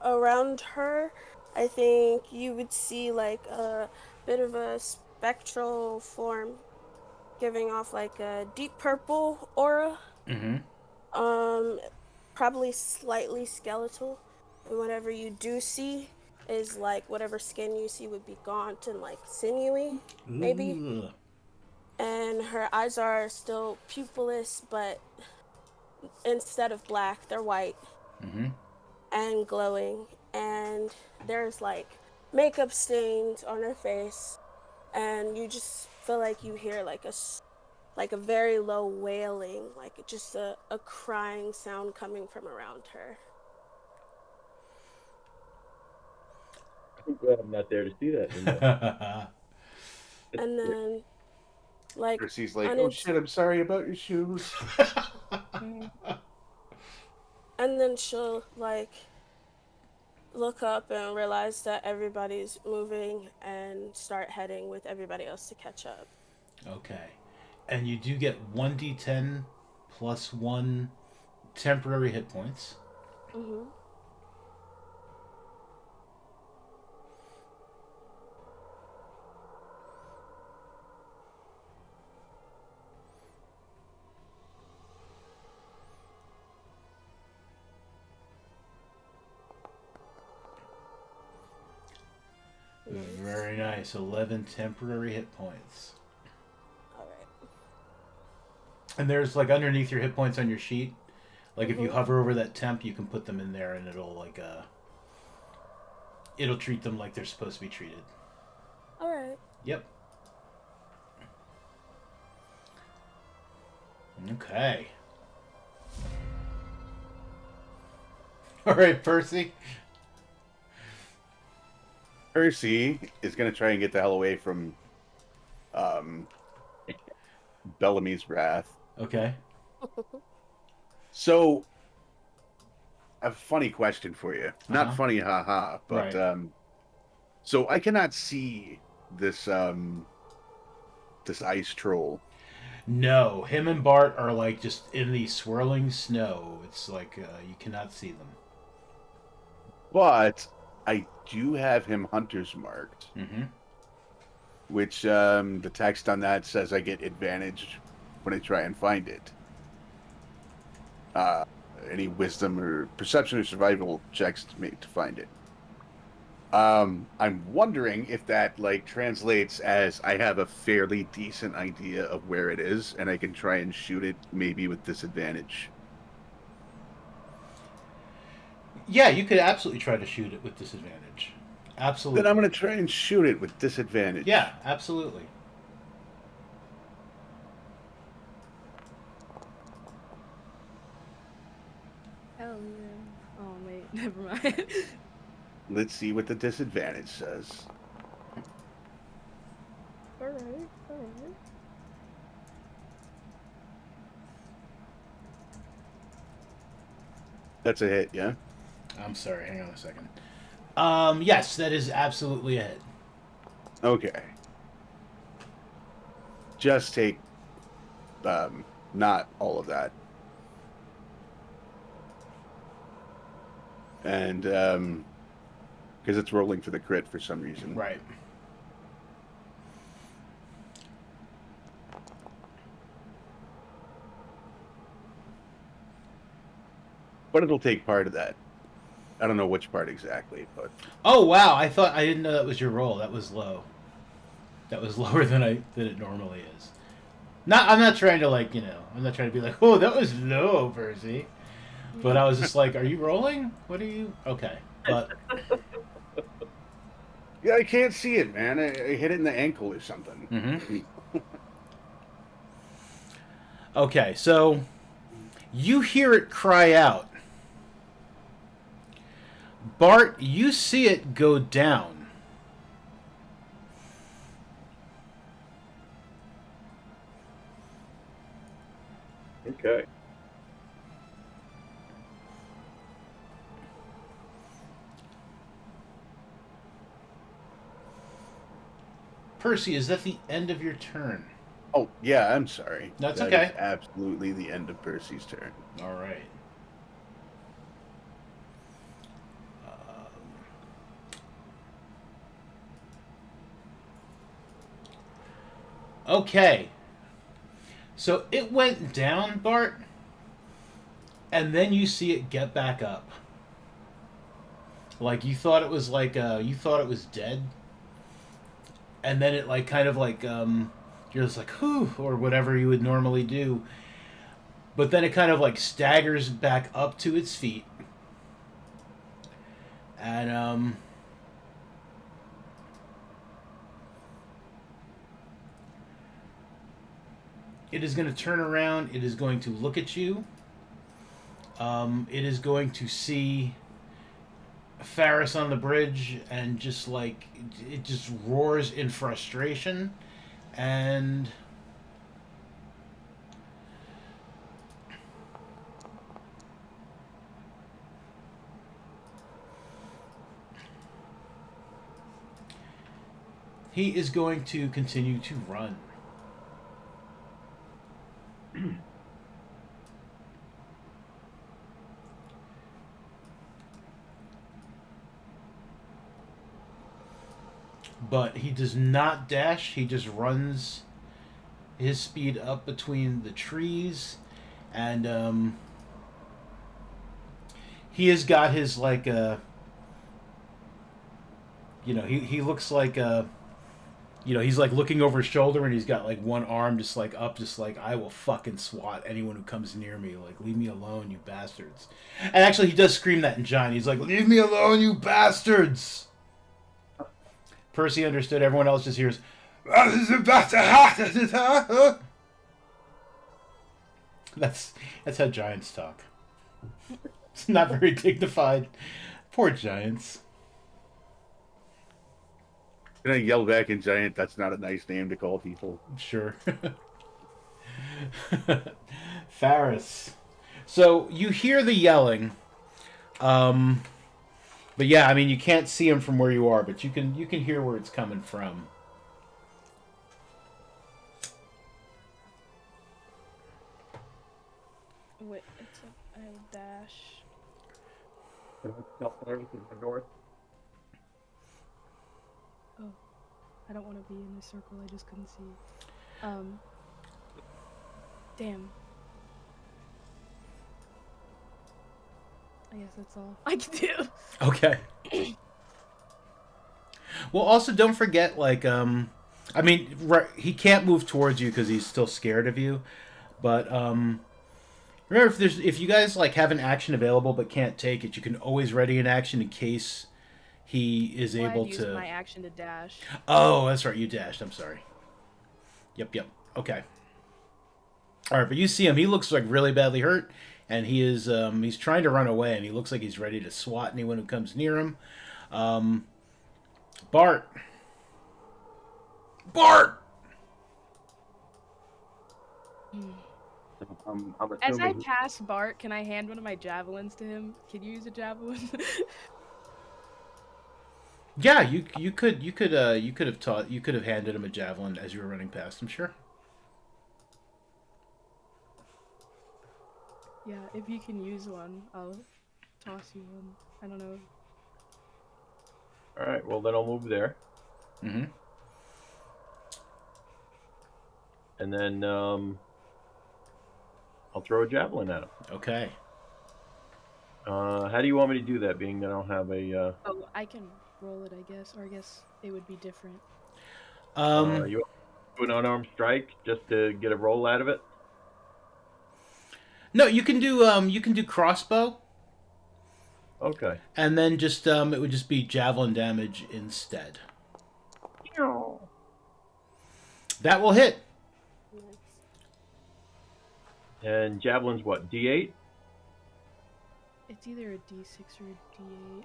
around her, I think you would see a bit of a spectral form giving off a deep purple aura. Probably slightly skeletal. And whatever you do see is whatever skin you see would be gaunt and sinewy, maybe. Ugh. And her eyes are still pupilless, but instead of black, they're white and glowing. And there's makeup stains on her face, and you just feel like you hear a very low wailing, just a crying sound coming from around her. I'm glad I'm not there to see that anymore. And then Percy's like, oh shit, I'm sorry about your shoes. and then she'll look up and realize that everybody's moving and start heading with everybody else to catch up. Okay. And you do get 1d10 plus 1 temporary hit points. Very nice. 11 temporary hit points. Alright. And there's underneath your hit points on your sheet. If you hover over that temp, you can put them in there and it'll it'll treat them like they're supposed to be treated. Alright. Yep. Okay. Alright, Percy. Percy is going to try and get the hell away from Bellamy's wrath. Okay. So, a funny question for you. Not funny, haha, but Right. So I cannot see this this ice troll. No, him and Bart are just in the swirling snow. It's you cannot see them. But I do have him hunter's marked, which the text on that says I get advantage when I try and find it. Any wisdom or perception or survival checks to make to find it. I'm wondering if that translates as I have a fairly decent idea of where it is, and I can try and shoot it maybe with disadvantage. Yeah, you could absolutely try to shoot it with disadvantage. Absolutely. Then I'm going to try and shoot it with disadvantage. Yeah, absolutely. Hell yeah. Oh, wait. Never mind. Let's see what the disadvantage says. Alright. That's a hit, yeah? I'm sorry, hang on a second. Yes, that is absolutely a hit. Okay. Just take not all of that. and because it's rolling for the crit for some reason. Right. But it'll take part of that. I don't know which part exactly, but Oh wow! I didn't know that was your roll. That was low. That was lower than it normally is. I'm not trying to I'm not trying to be like, oh, that was low, Percy. But I was just like, are you rolling? What are you? Okay, but yeah, I can't see it, man. I hit it in the ankle or something. Mm-hmm. Okay, so you hear it cry out. Bart, you see it go down. Okay. Percy, is that the end of your turn? Oh yeah, I'm sorry. That's That okay. is absolutely the end of Percy's turn. All right. Okay. So it went down, Bart, and then you see it get back up. Like you thought it was you thought it was dead, and then it kind of you're just like whew or whatever you would normally do, but then it kind of staggers back up to its feet, and it is going to turn around. It is going to look at you. It is going to see Ferris on the bridge and just it just roars in frustration, and he is going to continue to run. But he does not dash. He just runs his speed up between the trees, and he has got his he looks he's looking over his shoulder, and he's got one arm just up, just I will fucking swat anyone who comes near me. Leave me alone, you bastards. And actually, he does scream that in giant. He's like, leave me alone, you bastards. Percy understood. Everyone else just hears, that's how giants talk. It's not very dignified. Poor giants. And I yell back in giant, that's not a nice name to call people. Sure. Ferris. So you hear the yelling. But yeah, I mean, you can't see him from where you are, but you can hear where it's coming from. Wait, I dash. Can I tell everything to the north? Oh, I don't want to be in the circle. I just couldn't see. Damn. I guess that's all I can do. Okay. Well, also don't forget, I mean, right, he can't move towards you because he's still scared of you. But remember, if you guys have an action available but can't take it, you can always ready an action in case he is able I'd to. use my action to dash. Oh, that's right, you dashed. I'm sorry. Yep. Okay. All right, but you see him. He looks really badly hurt, and he is he's trying to run away, and he looks like he's ready to swat anyone who comes near him. Bart. I'm As I assuming pass Bart, can I hand one of my javelins to him? Can you use a javelin? Yeah, you could have handed him a javelin as you were running past him. Sure. Yeah, if you can use one, I'll toss you one. I don't know. All right. Well, then I'll move there, Mm-hmm. and then I'll throw a javelin at him. Okay. How do you want me to do that? Being that I don't have a. Oh, I can roll it, I guess, or I guess it would be different. You want to do an unarmed strike just to get a roll out of it? No, you can do crossbow, Okay. and then just it would just be javelin damage instead. That will hit. Nice. And javelin's what? D8? It's either a D6 or a D8.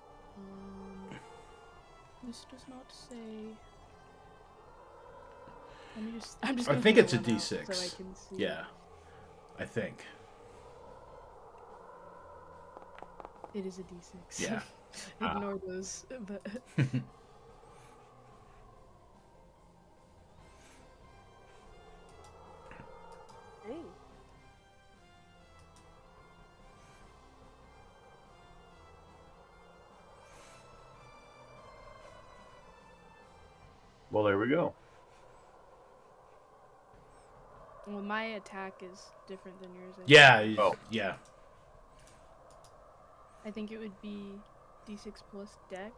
This does not say. Let me just. I'm just. I Gonna think pull it's a one out D6. So I can see. Yeah, I think. It is a D6. Yeah. Ignore those, but. Hey. Well, there we go. Well, my attack is different than yours. Yeah. Oh. Yeah. I think it would be D6 plus Dex.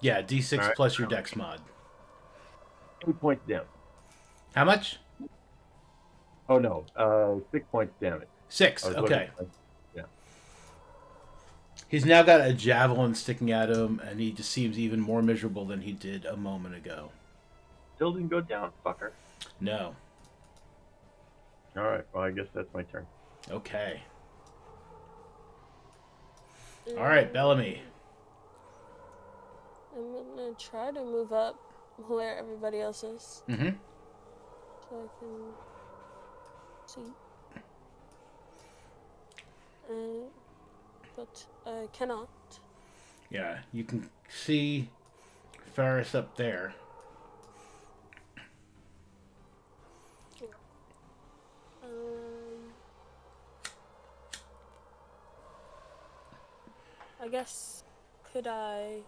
Yeah. D6 All right. plus your Dex mod. 8 points down. How much? Oh, no. 6 points damage. 6. I was Okay. looking- Yeah. He's now got a javelin sticking at him, and he just seems even more miserable than he did a moment ago. Still didn't go down, fucker. No. All right. Well, I guess that's my turn. Okay. All right, Bellamy. I'm gonna try to move up where everybody else is, Mm-hmm. so I can see. But I cannot. Yeah, you can see Ferris up there. I guess, could I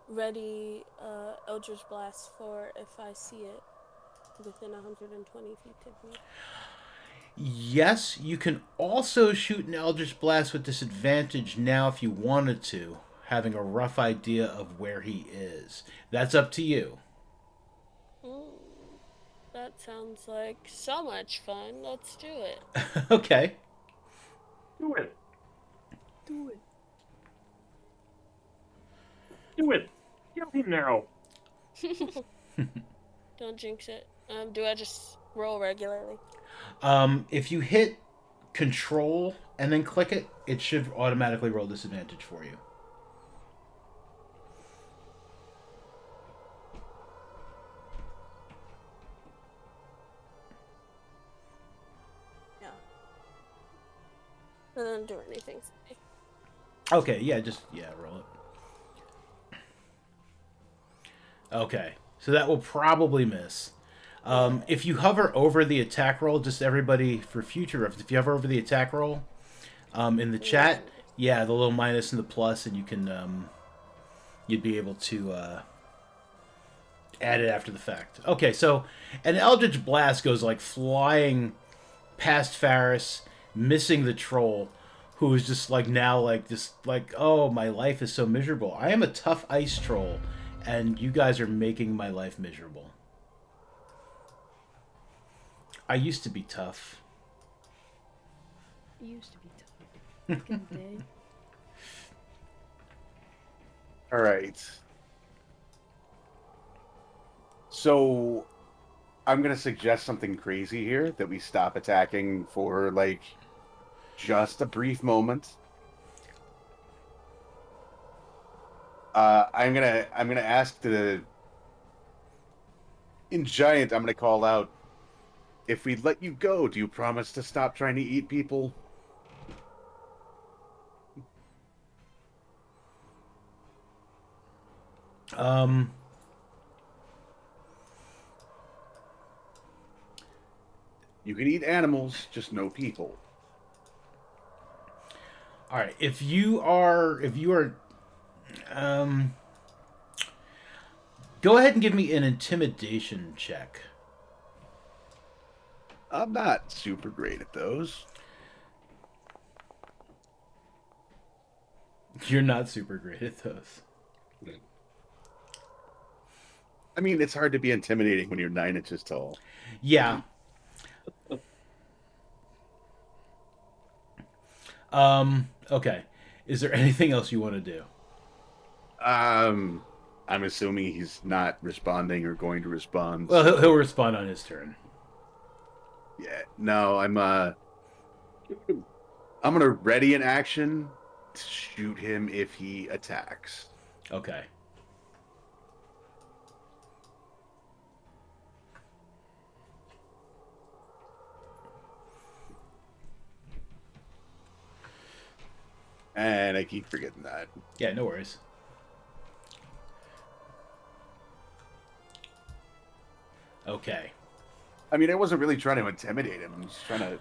ready Eldritch Blast for if I see it within 120 feet of me? Yes, you can also shoot an Eldritch Blast with disadvantage now if you wanted to, having a rough idea of where he is. That's up to you. That sounds like so much fun. Let's do it. Okay. Do it. Do it. Do it. Kill him now. Don't jinx it. Do I just roll regularly? If you hit Control and then click it, it should automatically roll disadvantage for you. Yeah. I don't do anything. Okay, yeah, roll it. Okay, so that will probably miss. If you hover over the attack roll, just everybody for future reference, if you hover over the attack roll in the chat, yeah, the little minus and the plus, and you can you'd be able to add it after the fact. Okay, so an Eldritch Blast goes like flying past Faris, missing the troll, who is just like now like oh, my life is so miserable. I am a tough ice troll, and you guys are making my life miserable. I used to be tough. It used to be tough. Back in the day. All right. So I'm going to suggest something crazy here, that we stop attacking for like just a brief moment. I'm gonna ask in Giant, I'm gonna call out, if we let you go, do you promise to stop trying to eat people? You can eat animals, just no people. All right. If you are, go ahead and give me an intimidation check. I'm not super great at those. You're not super great at those. I mean, it's hard to be intimidating when you're 9 inches tall. Yeah. Okay. Is there anything else you want to do? I'm assuming he's not responding or going to respond. Well, so- he'll respond on his turn. Yeah. No, I'm gonna ready an action to shoot him if he attacks. Okay. And I keep forgetting that. Yeah, no worries. Okay. I mean, I wasn't really trying to intimidate him. I'm just trying to,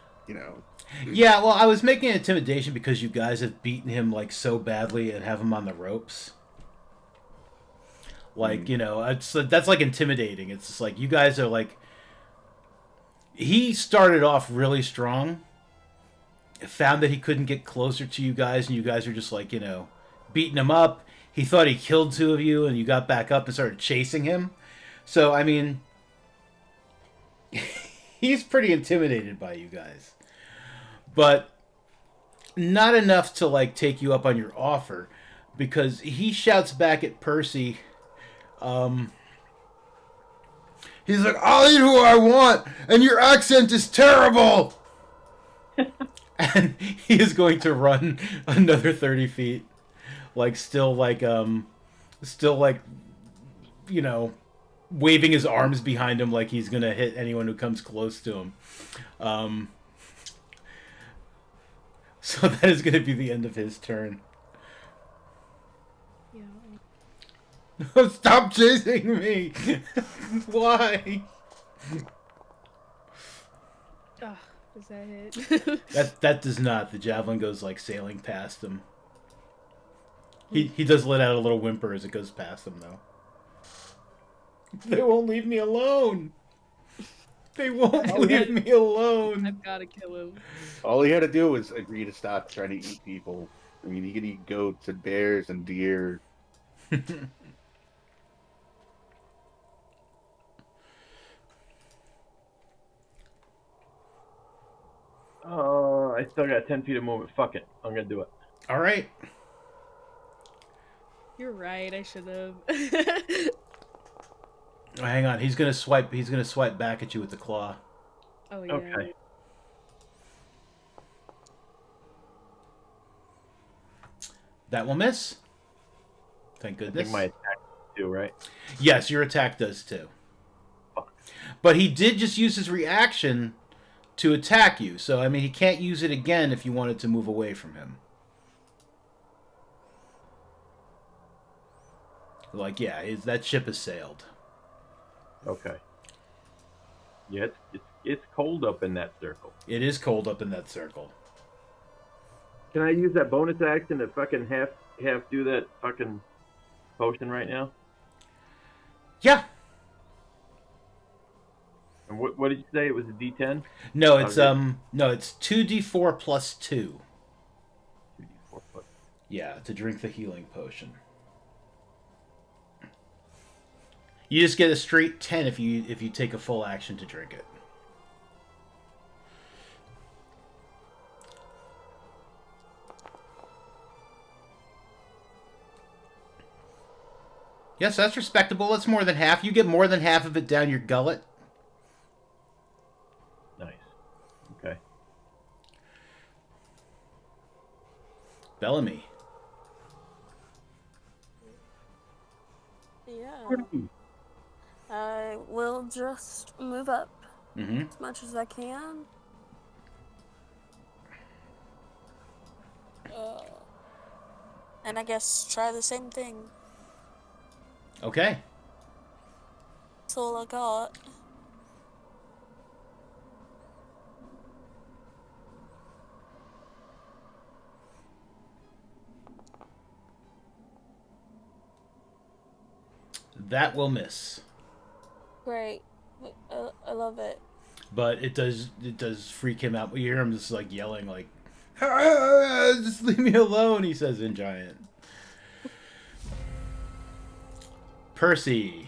Yeah, well, I was making intimidation because you guys have beaten him like so badly and have him on the ropes. Like, that's like intimidating. It's just like you guys are like. He started off really strong. Found that he couldn't get closer to you guys, and you guys are just like, beating him up. He thought he killed two of you, and you got back up and started chasing him. So, I mean, he's pretty intimidated by you guys. But not enough to, like, take you up on your offer, because he shouts back at Percy, he's like, I'll eat who I want, and your accent is terrible! And he is going to run another 30 feet. Still waving his arms behind him like he's going to hit anyone who comes close to him. So that is going to be the end of his turn. Yeah. Stop chasing me! Why? Ugh, does that hit? That does not. The javelin goes like sailing past him. He does let out a little whimper as it goes past him, though. They won't leave me alone. They won't leave me alone. I've got to kill him. all he had to do was agree to stop trying to eat people. I mean, he could eat goats and bears and deer. I still got 10 feet of movement. Fuck it. I'm gonna do it. All right. You're right. I should have. Oh, hang on. He's gonna swipe. He's gonna swipe back at you with the claw. Oh yeah. Okay. That will miss. Thank I goodness. think my attack too, right? Yes, your attack does too. But he did just use his reaction to attack you. So, I mean, he can't use it again if you wanted to move away from him. Like, yeah, that ship has sailed. Okay. Yeah, it's cold up in that circle. It is cold up in that circle. Can I use that bonus action to fucking half do that fucking potion right now? Yeah. And what did you say? It was a D10? No, it's Okay. it's 2d4 plus 2. 2d4 plus. Yeah, to drink the healing potion. You just get a straight 10 if you take a full action to drink it. Yes, that's respectable. That's more than half. You get more than half of it down your gullet. Nice. Okay. Bellamy. Yeah. I will just move up Mm-hmm. as much as I can. And I guess try the same thing. Okay. That's all I got. That will miss. Great. I love it. But it does freak him out. You hear him just like yelling like, "Ah, just leave me alone," he says in giant. Percy.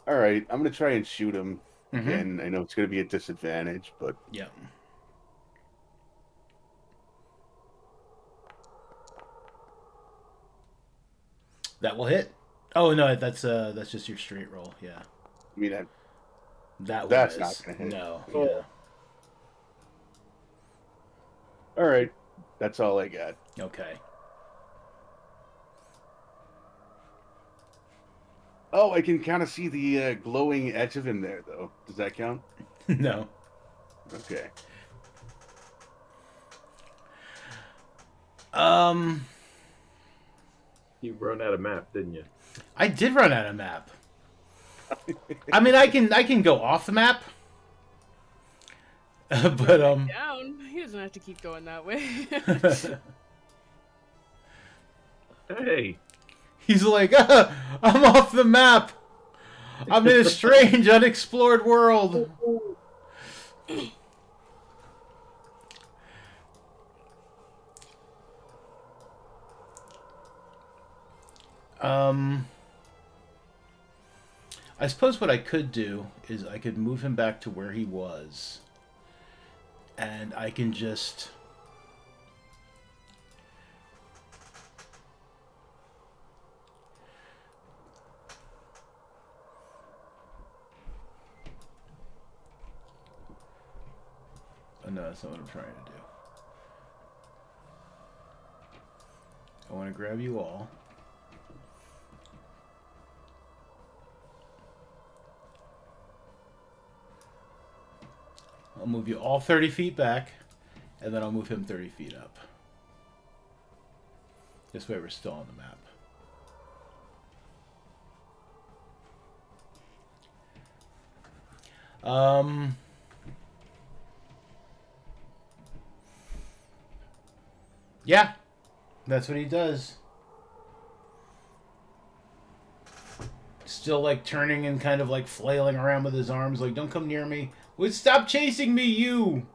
All right. I'm gonna try and shoot him Mm-hmm. again. I know it's gonna be a disadvantage, but Yeah. That will hit. Oh no, that's just your straight roll. Yeah. I mean That will that's miss. not gonna hit. No. Oh. Yeah. All right. That's all I got. Okay. Oh, I can kind of see the glowing edge of him there, though. Does that count? No. Okay. You run out of map, didn't you? I did run out of map. I mean, I can go off the map, but Down. He doesn't have to keep going that way. Hey. he's like, I'm off the map. I'm in a strange, unexplored world. I suppose what I could do is I could move him back to where he was, and I can just. Oh, no, that's not what I'm trying to do. I want to grab you all. I'll move you all 30 feet back, and then I'll move him 30 feet up. This way we're still on the map. Yeah, that's what he does. Still like turning and kind of like flailing around with his arms, like, don't come near me. Would stop chasing me, you!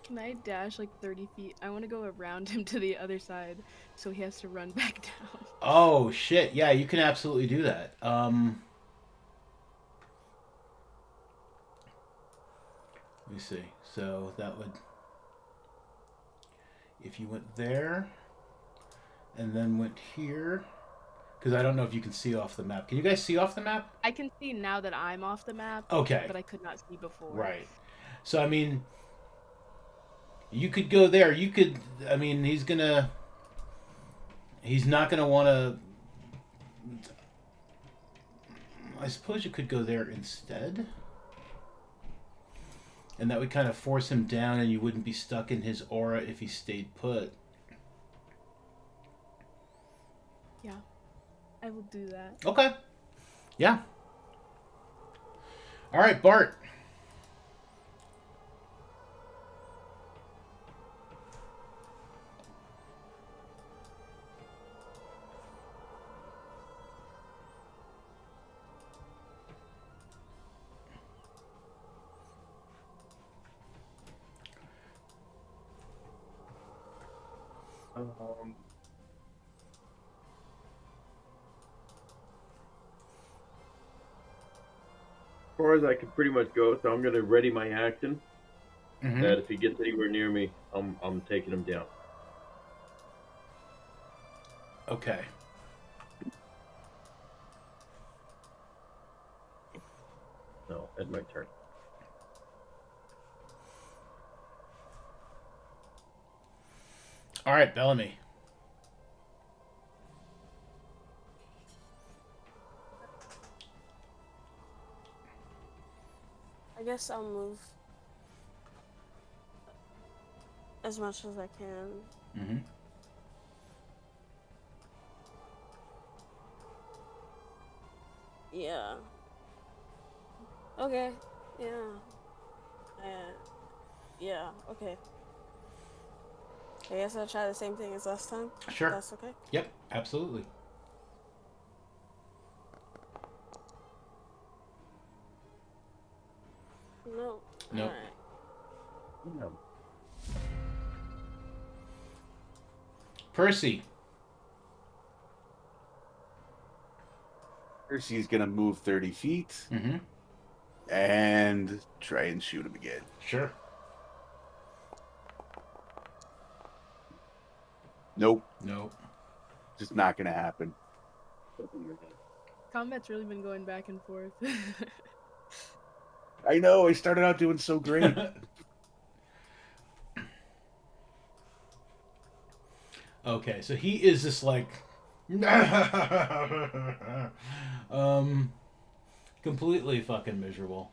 Can I dash like 30 feet? I want to go around him to the other side, so he has to run back down. Oh, shit. Yeah, you can absolutely do that. Let me see. So that would... If you went there, and then went here... Because I don't know if you can see off the map. Can you guys see off the map? I can see now that I'm off the map. Okay. But I could not see before. Right. So, I mean... You could go there. You could... I mean, he's gonna... He's not gonna want to... I suppose you could go there instead. And that would kind of force him down, and you wouldn't be stuck in his aura if he stayed put. Yeah. I will do that. Okay. Yeah. All right, Bart. As far as I can pretty much go, so I'm gonna ready my action. Mm-hmm. That if he gets anywhere near me, I'm taking him down. Okay. No, that's my turn. All right, Bellamy. I guess I'll move as much as I can. Mm-hmm. Yeah. Okay. Yeah. Yeah. Okay. I guess I'll try the same thing as last time. Sure. That's okay. Yep, absolutely. No. Nope. Alright. No. Percy. Percy's gonna move 30 feet Mm-hmm. and try and shoot him again. Sure. Nope, Nope. just not gonna happen. Combat's really been going back and forth. I know, I started out doing so great. Okay, so he is just like completely fucking miserable.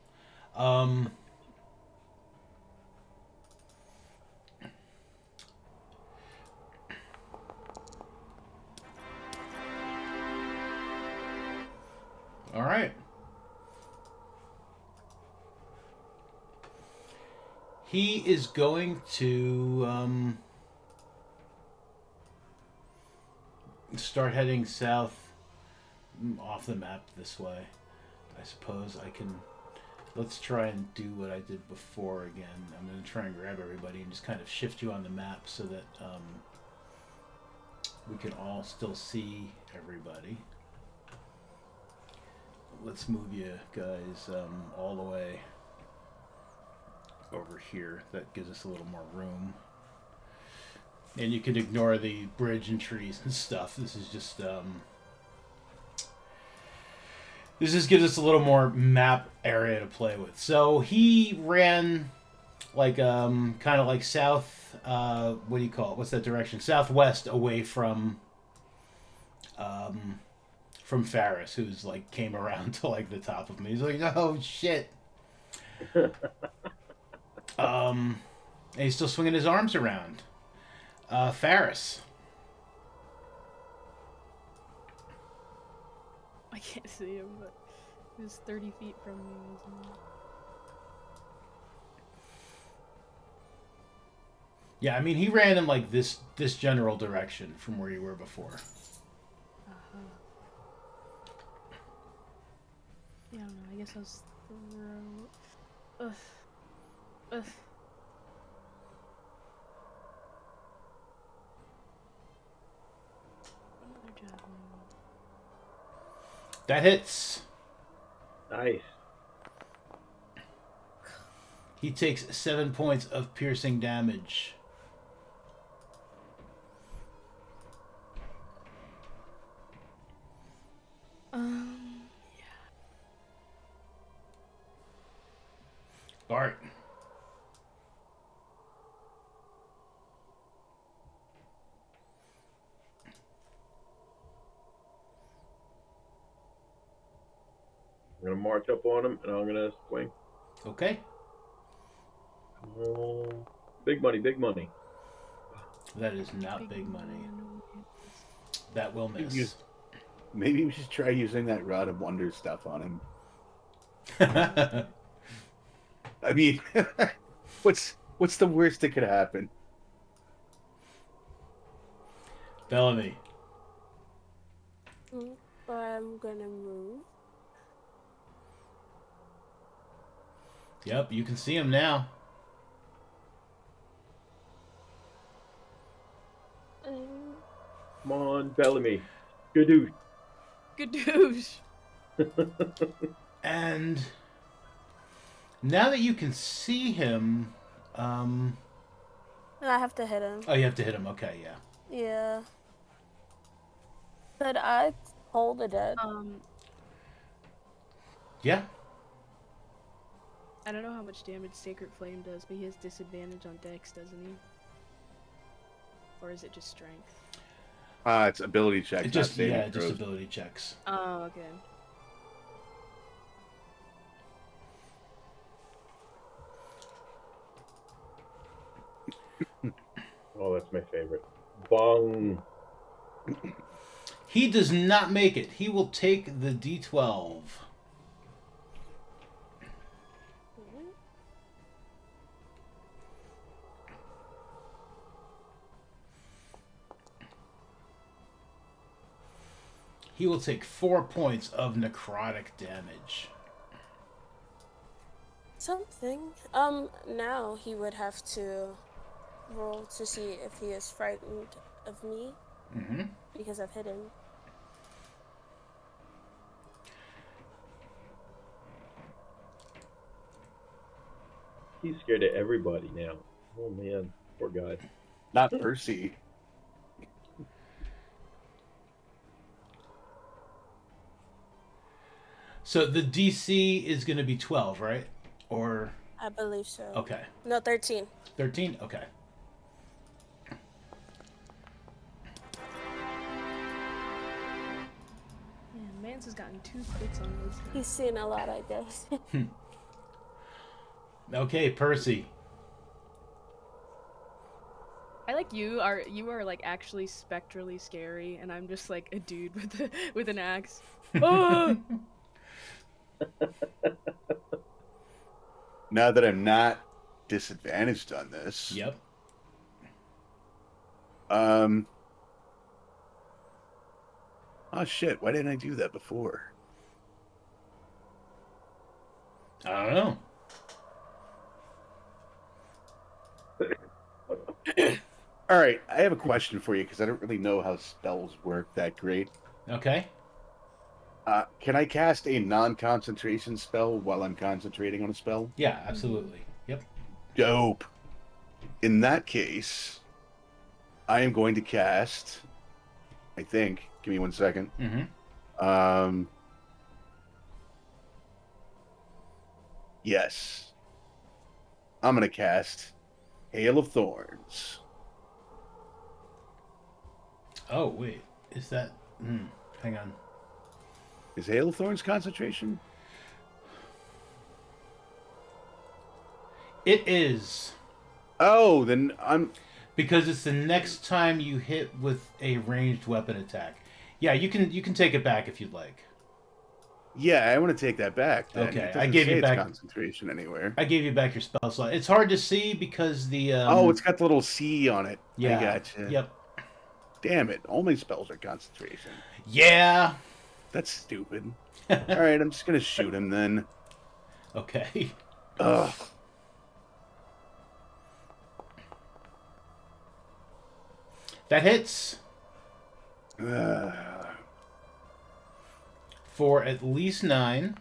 All right. He is going to start heading south off the map this way. I suppose I can. Let's try and do what I did before again. I'm going to try and grab everybody and just kind of shift you on the map so that we can all still see everybody. Let's move you guys all the way over here. That gives us a little more room. And you can ignore the bridge and trees and stuff. This is just this just gives us a little more map area to play with. So he ran like kind of like south. What do you call it? What's that direction? Southwest, away from Faris, who's like came around to like the top of me. He's like, oh shit. And he's still swinging his arms around. Faris. I can't see him, but he was 30 feet from me, wasn't he? Yeah, I mean, he ran in like this general direction from where you were before. Uh-huh. Yeah, I don't know. I guess I'll just throw... Ugh. Ugh. Another javelin. That hits. Nice. He takes 7 points of piercing damage. Yeah. Bart. I'm gonna march up on him and I'm gonna swing. Okay. Big money, big money. That is not big money. That will miss. Maybe we should try using that Rod of Wonder stuff on him. I mean, what's the worst that could happen? Bellamy. But I'm gonna move. Yep, you can see him now. Come on, Bellamy. Gadoosh. Gadoosh! And now that you can see him, And I have to hit him. oh, you have to hit him. Okay, yeah. Yeah. Could I hold it dead? Yeah. I don't know how much damage Sacred Flame does, but he has disadvantage on Dex, doesn't he? Or is it just strength? It's ability checks. It just not saving just throws. ability checks. Oh, okay. Oh, that's my favorite. Bong. He does not make it. He will take the D12. He will take 4 points of necrotic damage. Something. Now he would have to roll to see if he is frightened of me. Mm-hmm. Because I've hidden. He's scared of everybody now. Oh man, poor guy. Not Percy. So the DC is going to be 12, right? Or I believe so. okay. No, 13. 13? Okay. Man, Mance has gotten 2 crits on this. He's seen a lot, I guess. Okay, Percy. I like you are like actually spectrally scary, and I'm just like a dude with an axe. Oh! Now that I'm not disadvantaged on this. Yep. Oh shit, why didn't I do that before? I don't know. Alright, I have a question for you because I don't really know how spells work that great. Okay. Can I cast a non-concentration spell while I'm concentrating on a spell? Yeah, absolutely. Yep. Dope. In that case, I am going to cast, I think, give me 1 second. Mm-hmm. Yes. I'm going to cast Hail of Thorns. Oh, wait. Is that... hang on. Is Hail of Thorns concentration? It is. Oh, then I'm... Because it's the next time you hit with a ranged weapon attack. Yeah, you can take it back if you'd like. Yeah, I want to take that back. Then. Okay, It I doesn't gave say you it's back concentration anywhere. I gave you back your spell slot. It's hard to see because the Oh, it's got the little C on it. yeah. I gotcha. Yep. Damn it! All my spells are concentration. Yeah. That's stupid. All right, I'm just gonna shoot him then. Okay. Ugh. That hits Uh, for at least 9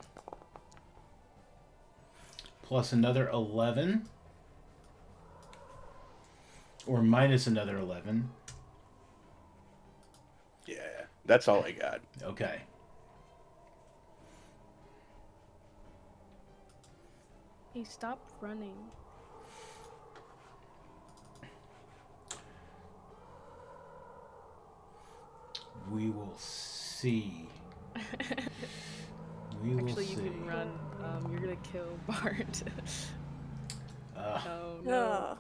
plus another 11 or minus another 11. yeah, that's all I got. Okay. Hey, stop running. We will see. We will Actually, see. you can run. You're gonna kill Bart. Oh no. Ugh.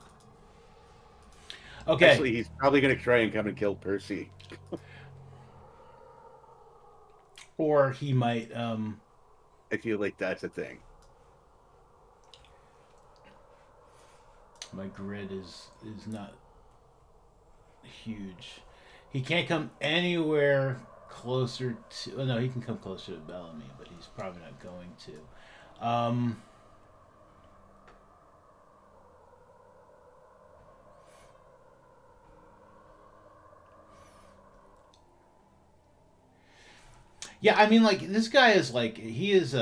Okay. Actually, he's probably gonna try and come and kill Percy. Or he might. I feel like that's a thing. My grid is not huge. He can't come anywhere closer to... Oh, no, he can come closer to Bellamy, but he's probably not going to. Yeah, I mean, like, this guy is, like... He is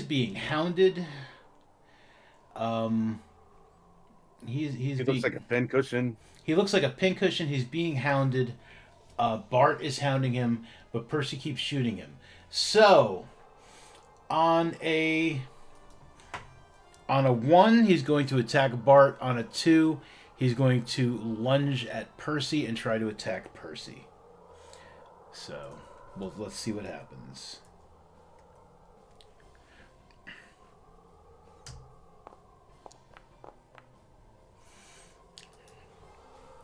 being hounded. He looks like a pincushion. He looks like a pincushion. He's being hounded. Bart is hounding him, but Percy keeps shooting him. So, on a 1, he's going to attack Bart. On a 2, he's going to lunge at Percy and try to attack Percy. So, well, let's see what happens.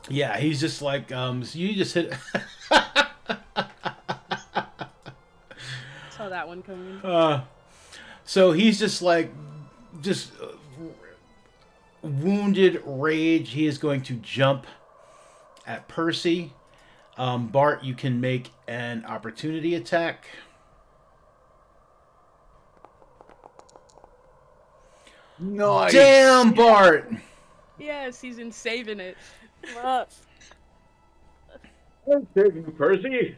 Yeah, he's just like, so you just hit... one coming. So he's just like, just wounded rage. He is going to jump at Percy. Bart, you can make an opportunity attack. Nice. Damn, Bart! Yes, he's in saving it. What? I'm taking Percy.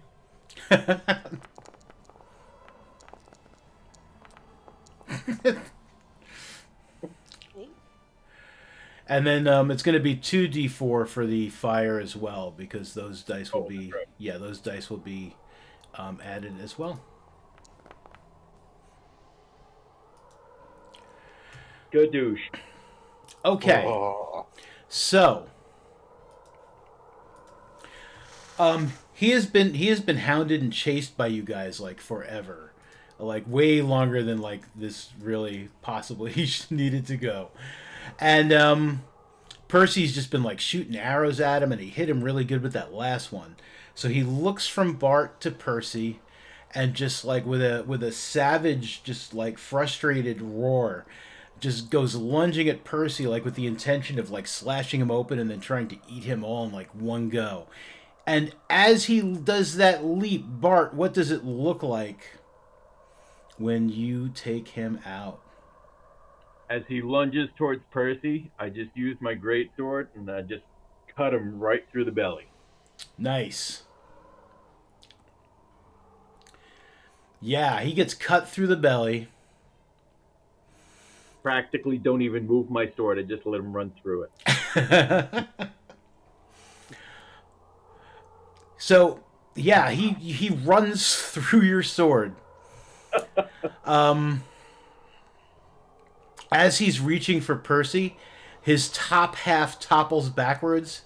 And then it's going to be 2d4 for the fire as well, because those dice will be those dice will be added as well. Good douche. Okay, Oh. so he has been hounded and chased by you guys like forever, like way longer than like this really possibly he needed to go. And Percy's just been like shooting arrows at him, and he hit him really good with that last one. So he looks from Bart to Percy, and just like with a savage, just like frustrated roar, just goes lunging at Percy, like with the intention of like slashing him open and then trying to eat him all in like one go. And as he does that leap, Bart, what does it look like when you take him out? As he lunges towards Percy, I just use my greatsword and I just cut him right through the belly. Nice. Yeah, he gets cut through the belly. Practically don't even move my sword. I just let him run through it. So, yeah, he runs through your sword. As he's reaching for Percy, his top half topples backwards,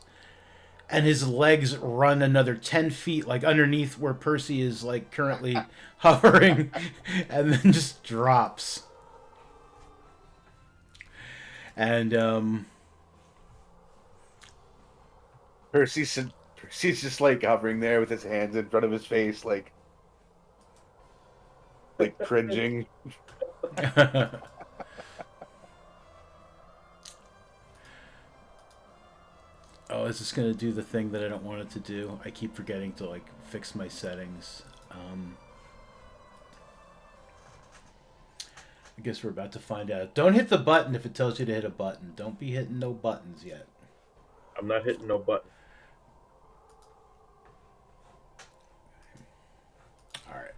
and his legs run another 10 feet, like underneath where Percy is like currently hovering, and then just drops. And Percy's just like hovering there with his hands in front of his face, like cringing. Oh, is this gonna do the thing that I don't want it to do? I keep forgetting to like fix my settings. I guess we're about to find out. Don't hit the button if it tells you to hit a button. Don't be hitting no buttons yet. I'm not hitting no button. Alright.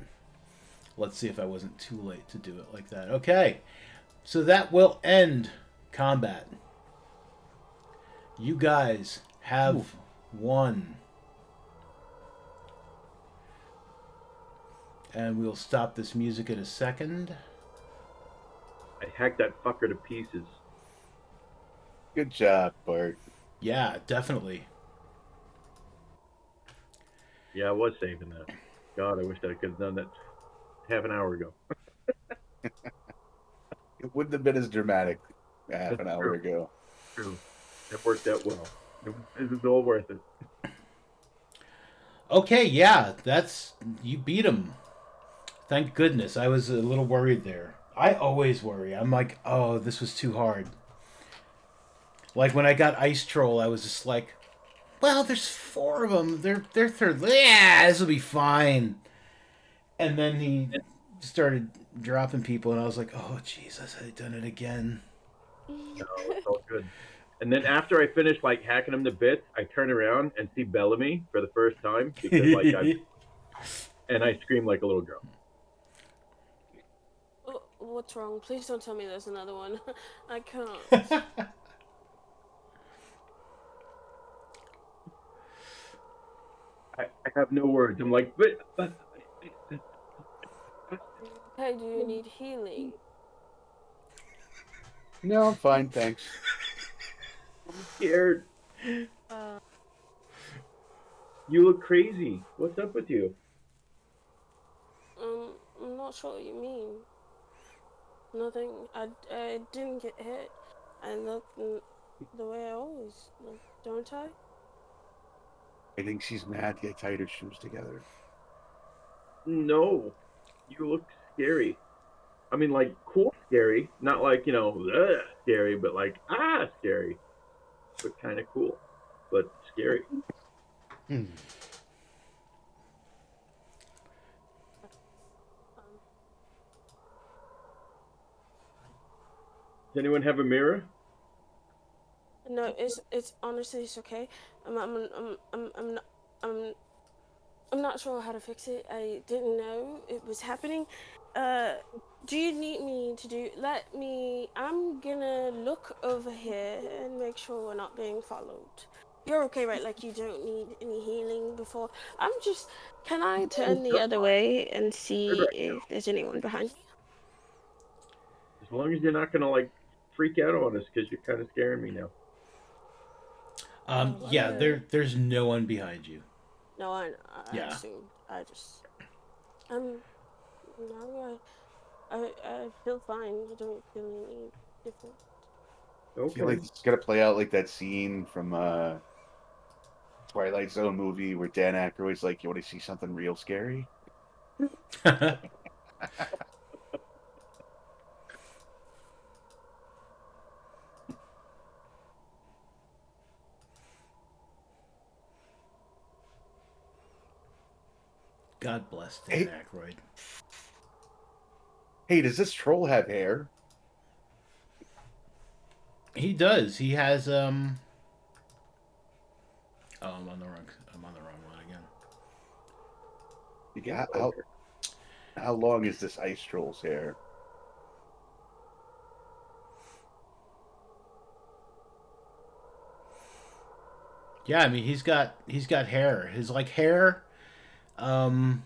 Let's see if I wasn't too late to do it like that. Okay. So that will end combat. You guys have won. And we'll stop this music in a second. I hacked that fucker to pieces. Good job, Bart. Yeah, definitely. Yeah, I was saving that. God, I wish that I could have done that half an hour ago. It wouldn't have been as dramatic half an hour ago. True. It worked out well. It was all worth it. Okay, yeah, you beat him. Thank goodness. I was a little worried there. I always worry. I'm like, oh, this was too hard. Like when I got Ice Troll, I was just like, well, there's 4 of them. They're third. Yeah, this will be fine. And then he started dropping people, and I was like, oh, Jesus, I've done it again. No, it's all good. And then after I finish like hacking him to bits, I turn around and see Bellamy for the first time because like and I scream like a little girl. Oh, what's wrong? Please don't tell me there's another one. I can't. I have no words. I'm like, but Hey, do you need healing? No, I'm fine, thanks. I'm scared. You look crazy. What's up with you? I'm not sure what you mean. Nothing. I didn't get hit. I look the way I always look, don't I? I think she's mad. Get tighter shoes together. No. You look scary. I mean, like cool scary, not like ugh, scary, but like scary, but kind of cool, but scary. Hmm. Um, Does anyone have a mirror? no, it's honestly it's okay. I'm not I'm I'm not sure how to fix it. I didn't know it was happening. Uh, do you need me to do? Let me. I'm gonna look over here and make sure we're not being followed. You're okay, right? Like you don't need any healing before. I'm just. Can I turn the other way and Good see right if there's anyone behind me? As long as you're not gonna like freak out on us, because you're kind of scaring me now. I'm Yeah, gonna. there's no one behind you. No, I Yeah. assumed. I just. I'm. No, I feel fine. I don't feel any different. I feel like Okay. it's gonna play out like that scene from Twilight Zone movie where Dan Aykroyd's like, "You want to see something real scary?" God bless Dan Hey, Aykroyd. hey, does this troll have hair? He does. He has Oh, I'm on the wrong one again. Yeah, how long is this ice troll's hair? Yeah, I mean he's got hair. His like hair um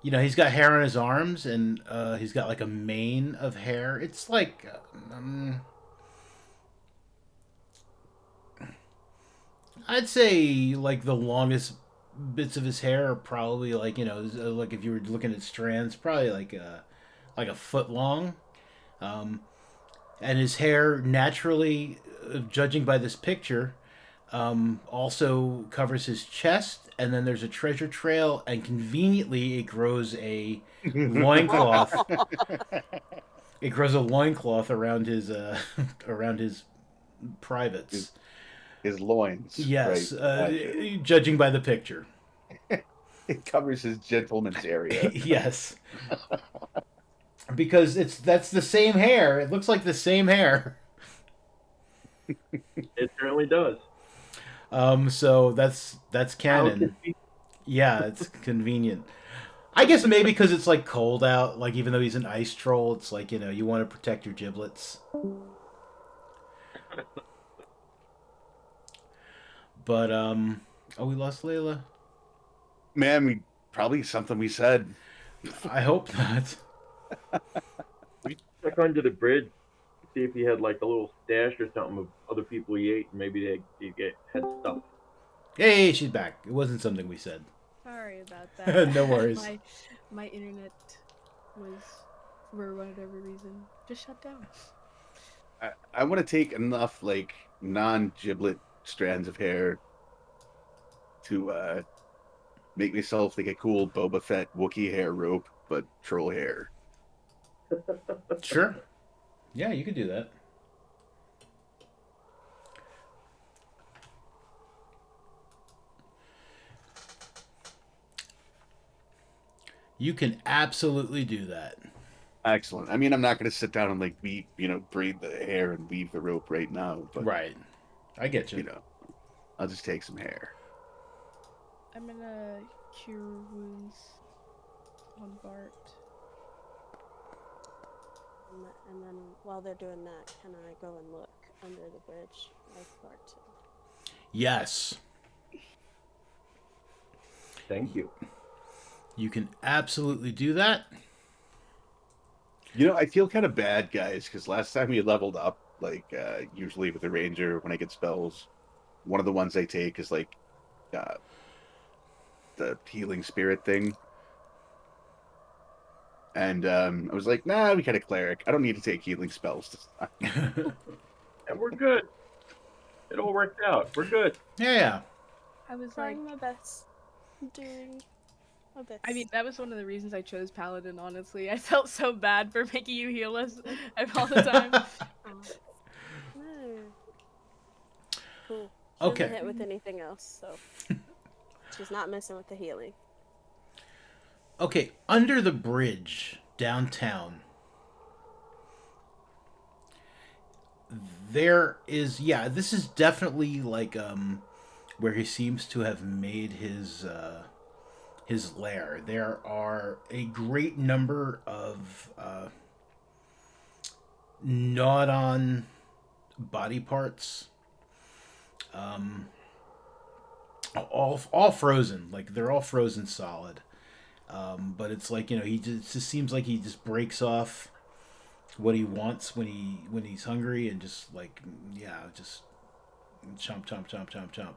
he's got hair on his arms and he's got like a mane of hair. It's like I'd say like the longest bits of his hair are probably like like if you were looking at strands, probably like a foot long. Um, and his hair naturally, judging by this picture, also covers his chest, and then there's a treasure trail, and conveniently it grows a loincloth. It grows a loincloth around his around his his, privates. his loins, right? Yes, Gotcha. judging by the picture. It covers his gentleman's area. Yes, because that's the same hair. It looks like the same hair. It certainly does. So that's How canon. convenient. Yeah, it's convenient. I guess maybe because it's like cold out. Like even though he's an ice troll, it's like you want to protect your giblets. But oh, we lost Layla. Man, we probably something we said. I hope not. We check under the bridge, see if he had like a little stash or something of other people he ate, and maybe they had stuff. Hey, she's back. It wasn't something we said. Sorry about that. No worries. My internet was, for whatever reason, just shut down. I want to take enough like non-giblet strands of hair to make myself like a cool Boba Fett Wookiee hair rope, but troll hair. Sure. Yeah, you could do that. You can absolutely do that. Excellent. I mean, I'm not going to sit down and like weave, braid the hair and weave the rope right now, but Right. I get you you. know, I'll just take some hair. I'm gonna cure wounds on Bart. And then while they're doing that, can I go and look under the bridge like Bart? Yes. Thank you. You can absolutely do that. I feel kind of bad, guys, because last time we leveled up, like usually with the ranger, when I get spells, one of the ones I take is like uh, the healing spirit thing. And I was like, nah, we got a cleric. I don't need to take healing spells this time. And we're good. It all worked out. We're good. Yeah. I was like, Trying my best. I'm doing. Oh, that's... I mean, that was one of the reasons I chose Paladin, honestly. I felt so bad for making you heal us all the time. No. Cool. She Okay. doesn't hit with anything else, so she's not messing with the healing. Okay, under the bridge downtown, there is, yeah, this is definitely like where he seems to have made his lair. There are a great number of gnawed on body parts, all frozen. Like they're all frozen solid. But it's like, you know, just seems like he just breaks off what he wants when he's hungry and just like, yeah, just chomp chomp chomp chomp chomp.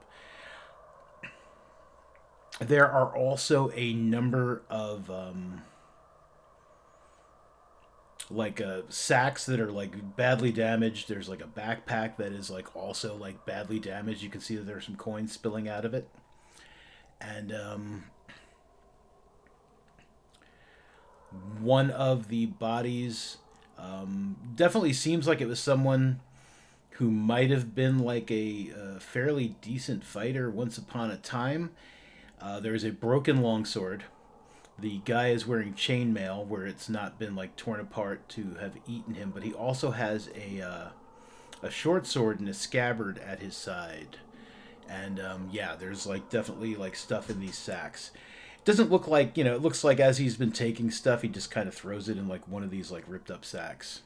There are also a number of sacks that are like badly damaged. There's like a backpack that is like also like badly damaged. You can see that there's some coins spilling out of it, and one of the bodies definitely seems like it was someone who might have been like a fairly decent fighter once upon a time. There's a broken longsword. The guy is wearing chainmail where it's not been like torn apart to have eaten him, but he also has a short sword and a scabbard at his side. And yeah, there's like definitely like stuff in these sacks. It doesn't look like, you know, it looks like as he's been taking stuff, he just kind of throws it in like one of these like ripped up sacks.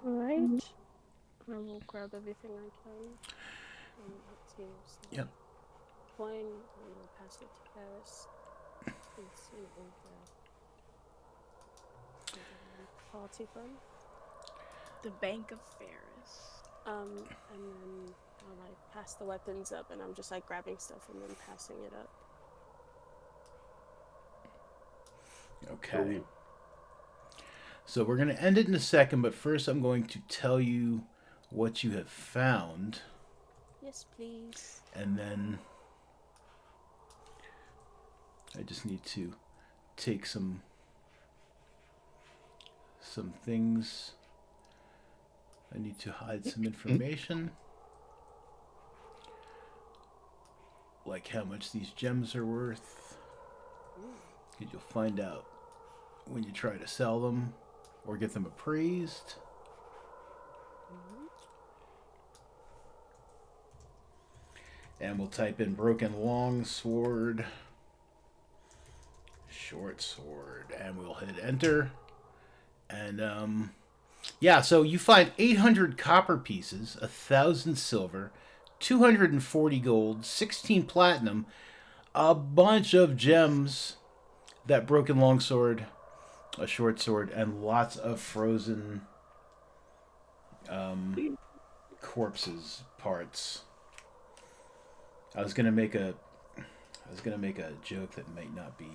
Alright. I will grab everything I can. Let's see. Yep. Coin, and we'll pass it to Paris. Let's see the party fund. The Bank of Ferris. And then I'll like pass the weapons up, and I'm just like grabbing stuff and then passing it up. Okay. Ooh. So we're going to end it in a second, but first I'm going to tell you what you have found. Yes, please. And then I just need to take some things. I need to hide some information. Like how much these gems are worth. Because you'll find out when you try to sell them or get them appraised. And we'll type in broken longsword, short sword, and we'll hit enter. And yeah, so you find 800 copper pieces, 1,000 silver, 240 gold, 16 platinum, a bunch of gems, that broken longsword, a short sword, and lots of frozen corpses parts. I was gonna make a joke that might not be.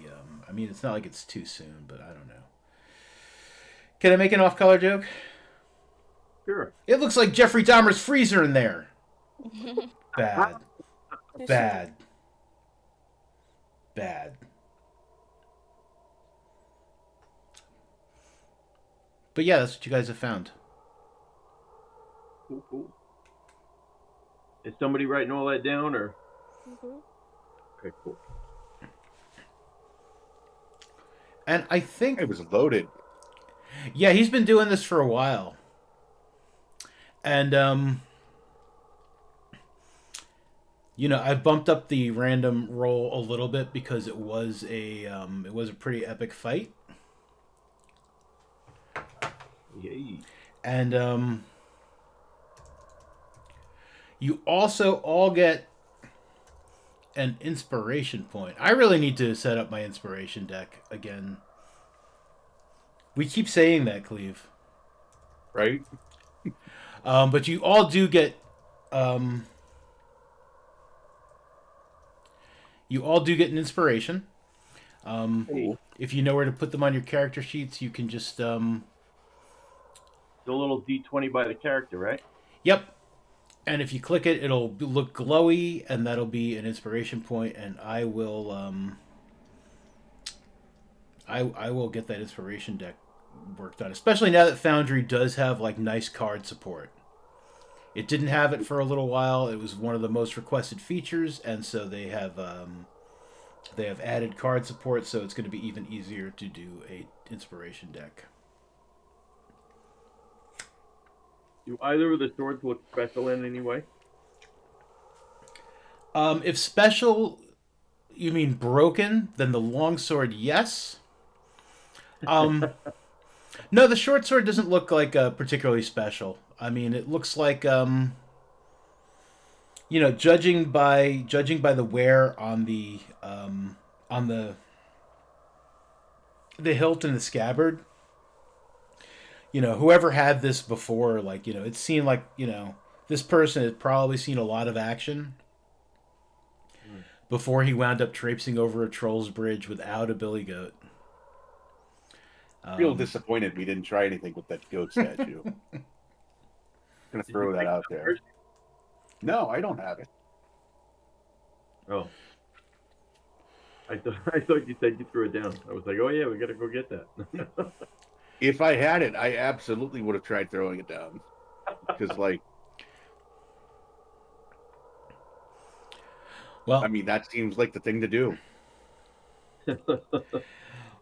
I mean, it's not like it's too soon, but I don't know. Can I make an off-color joke? Sure. It looks like Jeffrey Dahmer's freezer in there. Bad. Bad. Bad. But yeah, that's what you guys have found. Cool, cool. Is somebody writing all that down, or? Mm-hmm. Okay, cool. And I think it was loaded. Yeah, he's been doing this for a while. And you know, I bumped up the random roll a little bit because it was a pretty epic fight. Yay. And you also all get an inspiration point. I really need to set up my inspiration deck again. We keep saying that, Cleve. Right? But you all do get an inspiration. If you know where to put them on your character sheets, you can just the little D20 by the character, right? Yep. And if you click it, it'll look glowy, and that'll be an inspiration point. And I will, I will get that inspiration deck worked on, especially now that Foundry does have like nice card support. It didn't have it for a little while. It was one of the most requested features, and so they have added card support, so it's going to be even easier to do a inspiration deck. Do either of the swords look special in any way? If special, you mean broken, then the longsword, yes. No, the short sword doesn't look like particularly special. I mean, it looks like judging by the wear on the hilt and the scabbard. Whoever had this before, like, it seemed like, this person had probably seen a lot of action before he wound up traipsing over a troll's bridge without a billy goat. Real disappointed we didn't try anything with that goat statue. Gonna throw that out there. No, I don't have it. Oh. I thought you said you threw it down. I was like, oh yeah, we gotta go get that. If I had it, I absolutely would have tried throwing it down. Because, like, well, I mean, that seems like the thing to do.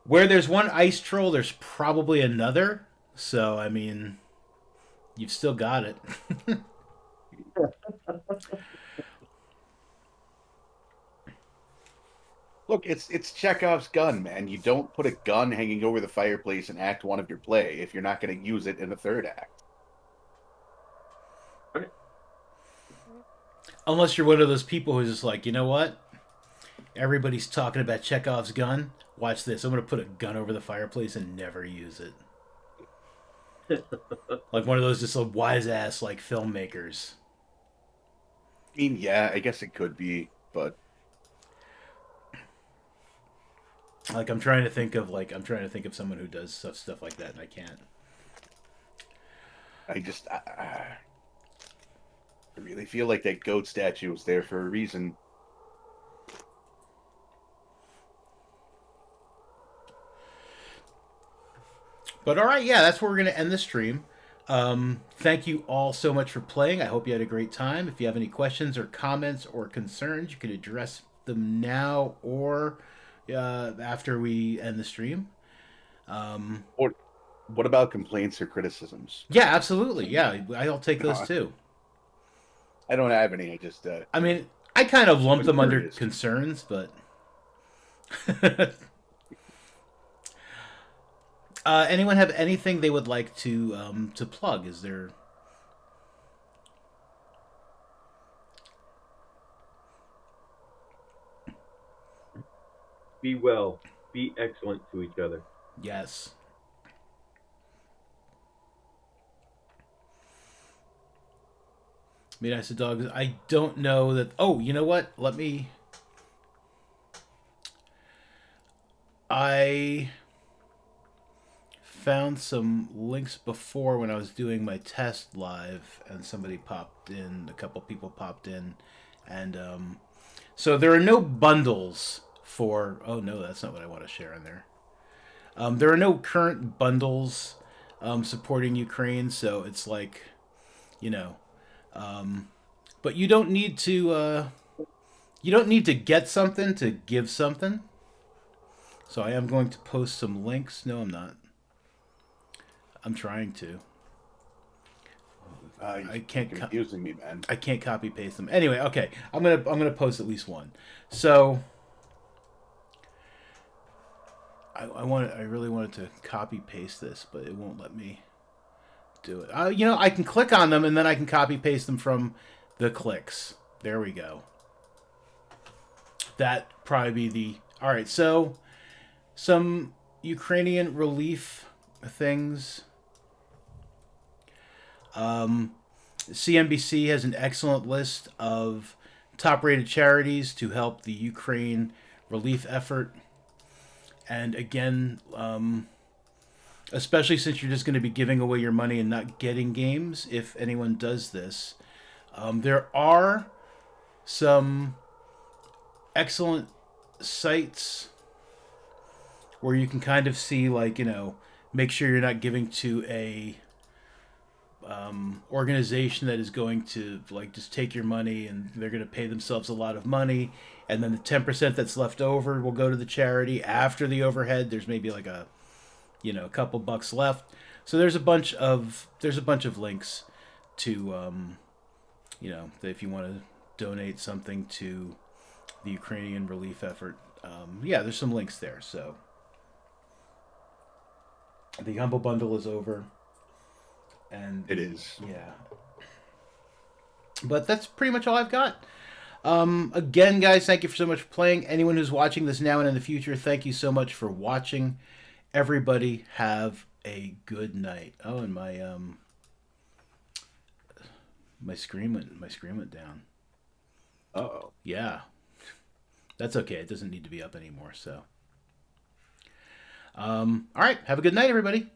Where there's one ice troll, there's probably another. So, I mean, you've still got it. Look, it's Chekhov's gun, man. You don't put a gun hanging over the fireplace in Act 1 of your play if you're not going to use it in the third act. Unless you're one of those people who's just like, you know what? Everybody's talking about Chekhov's gun. Watch this. I'm going to put a gun over the fireplace and never use it. Like one of those just wise-ass, like, filmmakers. I mean, yeah, I guess it could be, but... Like, I'm trying to think of someone who does stuff like that, and I can't. I really feel like that goat statue was there for a reason. But all right, yeah, that's where we're going to end the stream. Thank you all so much for playing. I hope you had a great time. If you have any questions or comments or concerns, you can address them now or after we end the stream. Or what about complaints or criticisms? Yeah, absolutely. Yeah, I'll take those too. I don't have any. I just... I mean, I kind of lump them under concerns, but... anyone have anything they would like to plug? Is there... Be well. Be excellent to each other. Yes. I mean, I said dogs. I don't know that... Oh, you know what? I found some links before when I was doing my test live, and a couple people popped in, and so there are no bundles for... Oh no, that's not what I want to share in there. There are no current bundles supporting Ukraine, so it's like, but you don't need to get something to give something. So I am going to post some links. No, I'm not. I'm trying to. I can't. Confusing me, man. I can't copy paste them. Anyway, okay. I'm gonna post at least one. So I really wanted to copy paste this, but it won't let me do it. I can click on them and then I can copy paste them from the clicks. There we go. That probably be the... All right, so some Ukrainian relief things. CNBC has an excellent list of top-rated charities to help the Ukraine relief effort. And again, especially since you're just going to be giving away your money and not getting games, if anyone does this, There are some excellent sites where you can kind of see, like, make sure you're not giving to a organization that is going to, like, just take your money, and they're going to pay themselves a lot of money, and then the 10% that's left over will go to the charity after the overhead. There's maybe like a couple bucks left. So there's a bunch of links to if you want to donate something to the Ukrainian relief effort. There's some links there. So the Humble Bundle is over. And It is. Yeah. But that's pretty much all I've got. Again, guys, thank you so much for playing. Anyone who's watching this now and in the future, thank you so much for watching. Everybody have a good night. Oh, and my screen went down. Uh-oh. Yeah. That's okay. It doesn't need to be up anymore, so. All right. Have a good night, everybody.